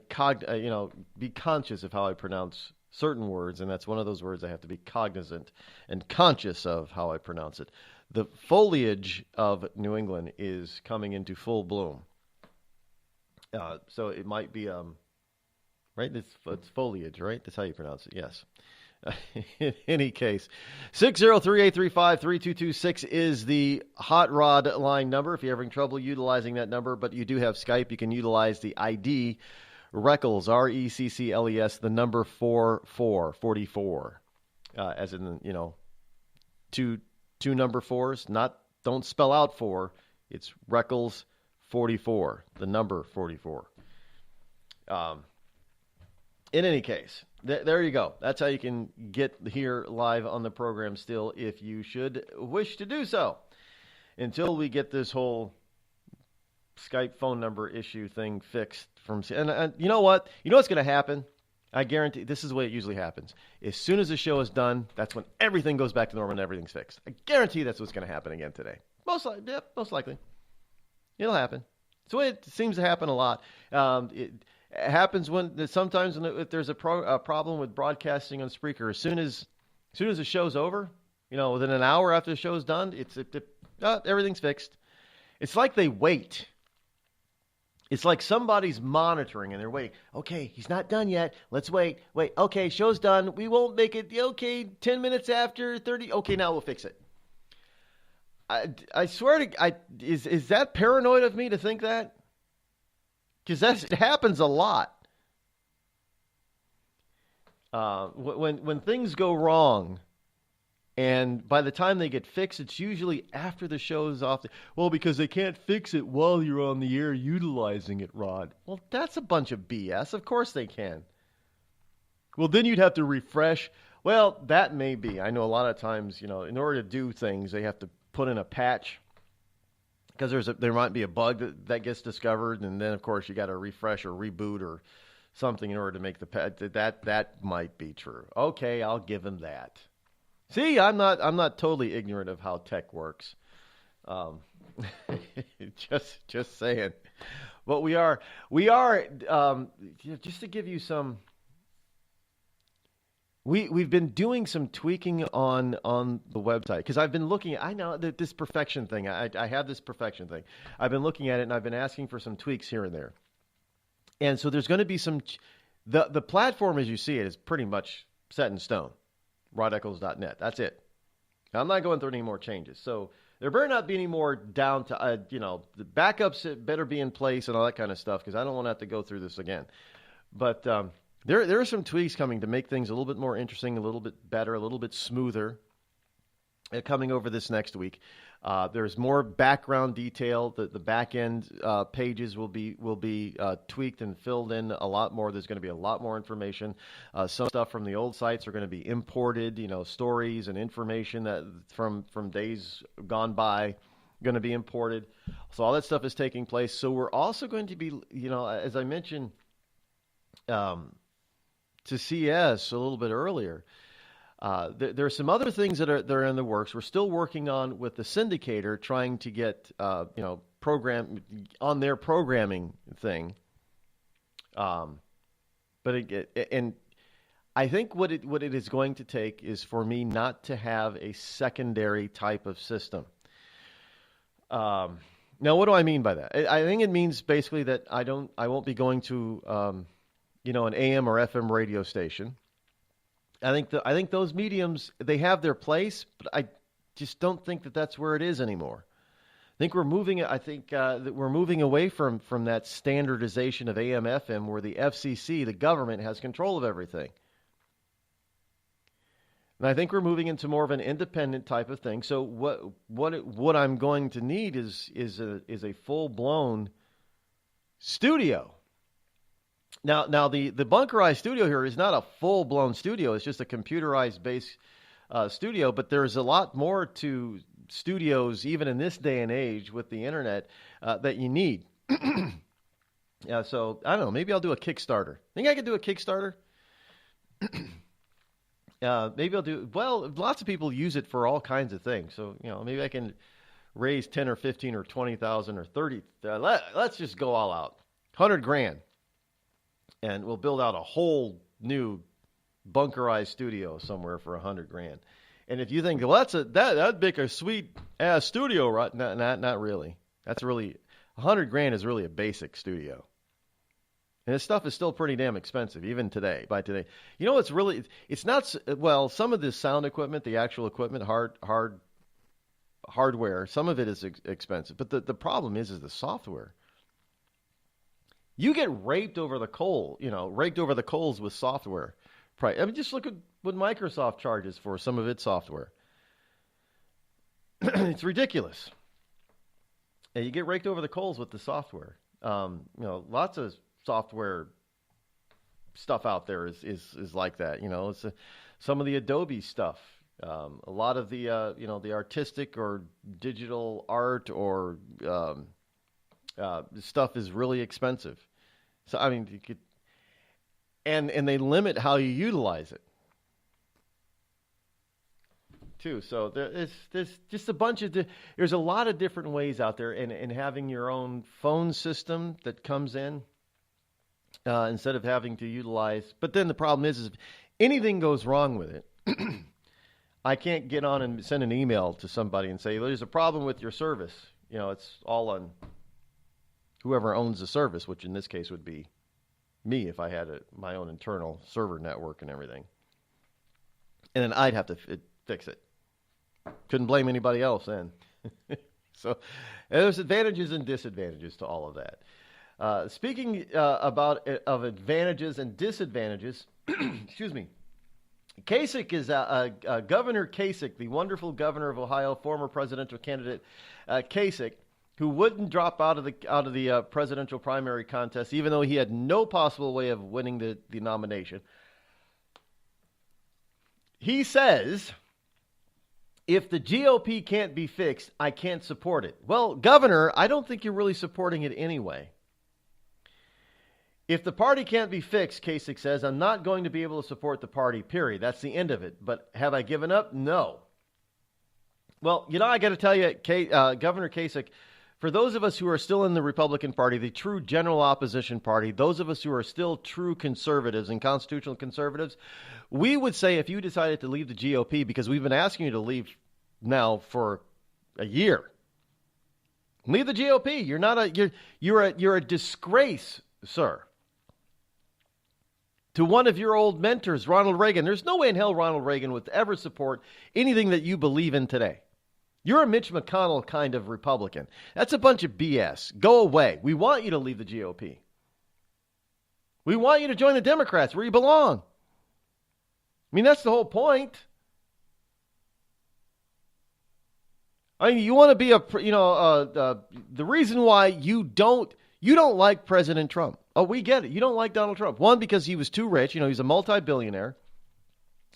be conscious of how I pronounce certain words, and that's one of those words I have to be cognizant and conscious of how I pronounce it. The foliage of New England is coming into full bloom. So it might be, right? It's foliage, right? That's how you pronounce it, yes. In any case, 603-835-3226 is the Hot Rod line number. If you're having trouble utilizing that number, but you do have Skype, you can utilize the ID Reccles, Reccles, the number 44, as in, two number fours. Don't spell out 4. It's Reccles 44, the number 44. In any case, there you go. That's how you can get here live on the program still if you should wish to do so. Until we get this whole Skype phone number issue thing fixed. And you know what? You know what's going to happen? I guarantee this is the way it usually happens. As soon as the show is done, that's when everything goes back to normal and everything's fixed. I guarantee that's what's going to happen again today. Most likely. It'll happen. It's the way it seems to happen a lot. It happens sometimes if there's a problem with broadcasting on Spreaker. As soon as the show's over, within an hour after the show's done, everything's fixed. It's like they wait. It's like somebody's monitoring and they're waiting. Okay, he's not done yet. Let's wait. Wait. Okay, show's done. We won't make it. Okay, 10 minutes after 30. Okay, now we'll fix it. I swear to is that paranoid of me to think that? Because that happens a lot. When things go wrong, and by the time they get fixed, it's usually after the show's off. Because they can't fix it while you're on the air utilizing it, Rod. Well, that's a bunch of BS. Of course they can. Well, then you'd have to refresh. Well, that may be. I know a lot of times, in order to do things, they have to put in a patch because there might be a bug that gets discovered, and then of course you got to refresh or reboot or something in order to make the patch. That might be true. Okay, I'll give him that. See, I'm not totally ignorant of how tech works. Just saying. But we are just to give you some. We've been doing some tweaking on the website because I've been looking. I know that this perfection thing. I have this perfection thing. I've been looking at it and I've been asking for some tweaks here and there. And so there's going to be some. The platform as you see it is pretty much set in stone. RodEccles.net. That's it. I'm not going through any more changes. So there better not be any more down to the backups better be in place and all that kind of stuff because I don't want to have to go through this again. But there are some tweaks coming to make things a little bit more interesting, a little bit better, a little bit smoother coming over this next week. There's more background detail. The back end pages will be tweaked and filled in a lot more. There's going to be a lot more information. Some stuff from the old sites are going to be imported. Stories and information that from days gone by going to be imported. So all that stuff is taking place. So we're also going to be, as I mentioned to CS a little bit earlier. There are some other things that are in the works. We're still working on with the syndicator, trying to get program on their programming thing. And I think what it is going to take is for me not to have a secondary type of system. Now, what do I mean by that? I think it means basically that I won't be going to an AM or FM radio station. I think those mediums, they have their place, but I just don't think that that's where it is anymore. think we're moving. I think that we're moving away from that standardization of AM/FM, where the FCC, the government, has control of everything. And I think we're moving into more of an independent type of thing. So what I'm going to need is a full-blown studio. Now the bunkerized studio here is not a full-blown studio. It's just a computerized base studio. But there's a lot more to studios, even in this day and age with the internet, that you need. Yeah. So I don't know. Maybe I'll do a Kickstarter. Think I could do a Kickstarter? Maybe I'll do, well, lots of people use it for all kinds of things. So, maybe I can raise 10 or 15 or 20,000 or 30. Let's just go all out. $100,000. And we'll build out a whole new bunkerized studio somewhere for $100,000. And if you think, well, that'd make a sweet ass studio, right? Not really. That's really, $100,000 is really a basic studio. And this stuff is still pretty damn expensive, even today, by today. It's not, well, some of this sound equipment, the actual equipment, hardware, some of it is expensive. But the problem is the software. You get raked over the coals with software. I mean, just look at what Microsoft charges for some of its software. It's ridiculous. And you get raked over the coals with the software. Lots of software stuff out there is like that. It's some of the Adobe stuff. A lot of the the artistic or digital art or stuff is really expensive. So I mean, you could, and they limit how you utilize it too. So there's just a bunch of there's a lot of different ways out there, and having your own phone system that comes in. Instead of having to utilize, but then the problem is if anything goes wrong with it, I can't get on and send an email to somebody and say, there's a problem with your service. It's all on whoever owns the service, which in this case would be me if I had my own internal server network and everything. And then I'd have to fix it. Couldn't blame anybody else then. So there's advantages and disadvantages to all of that. Speaking of advantages and disadvantages, excuse me, Kasich is Governor Kasich, the wonderful governor of Ohio, former presidential candidate Kasich, who wouldn't drop out of the presidential primary contest, even though he had no possible way of winning the nomination. He says, if the GOP can't be fixed, I can't support it. Well, Governor, I don't think you're really supporting it anyway. If the party can't be fixed, Kasich says, I'm not going to be able to support the party, period. That's the end of it. But have I given up? No. Well, I got to tell you, Governor Kasich, for those of us who are still in the Republican Party, the true general opposition party, those of us who are still true conservatives and constitutional conservatives, we would say if you decided to leave the GOP, because we've been asking you to leave now for a year, leave the GOP. You're a disgrace, sir. To one of your old mentors, Ronald Reagan. There's no way in hell Ronald Reagan would ever support anything that you believe in today. You're a Mitch McConnell kind of Republican. That's a bunch of BS. Go away. We want you to leave the GOP. We want you to join the Democrats where you belong. I mean, that's the whole point. I mean, you want to be the reason why you don't like President Trump. Oh, we get it. You don't like Donald Trump. One, because he was too rich. He's a multi-billionaire.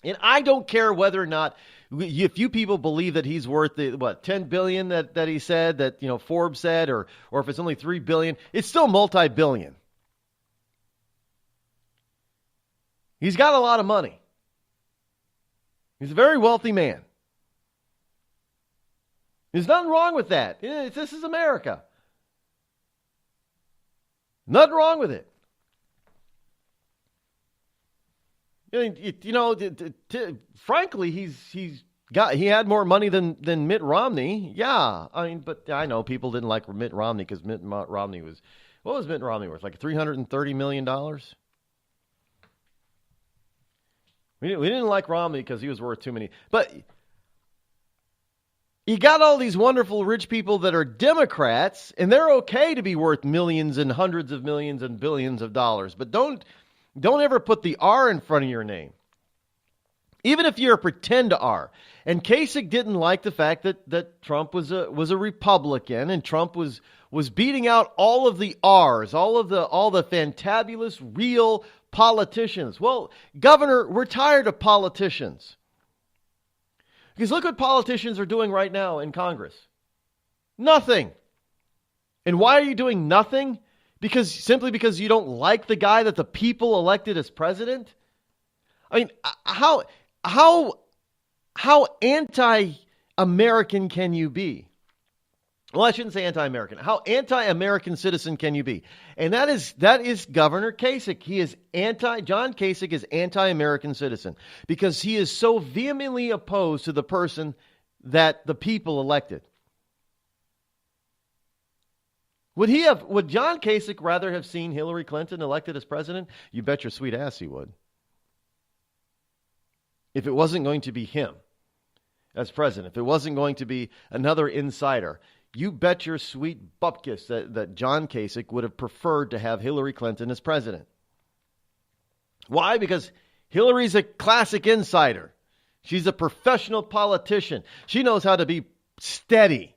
And I don't care whether or not, if you people believe that he's worth the, $10 billion that he said, that, Forbes said, or if it's only $3 billion, it's still multi-billion. He's got a lot of money. He's a very wealthy man. There's nothing wrong with that. This is America. Nothing wrong with it. Frankly, he had more money than Mitt Romney. Yeah, but I know people didn't like Mitt Romney because Mitt Romney what was Mitt Romney worth? Like $330 million? We didn't like Romney because he was worth too many. But You got all these wonderful rich people that are Democrats, and they're okay to be worth millions and hundreds of millions and billions of dollars. But don't ever put the R in front of your name. Even if you're a pretend R. And Kasich didn't like the fact that Trump was a Republican, and Trump was beating out all of the R's, all the fantabulous real politicians. Well, Governor, we're tired of politicians. Because look what politicians are doing right now in Congress. Nothing. And why are you doing nothing? Simply because you don't like the guy that the people elected as president? I mean, how anti-American can you be? Well, I shouldn't say anti-American. How anti-American citizen can you be? And that is Governor Kasich. John Kasich is anti-American citizen because he is so vehemently opposed to the person that the people elected. Would John Kasich rather have seen Hillary Clinton elected as president? You bet your sweet ass he would. If it wasn't going to be him as president, if it wasn't going to be another insider, you bet your sweet bupkis that John Kasich would have preferred to have Hillary Clinton as president. Why? Because Hillary's a classic insider. She's a professional politician. She knows how to be steady,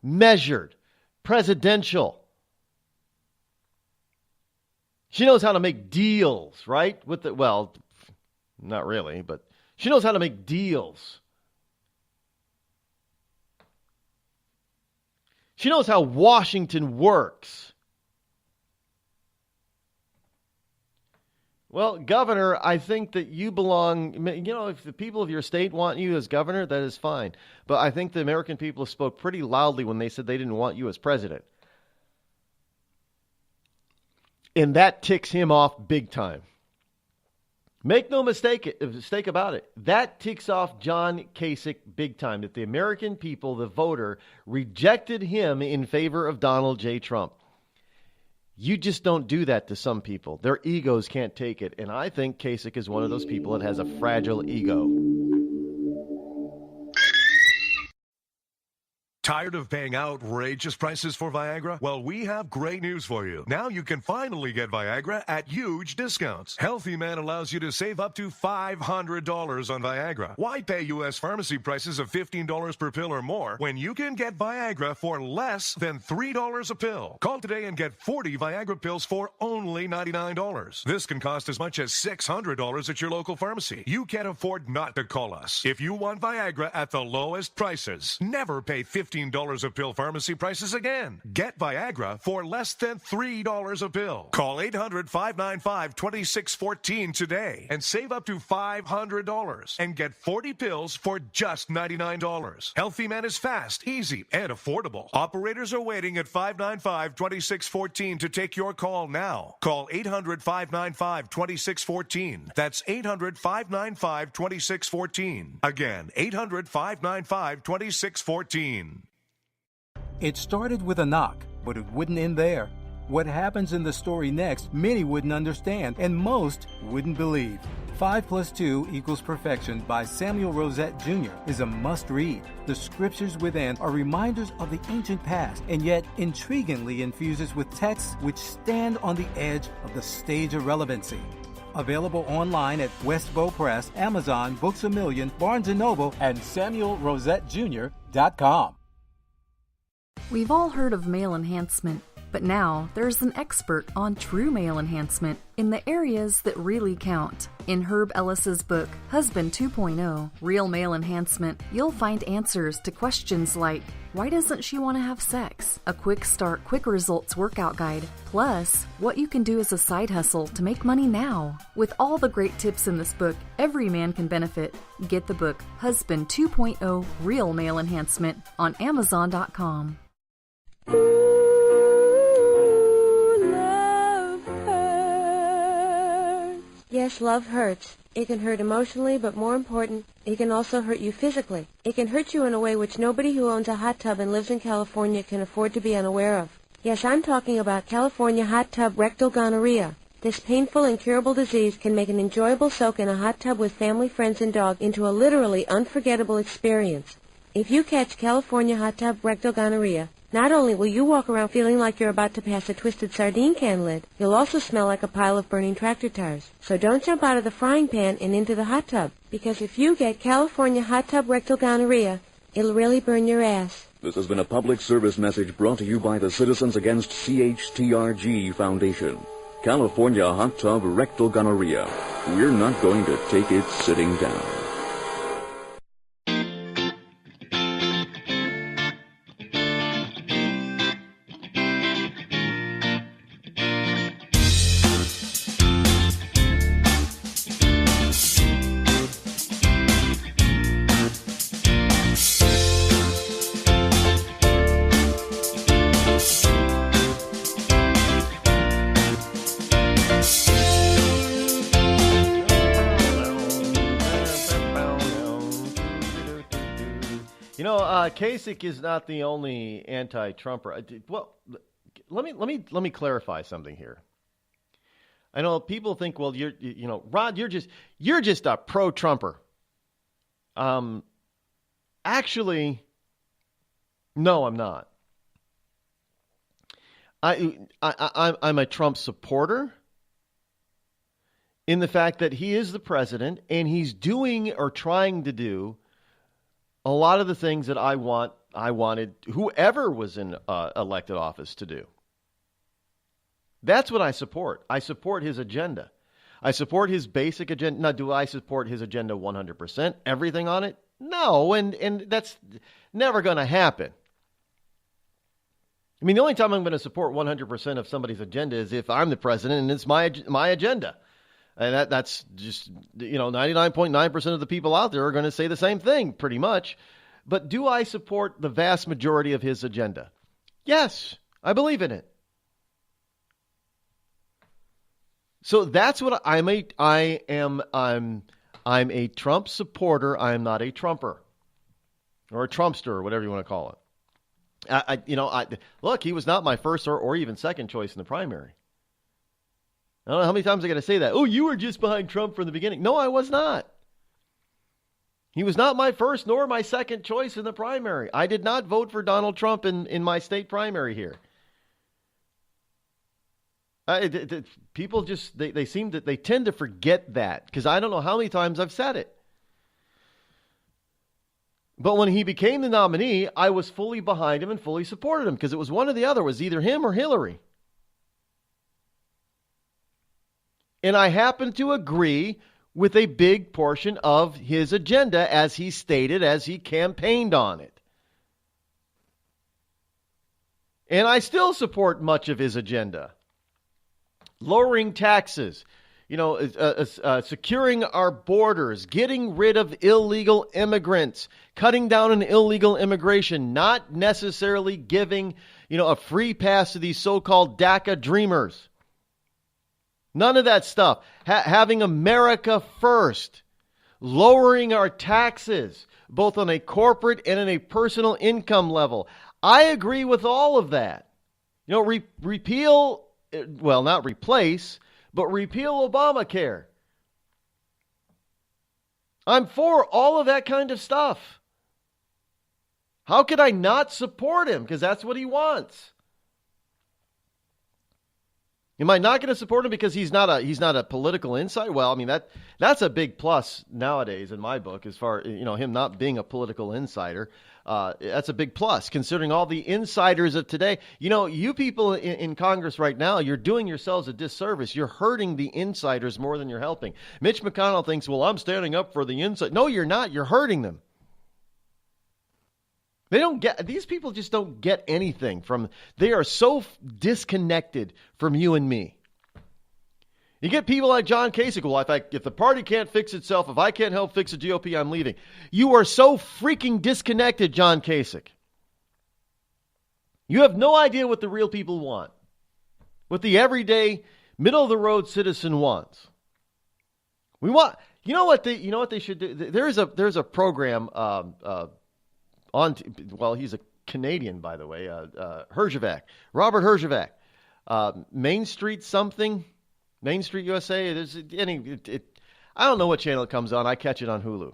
measured, presidential. She knows how to make deals, right? Well, not really, but she knows how to make deals. She knows how Washington works. Well, Governor, I think that you belong, if the people of your state want you as governor, that is fine. But I think the American people spoke pretty loudly when they said they didn't want you as president. And that ticks him off big time. Make no mistake about it. That ticks off John Kasich big time, that the American people, the voter, rejected him in favor of Donald J. Trump. You just don't do that to some people. Their egos can't take it. And I think Kasich is one of those people that has a fragile ego. Tired of paying outrageous prices for Viagra? Well, we have great news for you. Now you can finally get Viagra at huge discounts. Healthy Man allows you to save up to $500 on Viagra. Why pay U.S. pharmacy prices of $15 per pill or more when you can get Viagra for less than $3 a pill? Call today and get 40 Viagra pills for only $99. This can cost as much as $600 at your local pharmacy. You can't afford not to call us. If you want Viagra at the lowest prices, never pay $15 a pill pharmacy prices again. Get Viagra for less than $3 a pill. Call 800-595-2614 today and save up to $500 and get 40 pills for just $99. Healthy Man is fast, easy, and affordable. Operators are waiting at 595-2614 to take your call now. Call 800-595-2614. That's 800-595-2614. Again, 800-595-2614. It started with a knock, but it wouldn't end there. What happens in the story next, many wouldn't understand, and most wouldn't believe. 5 + 2 = Perfection by Samuel Rosette Jr. is a must-read. The scriptures within are reminders of the ancient past, and yet intriguingly infuses with texts which stand on the edge of the stage of relevancy. Available online at Westbow Press, Amazon, Books A Million, Barnes & Noble, and SamuelRosetteJr.com. We've all heard of male enhancement, but now there's an expert on true male enhancement in the areas that really count. In Herb Ellis's book, Husband 2.0, Real Male Enhancement, you'll find answers to questions like, why doesn't she want to have sex? A quick start, quick results workout guide, plus what you can do as a side hustle to make money now. With all the great tips in this book, every man can benefit. Get the book, Husband 2.0, Real Male Enhancement, on Amazon.com. Yes, love hurts. It can hurt emotionally, but more important, it can also hurt you physically. It can hurt you in a way which nobody who owns a hot tub and lives in California can afford to be unaware of. Yes, I'm talking about California hot tub rectal gonorrhea. This painful, incurable disease can make an enjoyable soak in a hot tub with family, friends, and dog into a literally unforgettable experience. If you catch California hot tub rectal gonorrhea, not only will you walk around feeling like you're about to pass a twisted sardine can lid, you'll also smell like a pile of burning tractor tires. So don't jump out of the frying pan and into the hot tub, because if you get California hot tub rectal gonorrhea, it'll really burn your ass. This has been a public service message brought to you by the Citizens Against CHTRG Foundation. California hot tub rectal gonorrhea. We're not going to take it sitting down. Kasich is not the only anti-Trumper. Well, let me clarify something here. I know people think, well, Rod, you're just a pro-Trumper. Actually, no, I'm not. I'm a Trump supporter in the fact that he is the president and he's doing or trying to do a lot of the things that I wanted whoever was in elected office to do. That's what I support. I support his agenda. I support his basic agenda. Now, do I support his agenda 100%? Everything on it? No, and that's never going to happen. I mean, the only time I'm going to support 100% of somebody's agenda is if I'm the president and it's my agenda. And that's just, 99.9% of the people out there are going to say the same thing, pretty much. But do I support the vast majority of his agenda? Yes, I believe in it. So that's what I'm a Trump supporter. I am not a Trumper or a Trumpster or whatever you want to call it. Look, he was not my first or even second choice in the primary. I don't know how many times I got to say that. Oh, you were just behind Trump from the beginning. No, I was not. He was not my first nor my second choice in the primary. I did not vote for Donald Trump in my state primary here. People just, they tend to forget that because I don't know how many times I've said it. But when he became the nominee, I was fully behind him and fully supported him because it was one or the other. It was either him or Hillary. And I happen to agree with a big portion of his agenda as he stated, as he campaigned on it. And I still support much of his agenda. Lowering taxes, securing our borders, getting rid of illegal immigrants, cutting down on illegal immigration, not necessarily giving, a free pass to these so-called DACA dreamers. None of that stuff. Having America first. Lowering our taxes, both on a corporate and on a personal income level. I agree with all of that. Repeal, well, not replace, but repeal Obamacare. I'm for all of that kind of stuff. How could I not support him? Because that's what he wants. Am I not going to support him because he's not a political insider? Well, I mean that's a big plus nowadays in my book as far him not being a political insider. That's a big plus considering all the insiders of today. You people in Congress right now, you're doing yourselves a disservice. You're hurting the insiders more than you're helping. Mitch McConnell thinks, well, I'm standing up for the inside. No, you're not. You're hurting them. These people just don't get anything they are so disconnected from you and me. You get people like John Kasich, well, if the party can't fix itself, if I can't help fix the GOP, I'm leaving. You are so freaking disconnected, John Kasich. You have no idea what the real people want, what the everyday, middle-of-the-road citizen wants. We want, you know what they should do? There's a program, he's a Canadian, by the way, Herjavec, Robert Herjavec, Main Street USA. I don't know what channel it comes on. I catch it on Hulu.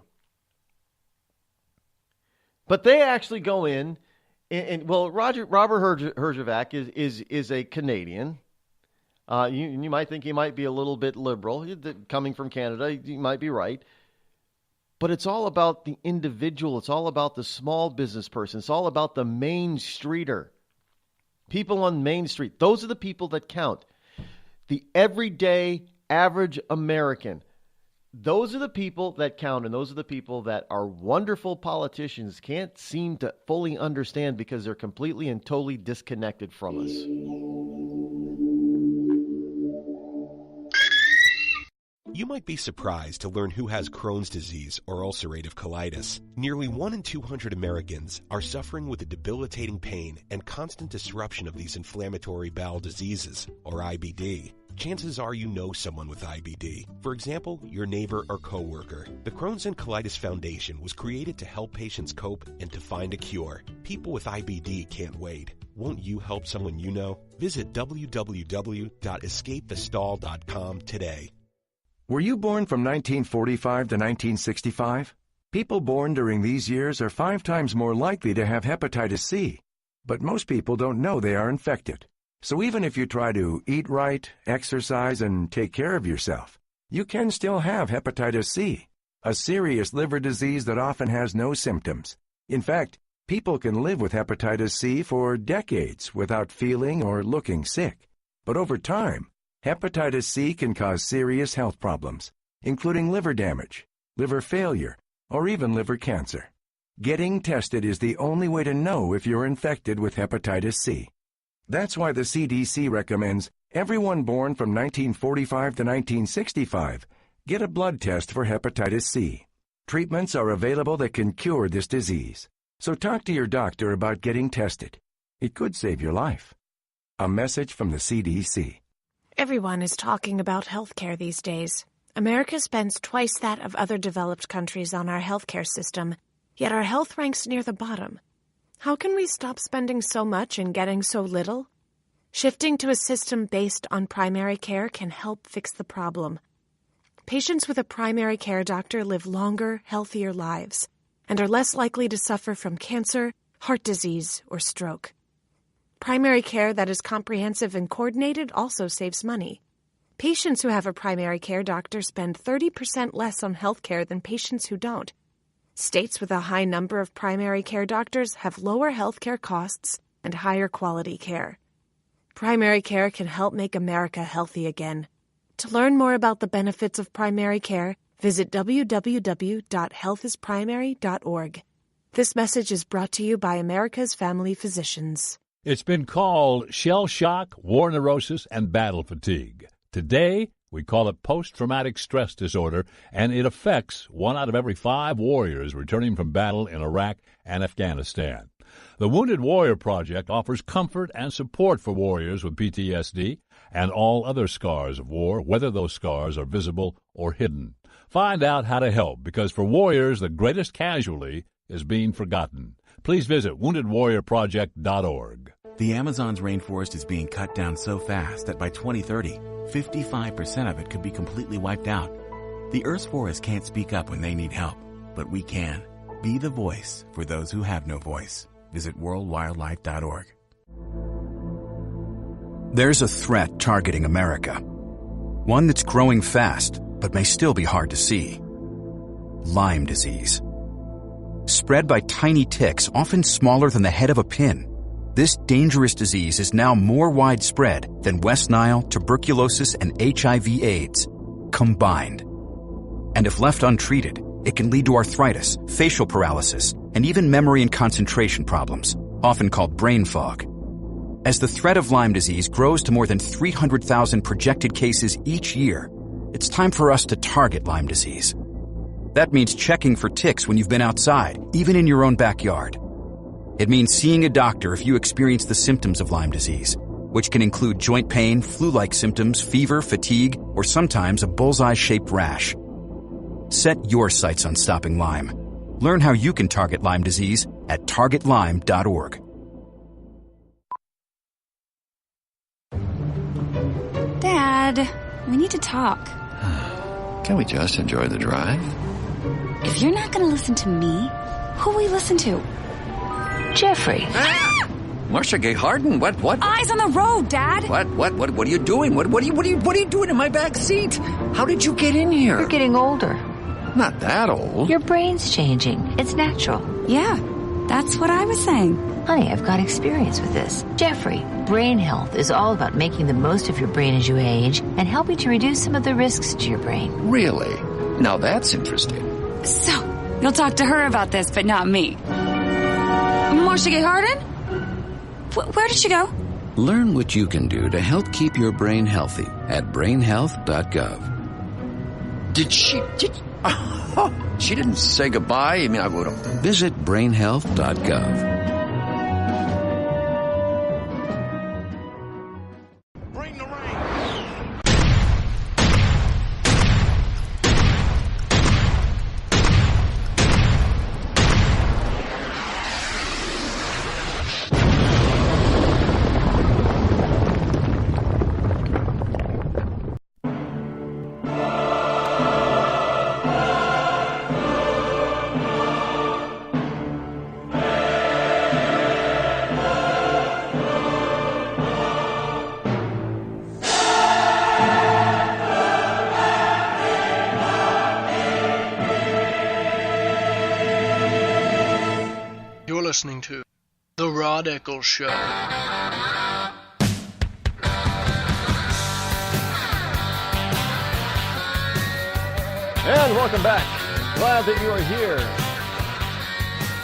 But they actually go in, and Robert Herjavec is a Canadian. You might think he might be a little bit liberal. Coming from Canada, you might be right. But it's all about the individual. It's all about the small business person. It's all about the Main Streeter. People on Main Street. Those are the people that count. The everyday, average American. Those are the people that count, and those are the people that our wonderful politicians can't seem to fully understand because they're completely and totally disconnected from us. You might be surprised to learn who has Crohn's disease or ulcerative colitis. Nearly 1 in 200 Americans are suffering with the debilitating pain and constant disruption of these inflammatory bowel diseases, or IBD. Chances are you know someone with IBD. For example, your neighbor or coworker. The Crohn's and Colitis Foundation was created to help patients cope and to find a cure. People with IBD can't wait. Won't you help someone you know? Visit www.escapethestall.com today. Were you born from 1945 to 1965? People born during these years are 5 times more likely to have hepatitis C, but most people don't know they are infected. So even if you try to eat right, exercise, and take care of yourself, you can still have hepatitis C, a serious liver disease that often has no symptoms. In fact, people can live with hepatitis C for decades without feeling or looking sick. But over time, hepatitis C can cause serious health problems, including liver damage, liver failure, or even liver cancer. Getting tested is the only way to know if you're infected with hepatitis C. That's why the CDC recommends everyone born from 1945 to 1965 get a blood test for hepatitis C. Treatments are available that can cure this disease. So talk to your doctor about getting tested. It could save your life. A message from the CDC. Everyone is talking about healthcare these days. America spends twice that of other developed countries on our healthcare system, yet our health ranks near the bottom. How can we stop spending so much and getting so little? Shifting to a system based on primary care can help fix the problem. Patients with a primary care doctor live longer, healthier lives and are less likely to suffer from cancer, heart disease, or stroke. Primary care that is comprehensive and coordinated also saves money. Patients who have a primary care doctor spend 30% less on health care than patients who don't. States with a high number of primary care doctors have lower health care costs and higher quality care. Primary care can help make America healthy again. To learn more about the benefits of primary care, visit www.healthisprimary.org. This message is brought to you by America's Family Physicians. It's been called shell shock, war neurosis, and battle fatigue. Today, we call it post-traumatic stress disorder, and it affects 1 out of every 5 warriors returning from battle in Iraq and Afghanistan. The Wounded Warrior Project offers comfort and support for warriors with PTSD and all other scars of war, whether those scars are visible or hidden. Find out how to help, because for warriors, the greatest casualty is being forgotten. Please visit woundedwarriorproject.org. The Amazon's rainforest is being cut down so fast that by 2030, 55% of it could be completely wiped out. The Earth's forests can't speak up when they need help, but we can. Be the voice for those who have no voice. Visit worldwildlife.org. There's a threat targeting America. One that's growing fast, but may still be hard to see. Lyme disease. Spread by tiny ticks, often smaller than the head of a pin. This dangerous disease is now more widespread than West Nile, tuberculosis, and HIV/AIDS combined. And if left untreated, it can lead to arthritis, facial paralysis, and even memory and concentration problems, often called brain fog. As the threat of Lyme disease grows to more than 300,000 projected cases each year, it's time for us to target Lyme disease. That means checking for ticks when you've been outside, even in your own backyard. It means seeing a doctor if you experience the symptoms of Lyme disease, which can include joint pain, flu-like symptoms, fever, fatigue, or sometimes a bullseye-shaped rash. Set your sights on stopping Lyme. Learn how you can target Lyme disease at targetlyme.org. Dad, we need to talk. Can we just enjoy the drive? If you're not going to listen to me, Who we listen to? Jeffrey. Marcia Gay Harden, what? Eyes on the road, Dad. What are you doing? What are you doing in my back seat? How did you get in here? You're getting older. Not that old. Your brain's changing. It's natural. Yeah, that's what I was saying. Honey, I've got experience with this. Jeffrey, brain health is all about making the most of your brain as you age and helping to reduce some of the risks to your brain. Really? Now that's interesting. So, you'll talk to her about this, but not me. Marcia Gay Harden? Where did she go? Learn what you can do to help keep your brain healthy at brainhealth.gov. She didn't say goodbye. I mean, I would have. Visit brainhealth.gov. Listening to The Rod Eccles Show. And welcome back. Glad that you are here.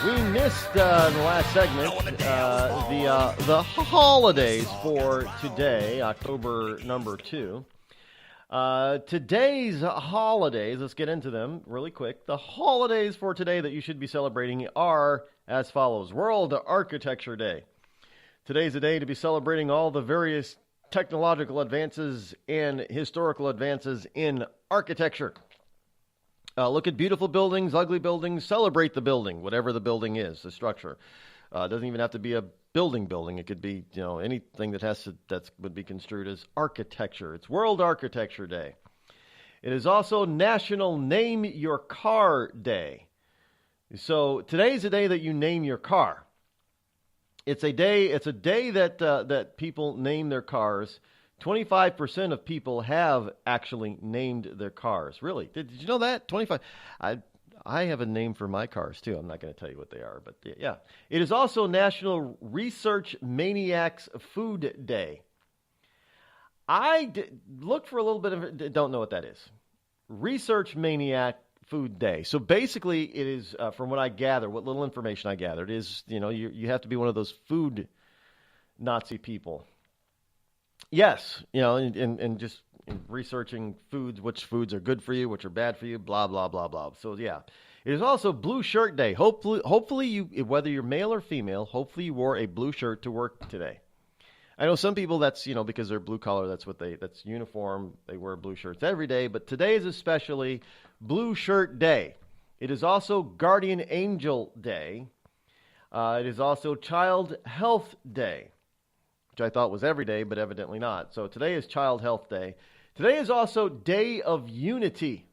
We missed in the last segment the holidays for today, October number 2. Today's holidays, let's get into them really quick. The holidays for today that you should be celebrating are as follows. World Architecture Day. Today's a day to be celebrating all the various technological advances and historical advances in architecture. Look at beautiful buildings, ugly buildings, celebrate the building, whatever the building is, the structure. It doesn't even have to be a building. It could be, anything that would be construed as architecture. It's World Architecture Day. It is also National Name Your Car Day. So today's a day that you name your car. It's a day that people name their cars. 25% of people have actually named their cars. Really? Did you know that? 25. I have a name for my cars too. I'm not going to tell you what they are, but yeah. It is also National Research Maniacs Food Day. I looked for a little bit of it. Don't know what that is. Research Maniac Food Day. So basically, it is from what I gather, what little information I gathered is, you have to be one of those food Nazi people. Yes, and just researching foods, which foods are good for you, which are bad for you, blah blah blah blah. So yeah, it is also Blue Shirt Day. Hopefully you, whether you're male or female, hopefully you wore a blue shirt to work today. I know some people that's because they're blue collar, that's uniform. They wear blue shirts every day, but today is especially Blue Shirt Day. It is also Guardian Angel Day. It is also Child Health Day, which I thought was every day, but evidently not. So today is Child Health Day. Today is also Day of Unity.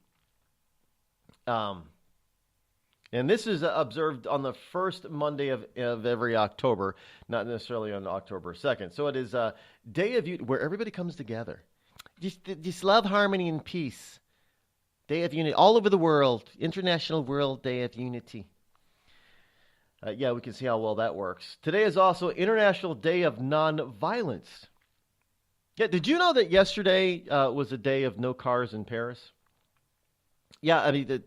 And this is observed on the first Monday of every October, not necessarily on October 2nd. So it is a Day of Unity, where everybody comes together. Just love, harmony, and peace. Day of Unity, all over the world. International World Day of Unity. Yeah, we can see how well that works. Today is also International Day of Nonviolence. Yeah, did you know that yesterday was a day of no cars in Paris? Yeah, I mean,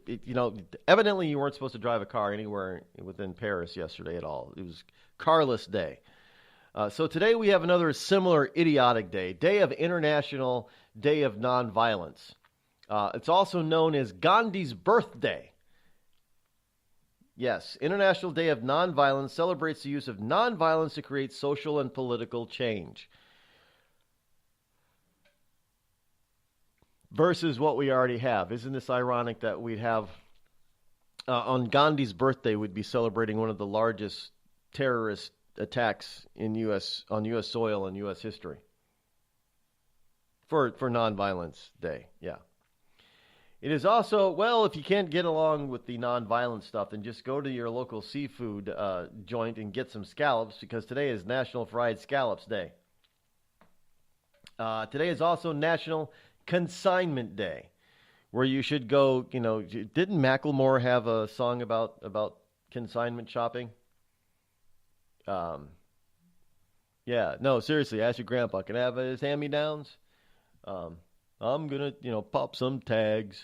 evidently you weren't supposed to drive a car anywhere within Paris yesterday at all. It was Carless Day. So today we have another similar idiotic day, Day of International Day of Nonviolence. It's also known as Gandhi's birthday. Yes, International Day of Nonviolence celebrates the use of nonviolence to create social and political change. Versus what we already have. Isn't this ironic that we'd have, on Gandhi's birthday, we'd be celebrating one of the largest terrorist attacks on U.S. soil in U.S. history. For Nonviolence Day, yeah. It is also, well, if you can't get along with the nonviolent stuff, then just go to your local seafood joint and get some scallops, because today is National Fried Scallops Day. Today is also National Consignment Day, where you should go, didn't Macklemore have a song about consignment shopping? Yeah, no, seriously, ask your grandpa, can I have his hand-me-downs? I'm going to, pop some tags.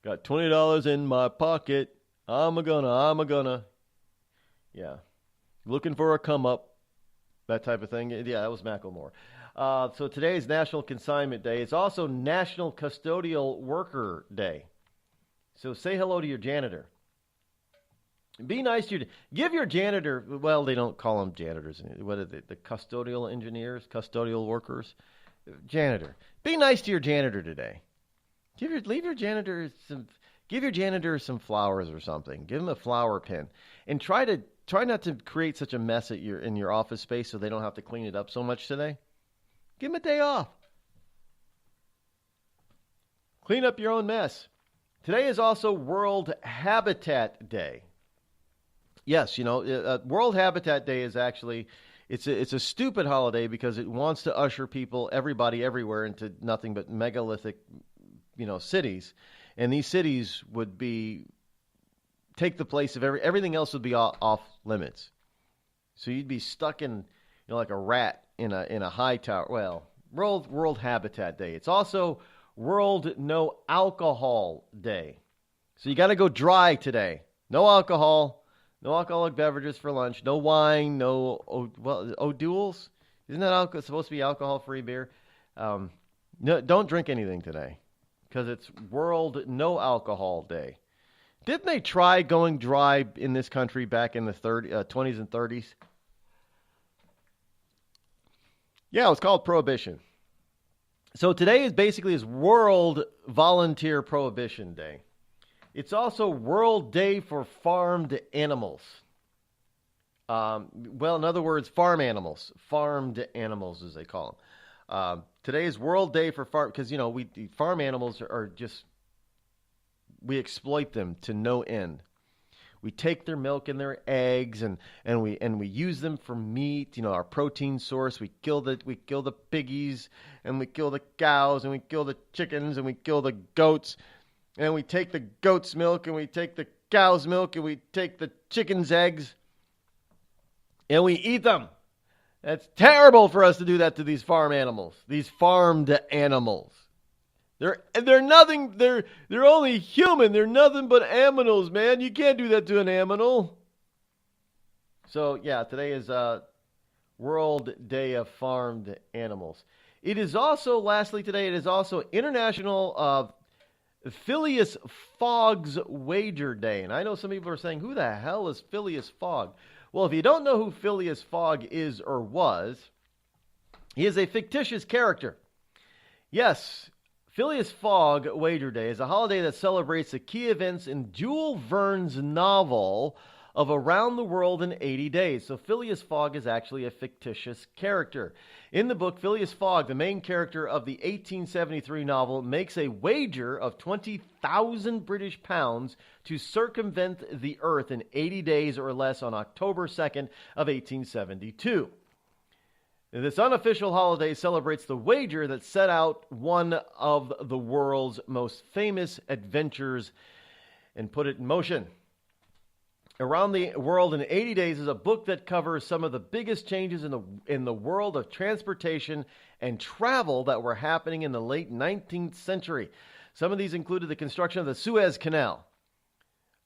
Got $20 in my pocket. I'm a gonna. Yeah. Looking for a come-up. That type of thing. Yeah, that was Macklemore. So today is National Consignment Day. It's also National Custodial Worker Day. So say hello to your janitor. Be nice to give your janitor, well, they don't call them janitors. What are they? The custodial engineers, custodial workers? Janitor. Be nice to your janitor today. Give your janitor some flowers or something. Give him a flower pin. And try not to create such a mess in your office space so they don't have to clean it up so much today. Give him a day off. Clean up your own mess. Today is also World Habitat Day. Yes, World Habitat Day is actually, it's a stupid holiday because it wants to usher everybody everywhere into nothing but megalithic, cities. And these cities would take the place of everything else would be off limits. So you'd be stuck in, like a rat in a high tower. Well, World Habitat Day. It's also World No Alcohol Day. So you got to go dry today. No alcohol. No alcoholic beverages for lunch. No wine. No O'Doul's. Isn't that supposed to be alcohol-free beer? No, don't drink anything today because it's World No Alcohol Day. Didn't they try going dry in this country back in the 20s and 30s? Yeah, it was called Prohibition. So today is World Volunteer Prohibition Day. It's also World Day for Farmed Animals. In other words, farm animals. Farmed animals, as they call them. Today is World Day for farm, because, farm animals are just, we exploit them to no end. We take their milk and their eggs, and we use them for meat. Our protein source. We kill the piggies, and we kill the cows, and we kill the chickens, and we kill the goats. And we take the goat's milk, and we take the cow's milk, and we take the chicken's eggs, and we eat them. That's terrible for us to do that to these farm animals, these farmed animals. They're nothing. They're only human. They're nothing but aminals, man. You can't do that to an aminal. So yeah, today is World Day of Farmed Animals. It is also, lastly, today it is also International Phileas Fogg's Wager Day. And I know some people are saying, who the hell is Phileas Fogg? Well, if you don't know who Phileas Fogg is or was, he is a fictitious character. Yes, Phileas Fogg Wager Day is a holiday that celebrates the key events in Jules Verne's novel of Around the World in 80 Days. So Phileas Fogg is actually a fictitious character. In the book, Phileas Fogg, the main character of the 1873 novel, makes a wager of 20,000 British pounds to circumvent the Earth in 80 days or less on October 2nd of 1872. This unofficial holiday celebrates the wager that set out one of the world's most famous adventures and put it in motion. Around the World in 80 Days is a book that covers some of the biggest changes in the world of transportation and travel that were happening in the late 19th century. Some of these included the construction of the Suez Canal,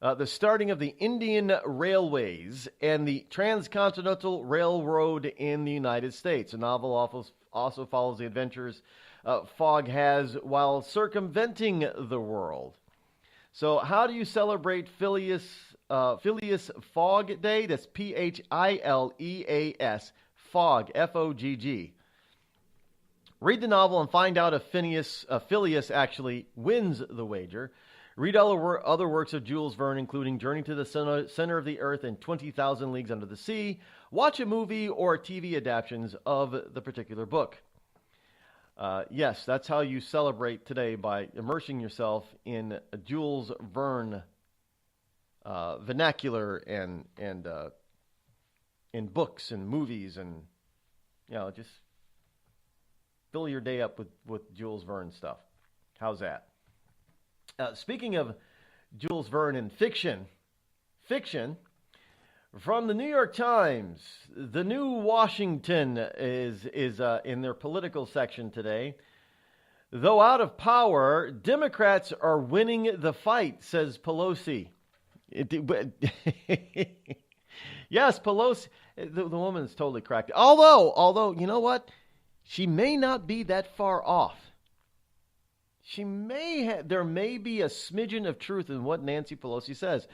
the starting of the Indian Railways, and the Transcontinental Railroad in the United States. The novel also follows the adventures Fogg has while circumventing the world. So how do you celebrate Phileas Fogg Day? That's Phileas, Fogg, F-O-G-G. Read the novel and find out if Phileas actually wins the wager. Read other works of Jules Verne, including Journey to the Center of the Earth and 20,000 Leagues Under the Sea. Watch a movie or TV adaptations of the particular book. Yes, that's how you celebrate today, by immersing yourself in Jules Verne vernacular and in books and movies, and just fill your day up with Jules Verne stuff. How's that? Speaking of Jules Verne and fiction, from the New York Times, the New Washington is in their political section today. Though out of power, Democrats are winning the fight, says Pelosi. Yes, Pelosi, the woman's totally cracked. Although, you know what? She may not be that far off. There may be a smidgen of truth in what Nancy Pelosi says.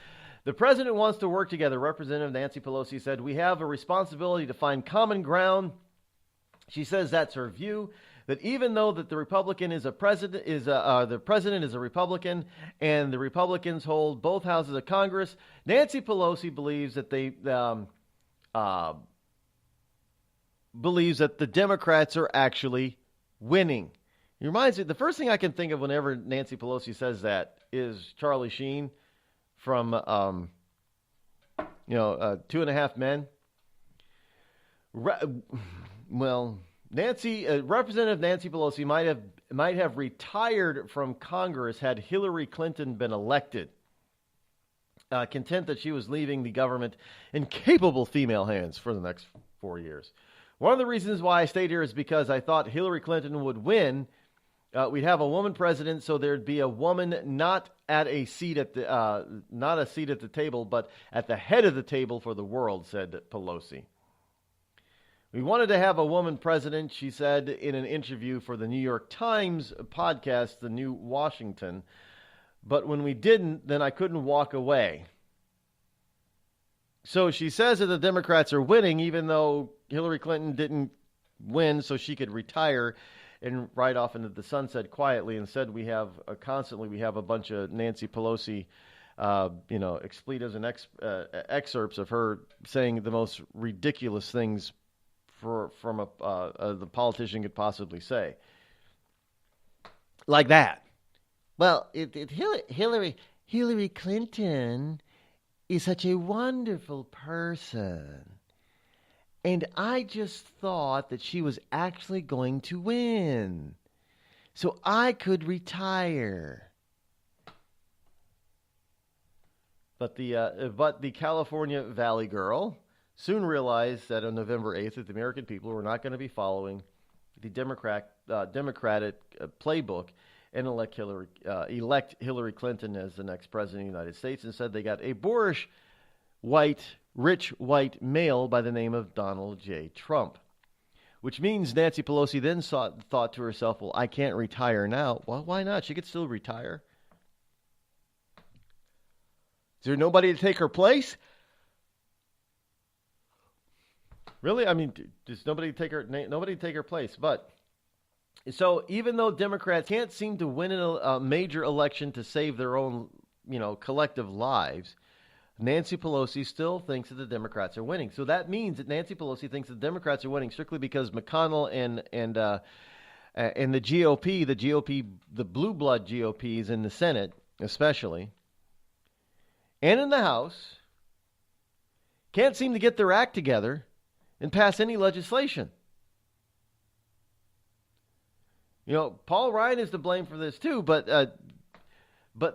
The president wants to work together. Representative Nancy Pelosi said, "We have a responsibility to find common ground." She says that's her view, that even though that the Republican is the president is a Republican, and the Republicans hold both houses of Congress, Nancy Pelosi believes that the Democrats are actually winning. It reminds me, the first thing I can think of whenever Nancy Pelosi says that is Charlie Sheen from 2.5 Men. Representative Nancy Pelosi might have retired from Congress had Hillary Clinton been elected, content that she was leaving the government in capable female hands for the next 4 years. One of the reasons why I stayed here is because I thought Hillary Clinton would win. We'd have a woman president, so there'd be a woman not a seat at the table, but at the head of the table for the world, said Pelosi. We wanted to have a woman president, she said in an interview for the New York Times podcast, The New Washington. But when we didn't, then I couldn't walk away. So she says that the Democrats are winning, even though Hillary Clinton didn't win, so she could retire and ride off into the sunset quietly. Instead, we have a bunch of Nancy Pelosi, expletives and excerpts of her saying the most ridiculous things from the politician could possibly say, like that. Well, Hillary Clinton is such a wonderful person. And I just thought that she was actually going to win, so I could retire. But the California Valley girl soon realized that on November 8th that the American people were not going to be following the Democratic playbook and elect Hillary Clinton as the next president of the United States. Instead, they got a boorish, rich white male by the name of Donald J. Trump, which means Nancy Pelosi then thought to herself, well, I can't retire now. Well, why not? She could still retire. Is there nobody to take her place? Really? I mean, does nobody take her place? But so even though Democrats can't seem to win a major election to save their own, collective lives, Nancy Pelosi still thinks that the Democrats are winning. So that means that Nancy Pelosi thinks the Democrats are winning strictly because McConnell and the GOP, the blue blood GOPs in the Senate especially, and in the House, can't seem to get their act together and pass any legislation. Paul Ryan is to blame for this too, but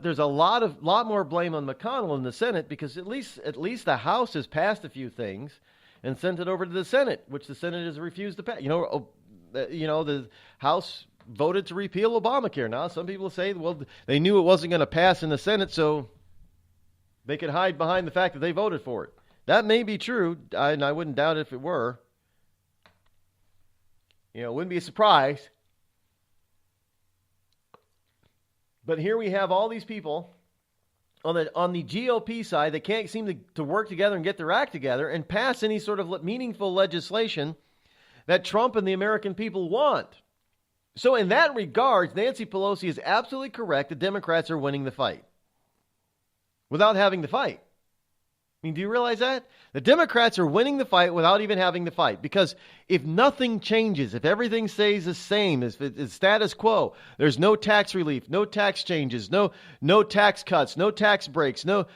there's a lot more blame on McConnell in the Senate, because at least the House has passed a few things and sent it over to the Senate, which the Senate has refused to pass. The House voted to repeal Obamacare. Now some people say, well, they knew it wasn't going to pass in the Senate, so they could hide behind the fact that they voted for it. That may be true, and I wouldn't doubt it if it were. It wouldn't be a surprise. But here we have all these people on the GOP side that can't seem to work together and get their act together and pass any sort of meaningful legislation that Trump and the American people want. So in that regard, Nancy Pelosi is absolutely correct. The Democrats are winning the fight without having to fight. I mean, do you realize that? The Democrats are winning the fight without even having to fight. Because if nothing changes, if everything stays the same, if it's status quo, there's no tax relief, no tax changes, no tax cuts, no tax breaks, no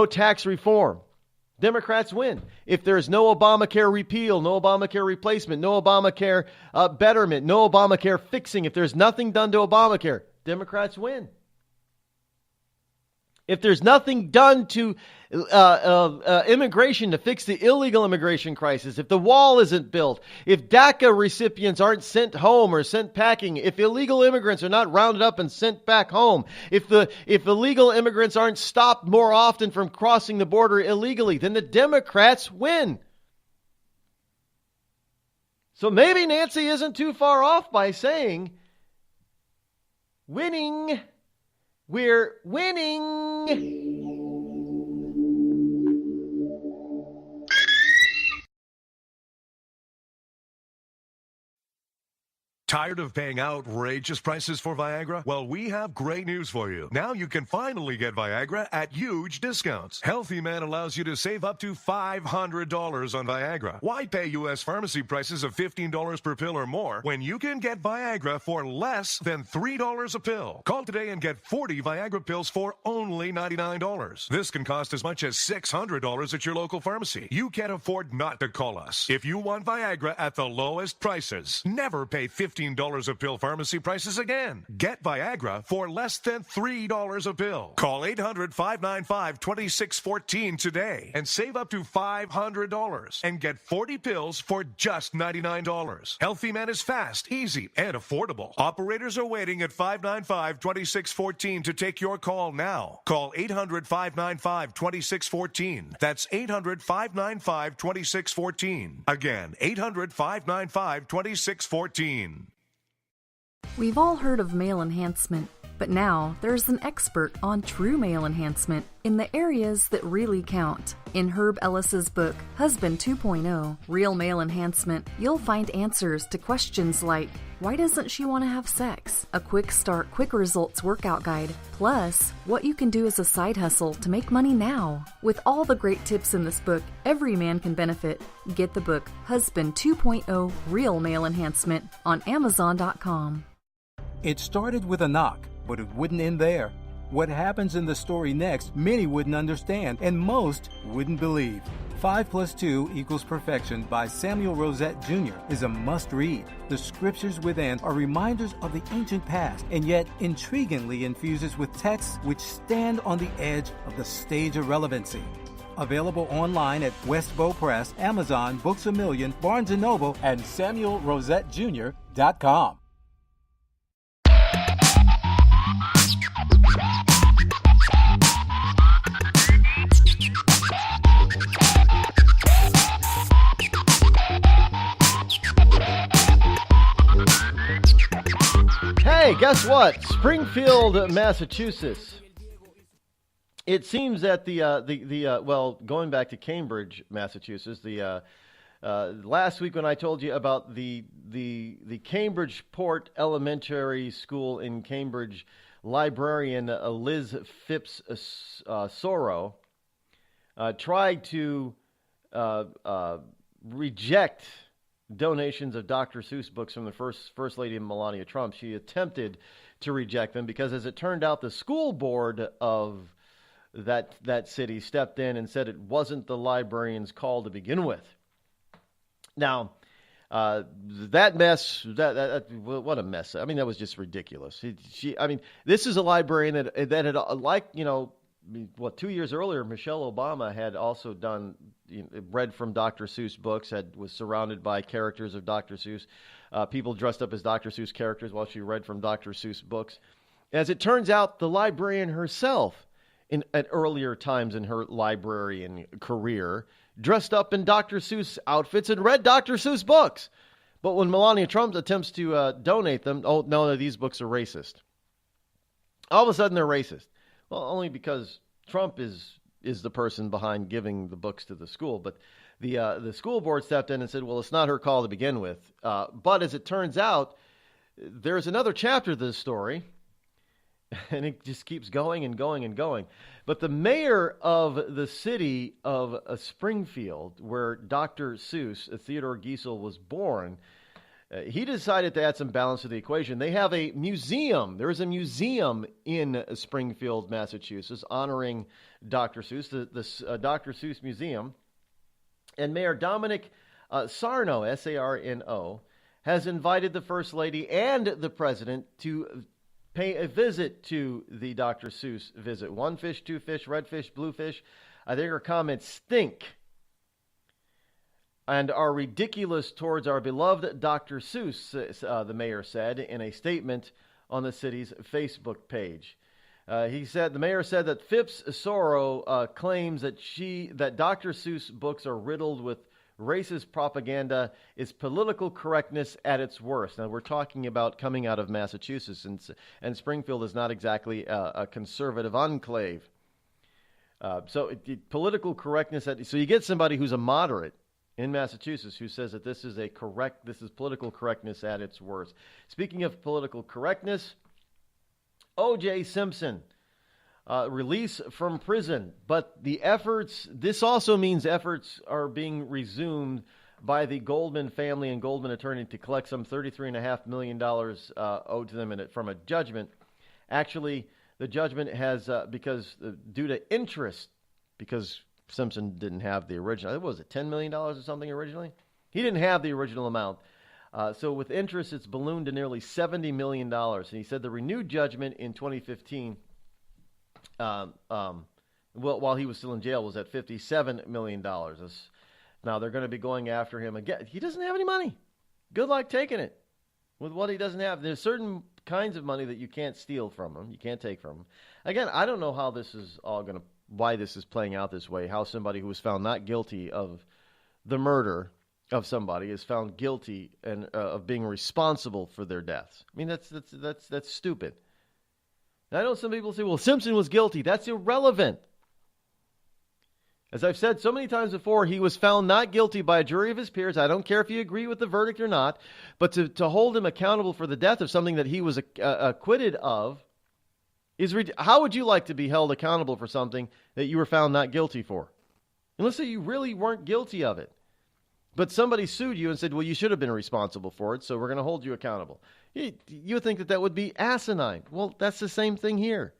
tax reform, Democrats win. If there's no Obamacare repeal, no Obamacare replacement, no Obamacare betterment, no Obamacare fixing, if there's nothing done to Obamacare, Democrats win. If there's nothing done to immigration to fix the illegal immigration crisis, if the wall isn't built, if DACA recipients aren't sent home or sent packing, if illegal immigrants are not rounded up and sent back home, if illegal immigrants aren't stopped more often from crossing the border illegally, then the Democrats win. So maybe Nancy isn't too far off by saying, winning. We're winning. Tired of paying outrageous prices for Viagra? Well, we have great news for you. Now you can finally get Viagra at huge discounts. Healthy Man allows you to save up to $500 on Viagra. Why pay U.S. pharmacy prices of $15 per pill or more when you can get Viagra for less than $3 a pill? Call today and get 40 Viagra pills for only $99. This can cost as much as $600 at your local pharmacy. You can't afford not to call us. If you want Viagra at the lowest prices, never pay $15 a pill pharmacy prices again. Get Viagra for less than $3 a pill. Call 800-595-2614 today and save up to $500 and get 40 pills for just $99. Healthy Man is fast, easy, and affordable. Operators are waiting at 595-2614 to take your call now. Call 800-595-2614. That's 800-595-2614. Again, 800-595-2614. We've all heard of male enhancement, but now there's an expert on true male enhancement in the areas that really count. In Herb Ellis's book, Husband 2.0, Real Male Enhancement, you'll find answers to questions like, why doesn't she want to have sex? A quick start, quick results workout guide, plus what you can do as a side hustle to make money now. With all the great tips in this book, every man can benefit. Get the book, Husband 2.0, Real Male Enhancement, on Amazon.com. It started with a knock, but it wouldn't end there. What happens in the story next, many wouldn't understand, and most wouldn't believe. 5 + 2 = Perfection by Samuel Rosette Jr. is a must-read. The scriptures within are reminders of the ancient past, and yet intriguingly infuses with texts which stand on the edge of the stage of relevancy. Available online at Westbow Press, Amazon, Books A Million, Barnes & Noble, and SamuelRosetteJr.com. Hey, guess what? Springfield, Massachusetts. It seems that going back to Cambridge, Massachusetts, last week when I told you about the Cambridge Port Elementary School in Cambridge librarian Liz Phipps Soro tried to reject donations of Dr. Seuss books from the First Lady Melania Trump. She attempted to reject them because, as it turned out, the school board of that city stepped in and said it wasn't the librarian's call to begin with. Now, that mess, what a mess. I mean, that was just ridiculous. This is a librarian that had, 2 years earlier, Michelle Obama had also read from Dr. Seuss books, was surrounded by characters of Dr. Seuss, people dressed up as Dr. Seuss characters while she read from Dr. Seuss books. As it turns out, the librarian herself, at earlier times in her librarian career, dressed up in Dr. Seuss outfits and read Dr. Seuss books. But when Melania Trump attempts to donate them, oh, no, these books are racist. All of a sudden, they're racist. Well, only because Trump is the person behind giving the books to the school. But the school board stepped in and said, well, it's not her call to begin with. But as it turns out, there's another chapter to this story. And it just keeps going and going and going. But the mayor of the city of Springfield, where Dr. Seuss, Theodore Geisel, was born, he decided to add some balance to the equation. They have a museum. There is a museum in Springfield, Massachusetts, honoring Dr. Seuss, the Dr. Seuss Museum. And Mayor Dominic Sarno, S-A-R-N-O, has invited the First Lady and the President to pay a visit to the Dr. Seuss visit. One fish, two fish, red fish, blue fish. I think her comments stink and are ridiculous towards our beloved Dr. Seuss, the mayor said in a statement on the city's Facebook page. The mayor said that Phipps Soro claims that Dr. Seuss books are riddled with racist propaganda is political correctness at its worst. Now, we're talking about coming out of Massachusetts, and Springfield is not exactly a conservative enclave. Political correctness, so you get somebody who's a moderate in Massachusetts who says that this is political correctness at its worst. Speaking of political correctness, O.J. Simpson, release from prison. But this also means efforts are being resumed by the Goldman family and Goldman attorney to collect some $33.5 million owed to them from a judgment. Actually, the judgment has, due to interest, because Simpson didn't have the original. What was it, $10 million or something originally? He didn't have the original amount. So with interest, it's ballooned to nearly $70 million. And he said the renewed judgment in 2015, while he was still in jail, was at $57 million. Now they're going to be going after him again. He doesn't have any money. Good luck taking it with what he doesn't have. There's certain kinds of money that you can't steal from him. You can't take from him. Again, I don't know how this is all going to, why this is playing out this way. How somebody who was found not guilty of the murder of somebody is found guilty and of being responsible for their deaths. I mean, that's stupid. And I know some people say, well, Simpson was guilty. That's irrelevant. As I've said so many times before, he was found not guilty by a jury of his peers. I don't care if you agree with the verdict or not, but to hold him accountable for the death of something that he was acquitted of is ridiculous. How would you like to be held accountable for something that you were found not guilty for? And let's say you really weren't guilty of it, but somebody sued you and said, well, you should have been responsible for it, so we're going to hold you accountable. You would think that would be asinine. Well, that's the same thing here.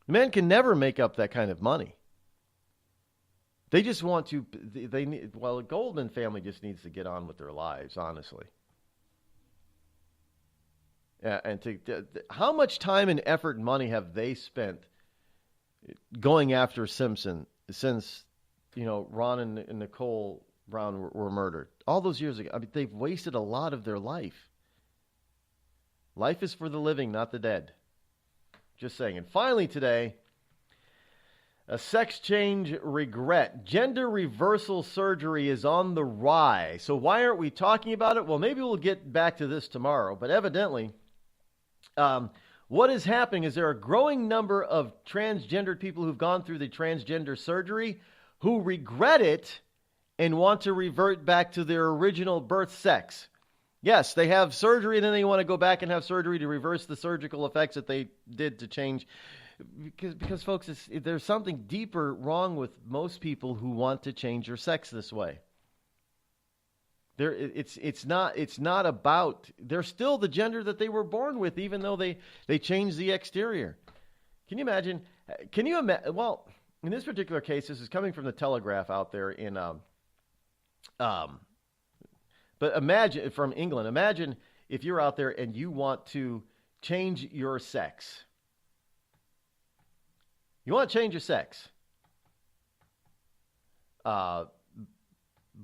Men can never make up that kind of money. They just want to, the Goldman family just needs to get on with their lives, honestly. And how much time and effort and money have they spent going after Simpson since, Ron and Nicole Brown were murdered all those years ago? I mean, they've wasted a lot of their life. Life is for the living, not the dead. Just saying. And finally today, a sex change regret. Gender reversal surgery is on the rise. So why aren't we talking about it? Well, maybe we'll get back to this tomorrow. But evidently, what is happening is there are a growing number of transgendered people who've gone through the transgender surgery who regret it and want to revert back to their original birth sex. Yes, they have surgery and then they want to go back and have surgery to reverse the surgical effects that they did to change. Because folks, there's something deeper wrong with most people who want to change their sex this way. It's not about, they're still the gender that they were born with, even though they changed the exterior. Can you imagine? Well, in this particular case, this is coming from the Telegraph out there in, but imagine, from England, imagine if you're out there and you want to change your sex. You want to change your sex. But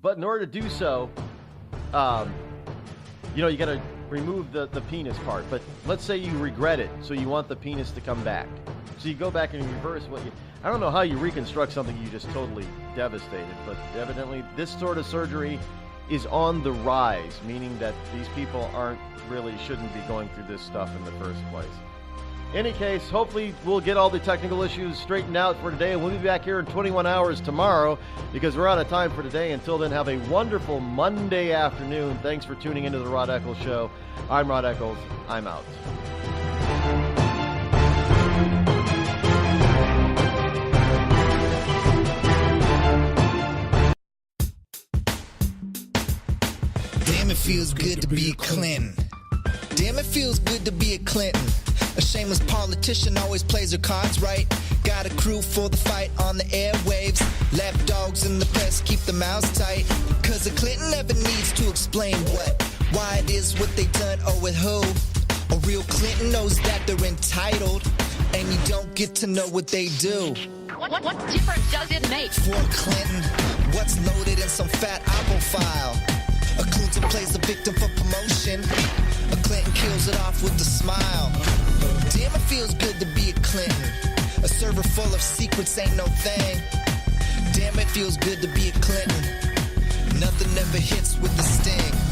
in order to do so, you got to remove the penis part. But let's say you regret it, so you want the penis to come back. So you go back and reverse I don't know how you reconstruct something you just totally devastated, but evidently this sort of surgery is on the rise, meaning that these people shouldn't be going through this stuff in the first place. In any case, hopefully we'll get all the technical issues straightened out for today, and we'll be back here in 21 hours tomorrow because we're out of time for today. Until then, have a wonderful Monday afternoon. Thanks for tuning into the Rod Eccles Show. I'm Rod Eccles. I'm out. feels good to be a Clinton. Damn, it feels good to be a Clinton. A shameless politician always plays her cards right. Got a crew for the fight on the airwaves. Lapdogs in the press keep their mouths tight. Cause a Clinton never needs to explain what, why it is what they done or with who. A real Clinton knows that they're entitled, and you don't get to know what they do. What difference does it make? For a Clinton, what's loaded in some fat Oppo file? A Clinton plays the victim for promotion. A Clinton kills it off with a smile. Damn, it feels good to be a Clinton. A server full of secrets ain't no thing. Damn, it feels good to be a Clinton. Nothing ever hits with the sting.